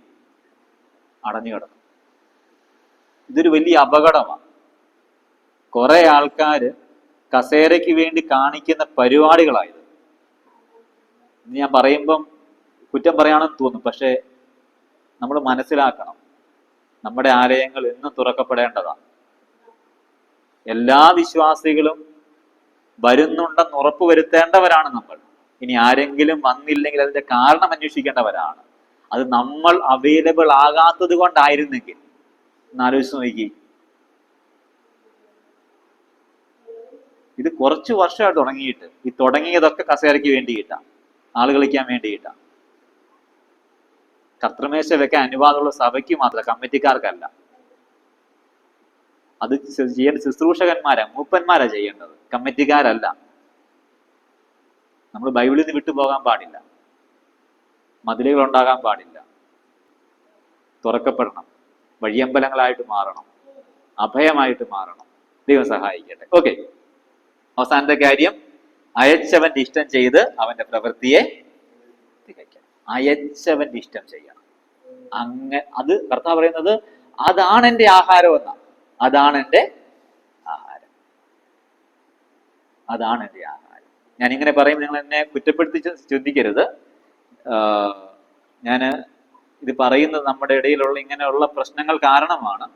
അടഞ്ഞു കിടക്കും. ഇതൊരു വലിയ അപകടമാണ്. കുറെ ആൾക്കാര് കസേരയ്ക്ക് വേണ്ടി കാണിക്കുന്ന പരിപാടികളായത്. ഞാൻ പറയുമ്പം കുറ്റം പറയാണെന്ന് തോന്നും, പക്ഷെ നമ്മൾ മനസ്സിലാക്കണം, നമ്മുടെ ആലയങ്ങൾ എന്നും തുറക്കപ്പെടേണ്ടതാണ്. എല്ലാ വിശ്വാസികളും വരുന്നുണ്ടെന്ന് ഉറപ്പുവരുത്തേണ്ടവരാണ് നമ്മൾ. ഇനി ആരെങ്കിലും വന്നില്ലെങ്കിൽ അതിന്റെ കാരണം അന്വേഷിക്കേണ്ടവരാണ്. അത് നമ്മൾ അവൈലബിൾ ആകാത്തത് കൊണ്ടായിരുന്നെങ്കിൽ എന്നാലോചിച്ച് നോക്കി. ഇത് കുറച്ച് വർഷമായിട്ട് തുടങ്ങിയിട്ട്, ഈ തുടങ്ങിയതൊക്കെ കസേരയ്ക്ക് വേണ്ടിയിട്ടാണ്, ആള് കളിക്കാൻ വേണ്ടിയിട്ടാണ്. കർത്തൃമേശ വെക്കാൻ അനുവാദമുള്ള സഭയ്ക്ക് മാത്രം, കമ്മിറ്റിക്കാർക്കല്ല. അത് ചെയ്യേണ്ട ശുശ്രൂഷകന്മാരാ, മൂപ്പന്മാരാ ചെയ്യേണ്ടത്, കമ്മിറ്റിക്കാരല്ല. നമ്മൾ ബൈബിളിൽ നിന്ന് വിട്ടുപോകാൻ പാടില്ല. മതിലുകൾ ഉണ്ടാകാൻ പാടില്ല. തുറക്കപ്പെടണം, വഴിയമ്പലങ്ങളായിട്ട് മാറണം, അഭയമായിട്ട് മാറണം. ദൈവം സഹായിക്കട്ടെ. ഓക്കെ, അവസാനത്തെ കാര്യം, അയച്ചവന്റെ ഇഷ്ടം ചെയ്ത് അവന്റെ പ്രവൃത്തിയെ തികയ്ക്കണം. അയച്ചവന്റെ ഇഷ്ടം ചെയ്യണം. അത് കർത്താവ് പറയുന്നത് അതാണ് എൻ്റെ ആഹാരം എന്നാണ്. അതാണ് എൻ്റെ ആഹാരം, അതാണ് എൻ്റെ ആഹാരം. ഞാൻ ഇങ്ങനെ പറയും, നിങ്ങൾ എന്നെ കുറ്റപ്പെടുത്തി ചിന്തിക്കരുത്. ഞാൻ ഇത് പറയുന്നത് നമ്മുടെ ഇടയിലുള്ള ഇങ്ങനെയുള്ള പ്രശ്നങ്ങൾ കാരണമാണ്.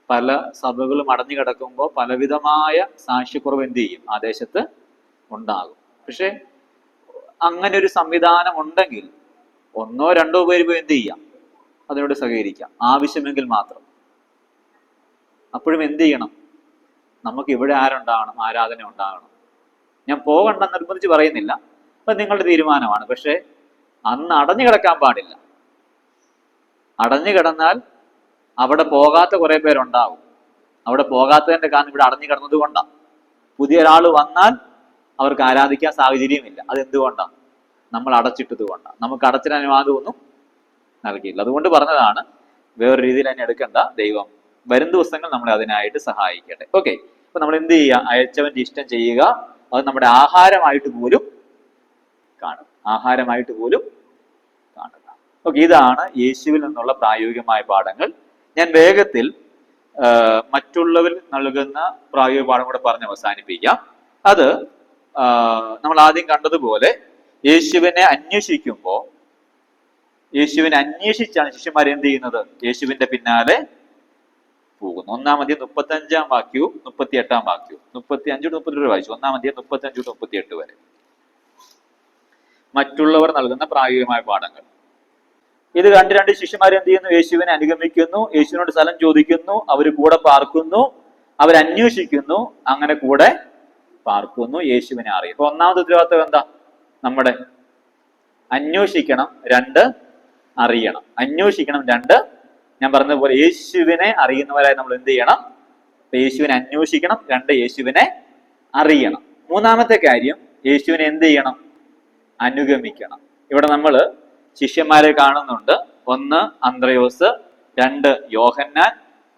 പല സഭകളും അടഞ്ഞു കിടക്കുമ്പോൾ പലവിധമായ സാക്ഷ്യക്കുറവ് എന്ത് ചെയ്യും, ആ ദേശത്ത് ഉണ്ടാകും. പക്ഷെ അങ്ങനെ ഒരു സംവിധാനം ഉണ്ടെങ്കിൽ ഒന്നോ രണ്ടോ പേര് പോയി എന്ത് ചെയ്യാം, അതിനോട് സഹകരിക്കാം, ആവശ്യമെങ്കിൽ മാത്രം. അപ്പോഴും എന്ത് ചെയ്യണം, നമുക്ക് ഇവിടെ ആരുണ്ടാകണം, ആരാധന ഉണ്ടാകണം. ഞാൻ പോകണ്ടെന്ന് നിർബന്ധിച്ച് പറയുന്നില്ല, അപ്പൊ നിങ്ങളുടെ തീരുമാനമാണ്. പക്ഷെ അന്ന് അടഞ്ഞു കിടക്കാൻ പാടില്ല. അടഞ്ഞു കിടന്നാൽ അവിടെ പോകാത്ത കുറെ പേരുണ്ടാവും. അവിടെ പോകാത്തതിന്റെ കാരണം ഇവിടെ അടഞ്ഞു കിടന്നത് കൊണ്ടാണ്. പുതിയ ഒരാൾ വന്നാൽ അവർക്ക് ആരാധിക്കാൻ സാഹചര്യമില്ല. അതെന്തുകൊണ്ടാണ്? നമ്മൾ അടച്ചിട്ടത് കൊണ്ടാണ്. നമുക്ക് അടച്ചിന് അനുവാദമൊന്നും നൽകിയില്ല. അതുകൊണ്ട് പറഞ്ഞതാണ്, വേറെ രീതിയിൽ അതിനെ എടുക്കണ്ട. ദൈവം വരും ദിവസങ്ങൾ നമ്മളെ അതിനായിട്ട് സഹായിക്കട്ടെ. ഓക്കെ, അപ്പൊ നമ്മൾ എന്ത് ചെയ്യുക, അയച്ചവന്റെ ഇഷ്ടം ചെയ്യുക. അത് നമ്മുടെ ആഹാരമായിട്ട് പോലും കാണുക, ആഹാരമായിട്ട് പോലും കാണുക. ഓക്കെ, ഇതാണ് യേശുവിൽ നിന്നുള്ള പ്രായോഗികമായ പാഠങ്ങൾ. ഞാൻ വേഗത്തിൽ മറ്റുള്ളവരിൽ നൽകുന്ന പ്രായോഗിക പാഠം കൂടെ പറഞ്ഞ് അവസാനിപ്പിക്കാം. അത് നമ്മൾ ആദ്യം കണ്ടതുപോലെ യേശുവിനെ അന്വേഷിച്ചാണ് ശിഷ്യന്മാർ എന്ത് ചെയ്യുന്നത്, യേശുവിന്റെ പിന്നാലെ പോകുന്നു. 1-ാം അധ്യായം 35-ാം വാക്യവും 38-ാം വാക്യവും, 35-32 വായിച്ചു. 1-ാം അധ്യായം 35-38 വരെ മറ്റുള്ളവർ നൽകുന്ന പ്രായോഗികമായ പാഠങ്ങൾ. ഇത് കണ്ട് രണ്ട് ശിഷ്യന്മാർ എന്ത് ചെയ്യുന്നു, യേശുവിനെ അനുഗമിക്കുന്നു, യേശുവിനോട് സ്ഥലം ചോദിക്കുന്നു, അവർ കൂടെ പാർക്കുന്നു, അവരന്വേഷിക്കുന്നു, അങ്ങനെ കൂടെ പാർക്കുന്നു, യേശുവിനെ അറിയും. അപ്പൊ ഒന്നാമത്തെ ഉത്തരവാദിത്വം എന്താ, നമ്മുടെ അന്വേഷിക്കണം, 2 അറിയണം. അന്വേഷിക്കണം, 2 ഞാൻ പറഞ്ഞതുപോലെ യേശുവിനെ അറിയുന്നവരായി നമ്മൾ എന്ത് ചെയ്യണം, യേശുവിനെ അന്വേഷിക്കണം, 2 യേശുവിനെ അറിയണം. മൂന്നാമത്തെ കാര്യം, യേശുവിനെ എന്ത് ചെയ്യണം, അനുഗമിക്കണം. ഇവിടെ നമ്മൾ ശിഷ്യന്മാരെ കാണുന്നുണ്ട്. 1 അന്ത്രയോസ്, 2 യോഹന്നാൻ,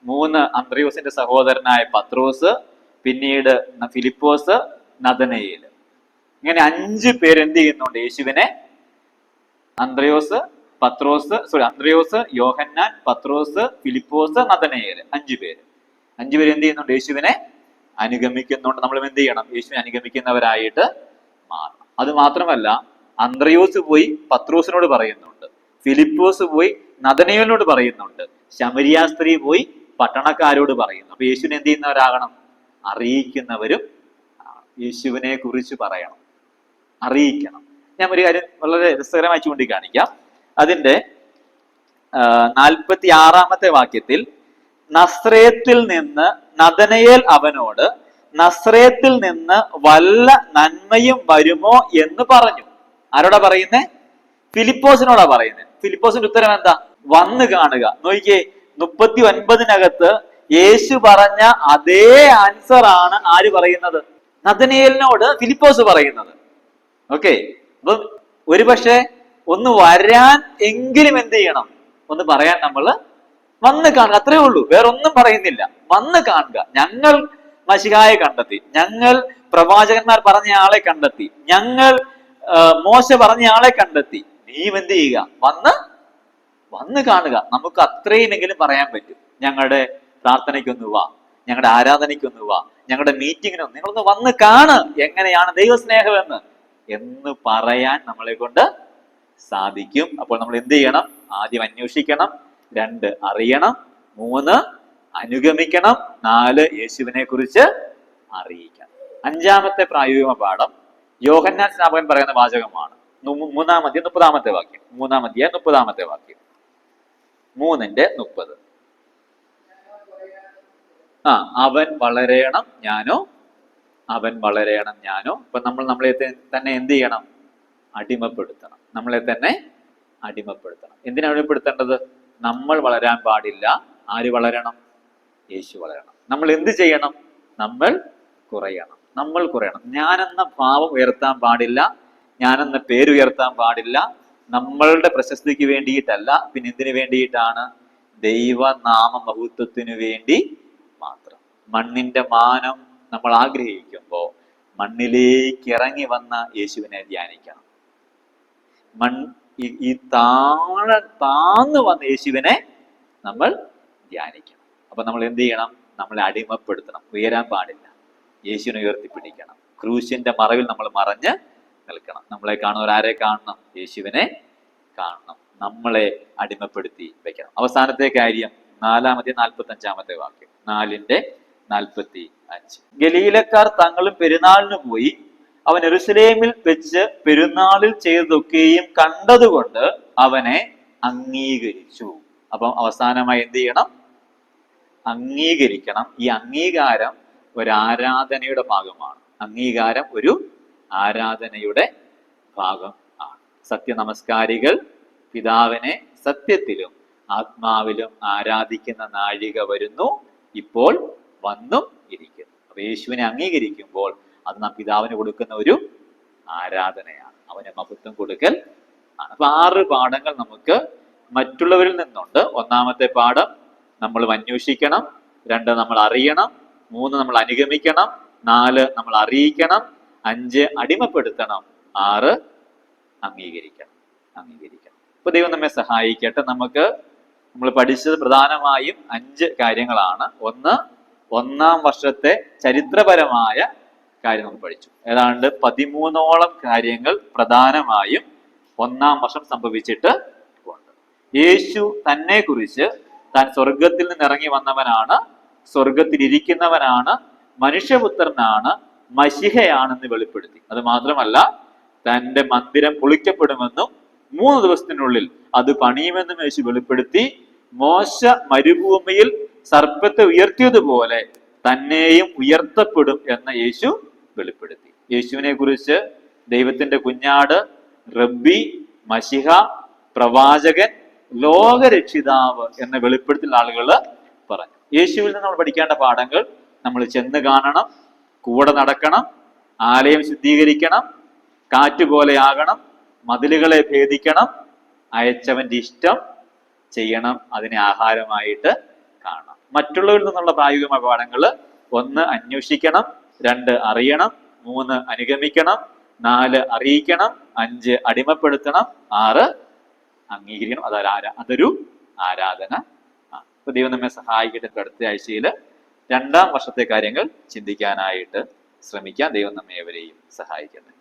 3 അന്ത്രയോസിന്റെ സഹോദരനായ പത്രോസ്, പിന്നീട് ഫിലിപ്പോസ്, നഥനയേൽ. ഇങ്ങനെ 5 പേര് എന്ത് ചെയ്യുന്നുണ്ട്, യേശുവിനെ, അന്ത്രയോസ്, യോഹന്നാൻ, പത്രോസ്, ഫിലിപ്പോസ്, നഥനയേൽ, 5 പേര്. 5 പേര് എന്ത് ചെയ്യുന്നുണ്ട്, യേശുവിനെ അനുഗമിക്കുന്നുണ്ട്. നമ്മൾ എന്ത് ചെയ്യണം, യേശുവിനെ അനുഗമിക്കുന്നവരായിട്ട് മാറണം. അത് മാത്രമല്ല, അന്ത്രയോസ് പോയി പത്രോസിനോട് പറയുന്നുണ്ട്, ഫിലിപ്പോസ് പോയി നഥനയേലിനോട് പറയുന്നുണ്ട്, ശമരിയ സ്ത്രീ പോയി പട്ടണക്കാരോട് പറയുന്നു. അപ്പൊ യേശുവിനെ എന്ത് ചെയ്യുന്നവരാകണം, അറിയിക്കുന്നവരും. യേശുവിനെ കുറിച്ച് പറയണം, അറിയിക്കണം. ഞാൻ ഒരു കാര്യം വളരെ രസകരമായി ചൂണ്ടിക്കാണിക്കാം. അതിന്റെ 46-ാമത്തെ വാക്യത്തിൽ, നസ്രേത്തിൽ നിന്ന് നഥനയേൽ അവനോട്, നസ്രേത്തിൽ നിന്ന് വല്ല നന്മയും വരുമോ എന്ന് പറഞ്ഞു. ആരോടാ പറയുന്നേ, ഫിലിപ്പോസിനോടാ പറയുന്നത്. ഫിലിപ്പോസിന്റെ ഉത്തരം എന്താ, വന്ന് കാണുക. നോക്കിയേ, 39-നകത്ത് യേശു പറഞ്ഞ അതേ ആൻസർ ആണ് ആര് പറയുന്നത്, നഥനയേലിനോട് ഫിലിപ്പോസ് പറയുന്നത്. ഓക്കെ, അപ്പൊ ഒരുപക്ഷെ ഒന്ന് വരാൻ എങ്കിലും എന്ത് ചെയ്യണം, ഒന്ന് പറയാൻ നമ്മൾ വന്ന് കാണുക, അത്രേ ഉള്ളൂ, വേറൊന്നും പറയുന്നില്ല. വന്ന് കാണുക. ഞങ്ങൾ മശിഹായെ കണ്ടെത്തി, ഞങ്ങൾ പ്രവാചകന്മാർ പറഞ്ഞ ആളെ കണ്ടെത്തി, ഞങ്ങൾ മോശ പറഞ്ഞ ആളെ കണ്ടെത്തി. നീ എന്ത് ചെയ്യുക, വന്ന് കാണുക. നമുക്ക് അത്രയുമെങ്കിലും പറയാൻ പറ്റും. ഞങ്ങളുടെ പ്രാർത്ഥനയ്ക്കൊന്ന് വാ, ഞങ്ങളുടെ ആരാധനയ്ക്കൊന്ന് വാ, ഞങ്ങളുടെ മീറ്റിങ്ങിനൊന്ന് നിങ്ങളൊന്ന് വന്ന് കാണ്, എങ്ങനെയാണ് ദൈവസ്നേഹം എന്ന് പറയാൻ നമ്മളെ കൊണ്ട് സാധിക്കും. അപ്പോൾ നമ്മൾ എന്ത് ചെയ്യണം, ആദ്യം അന്വേഷിക്കണം, 2 അറിയണം, 3 അനുഗമിക്കണം, 4 യേശുവിനെ കുറിച്ച് അറിയിക്കണം. 5-ാമത്തെ പ്രായോഗിക പാഠം യോഹന്നാൻ സ്നാപകൻ പറയുന്ന വാചകമാണ്. 3-ാം അധ്യായം 30-ാമത്തെ വാക്യം. 3-ാം അധ്യായം 30-ാമത്തെ വാക്യം. 3:30. അവൻ വളരണം ഞാനോ അപ്പൊ നമ്മൾ നമ്മളെ തന്നെ എന്ത് ചെയ്യണം? അടിമപ്പെടുത്തണം. നമ്മളെ തന്നെ അടിമപ്പെടുത്തണം. എന്തിനാ അടിമപ്പെടുത്തേണ്ടത്? നമ്മൾ വളരാൻ പാടില്ല. ആര് വളരണം? യേശു വളരണം. നമ്മൾ എന്ത് ചെയ്യണം? നമ്മൾ കുറയണം. ഞാനെന്ന ഭാവം ഉയർത്താൻ പാടില്ല. ഞാനെന്ന പേര് ഉയർത്താൻ പാടില്ല. നമ്മളുടെ പ്രശസ്തിക്ക് വേണ്ടിയിട്ടല്ല. പിന്നെ എന്തിനു വേണ്ടിയിട്ടാണ്? ദൈവനാമ മഹത്വത്തിനു വേണ്ടി മാത്രം. മണ്ണിന്റെ മാനം നമ്മൾ ആഗ്രഹിക്കുമ്പോൾ മണ്ണിലേക്ക് ഇറങ്ങി വന്ന യേശുവിനെ ധ്യാനിക്കണം. ഈ താഴ്ന്നു വന്ന യേശുവിനെ നമ്മൾ ധ്യാനിക്കണം. അപ്പൊ നമ്മൾ എന്ത് ചെയ്യണം? നമ്മളെ അടിമപ്പെടുത്തണം. ഉയരാൻ പാടില്ല. യേശുവിനെ ഉയർത്തിപ്പിടിക്കണം. ക്രൂശിന്റെ മറവിൽ നമ്മൾ മറഞ്ഞ് നിൽക്കണം. നമ്മളെ കാണുന്നവർ ആരെ കാണണം? യേശുവിനെ കാണണം. നമ്മളെ അടിമപ്പെടുത്തി വെക്കണം. അവസാനത്തെ കാര്യം 4-45 വാക്യം. 4:45. ഗലീലക്കാർ തങ്ങളും പെരുന്നാളിന് പോയി. അവൻ യെരൂശലേമിൽ വെച്ച് പെരുന്നാളിൽ ചെയ്തതൊക്കെയും കണ്ടതുകൊണ്ട് അവനെ അംഗീകരിച്ചു. അപ്പം അവസാനമായി എന്ത് ചെയ്യണം? അംഗീകരിക്കണം. ഈ അംഗീകാരം ഒരു ആരാധനയുടെ ഭാഗമാണ്. ഒരു ആരാധനയുടെ ഭാഗം ആണ്. സത്യനമസ്കാരികൾ പിതാവിനെ സത്യത്തിലും ആത്മാവിലും ആരാധിക്കുന്ന നാഴിക വരുന്നു, ഇപ്പോൾ വന്നും ഇരിക്കുന്നു. അപ്പൊ യേശുവിനെ അംഗീകരിക്കുമ്പോൾ അത് നാം പിതാവിന് കൊടുക്കുന്ന ഒരു ആരാധനയാണ്. അവന് മഹത്വം കൊടുക്കൽ ആണ്. അപ്പൊ 6 പാഠങ്ങൾ നമുക്ക് മറ്റുള്ളവരിൽ നിന്നുണ്ട്. 1-ാമത്തെ പാഠം നമ്മൾ അന്വേഷിക്കണം, 2 നമ്മൾ അറിയണം, 3 നമ്മൾ അനുഗമിക്കണം, 4 നമ്മൾ അറിയിക്കണം, 5 അടിമപ്പെടുത്തണം, 6 അംഗീകരിക്കണം. അപ്പൊ ദൈവം നമ്മെ സഹായിക്കട്ടെ. നമ്മൾ പഠിച്ചത് പ്രധാനമായും 5 കാര്യങ്ങളാണ്. 1-ാം വർഷത്തെ ചരിത്രപരമായ കാര്യം നമ്മൾ പഠിച്ചു. ഏതാണ്ട് 13ഓളം കാര്യങ്ങൾ പ്രധാനമായും 1-ാം വർഷം സംഭവിച്ചിട്ട് ഉണ്ട്. യേശു തന്നെ കുറിച്ച് താൻ സ്വർഗത്തിൽ നിന്ന് ഇറങ്ങി വന്നവനാണ്, സ്വർഗത്തിൽ ഇരിക്കുന്നവനാണ്, മനുഷ്യപുത്രനാണ്, മശിഹയാണെന്ന് വെളിപ്പെടുത്തി. അത് മാത്രമല്ല, തന്റെ മന്ദിരം പൊളിക്കപ്പെടുമെന്നും 3 ദിവസത്തിനുള്ളിൽ അത് പണിയുമെന്നും യേശു വെളിപ്പെടുത്തി. മോശ മരുഭൂമിയിൽ സർപ്പത്തെ ഉയർത്തിയതുപോലെ തന്നെയും ഉയർത്തപ്പെടും എന്ന് യേശു വെളിപ്പെടുത്തി. യേശുവിനെ കുറിച്ച് ദൈവത്തിന്റെ കുഞ്ഞാട്, റബ്ബി, മശിഹ, പ്രവാചകൻ, ലോകരക്ഷിതാവ് എന്ന വെളിപ്പെടുത്തൽ ആളുകൾ പറഞ്ഞു. യേശുവിൽ നിന്ന് നമ്മൾ പഠിക്കേണ്ട പാഠങ്ങൾ: നമ്മൾ ചെന്ന് കാണണം, കൂടെ നടക്കണം, ആലയം ശുദ്ധീകരിക്കണം, കാറ്റുപോലെയാകണം, മതിലുകളെ ഭേദിക്കണം, അയച്ചവന്റെ ഇഷ്ടം ചെയ്യണം, അതിനെ ആഹാരമായിട്ട് കാണണം. മറ്റുള്ളവരിൽ നിന്നുള്ള പ്രായോഗികമായ പാഠങ്ങൾ: 1 അന്വേഷിക്കണം, 2 അറിയണം, 3 അനുഗമിക്കണം, 4 അറിയിക്കണം, 5 അടിമപ്പെടുത്തണം, 6 അംഗീകരിക്കണം. അതൊരു ആരാധന. അപ്പൊ ദൈവം നമ്മെ സഹായിക്കട്ടെ. അടുത്ത ആഴ്ചയിൽ 2-ാം വർഷത്തെ കാര്യങ്ങൾ ചിന്തിക്കാനായിട്ട് ശ്രമിക്കാം. ദൈവം നമ്മെ ഏവരെയും സഹായിക്കട്ടെ.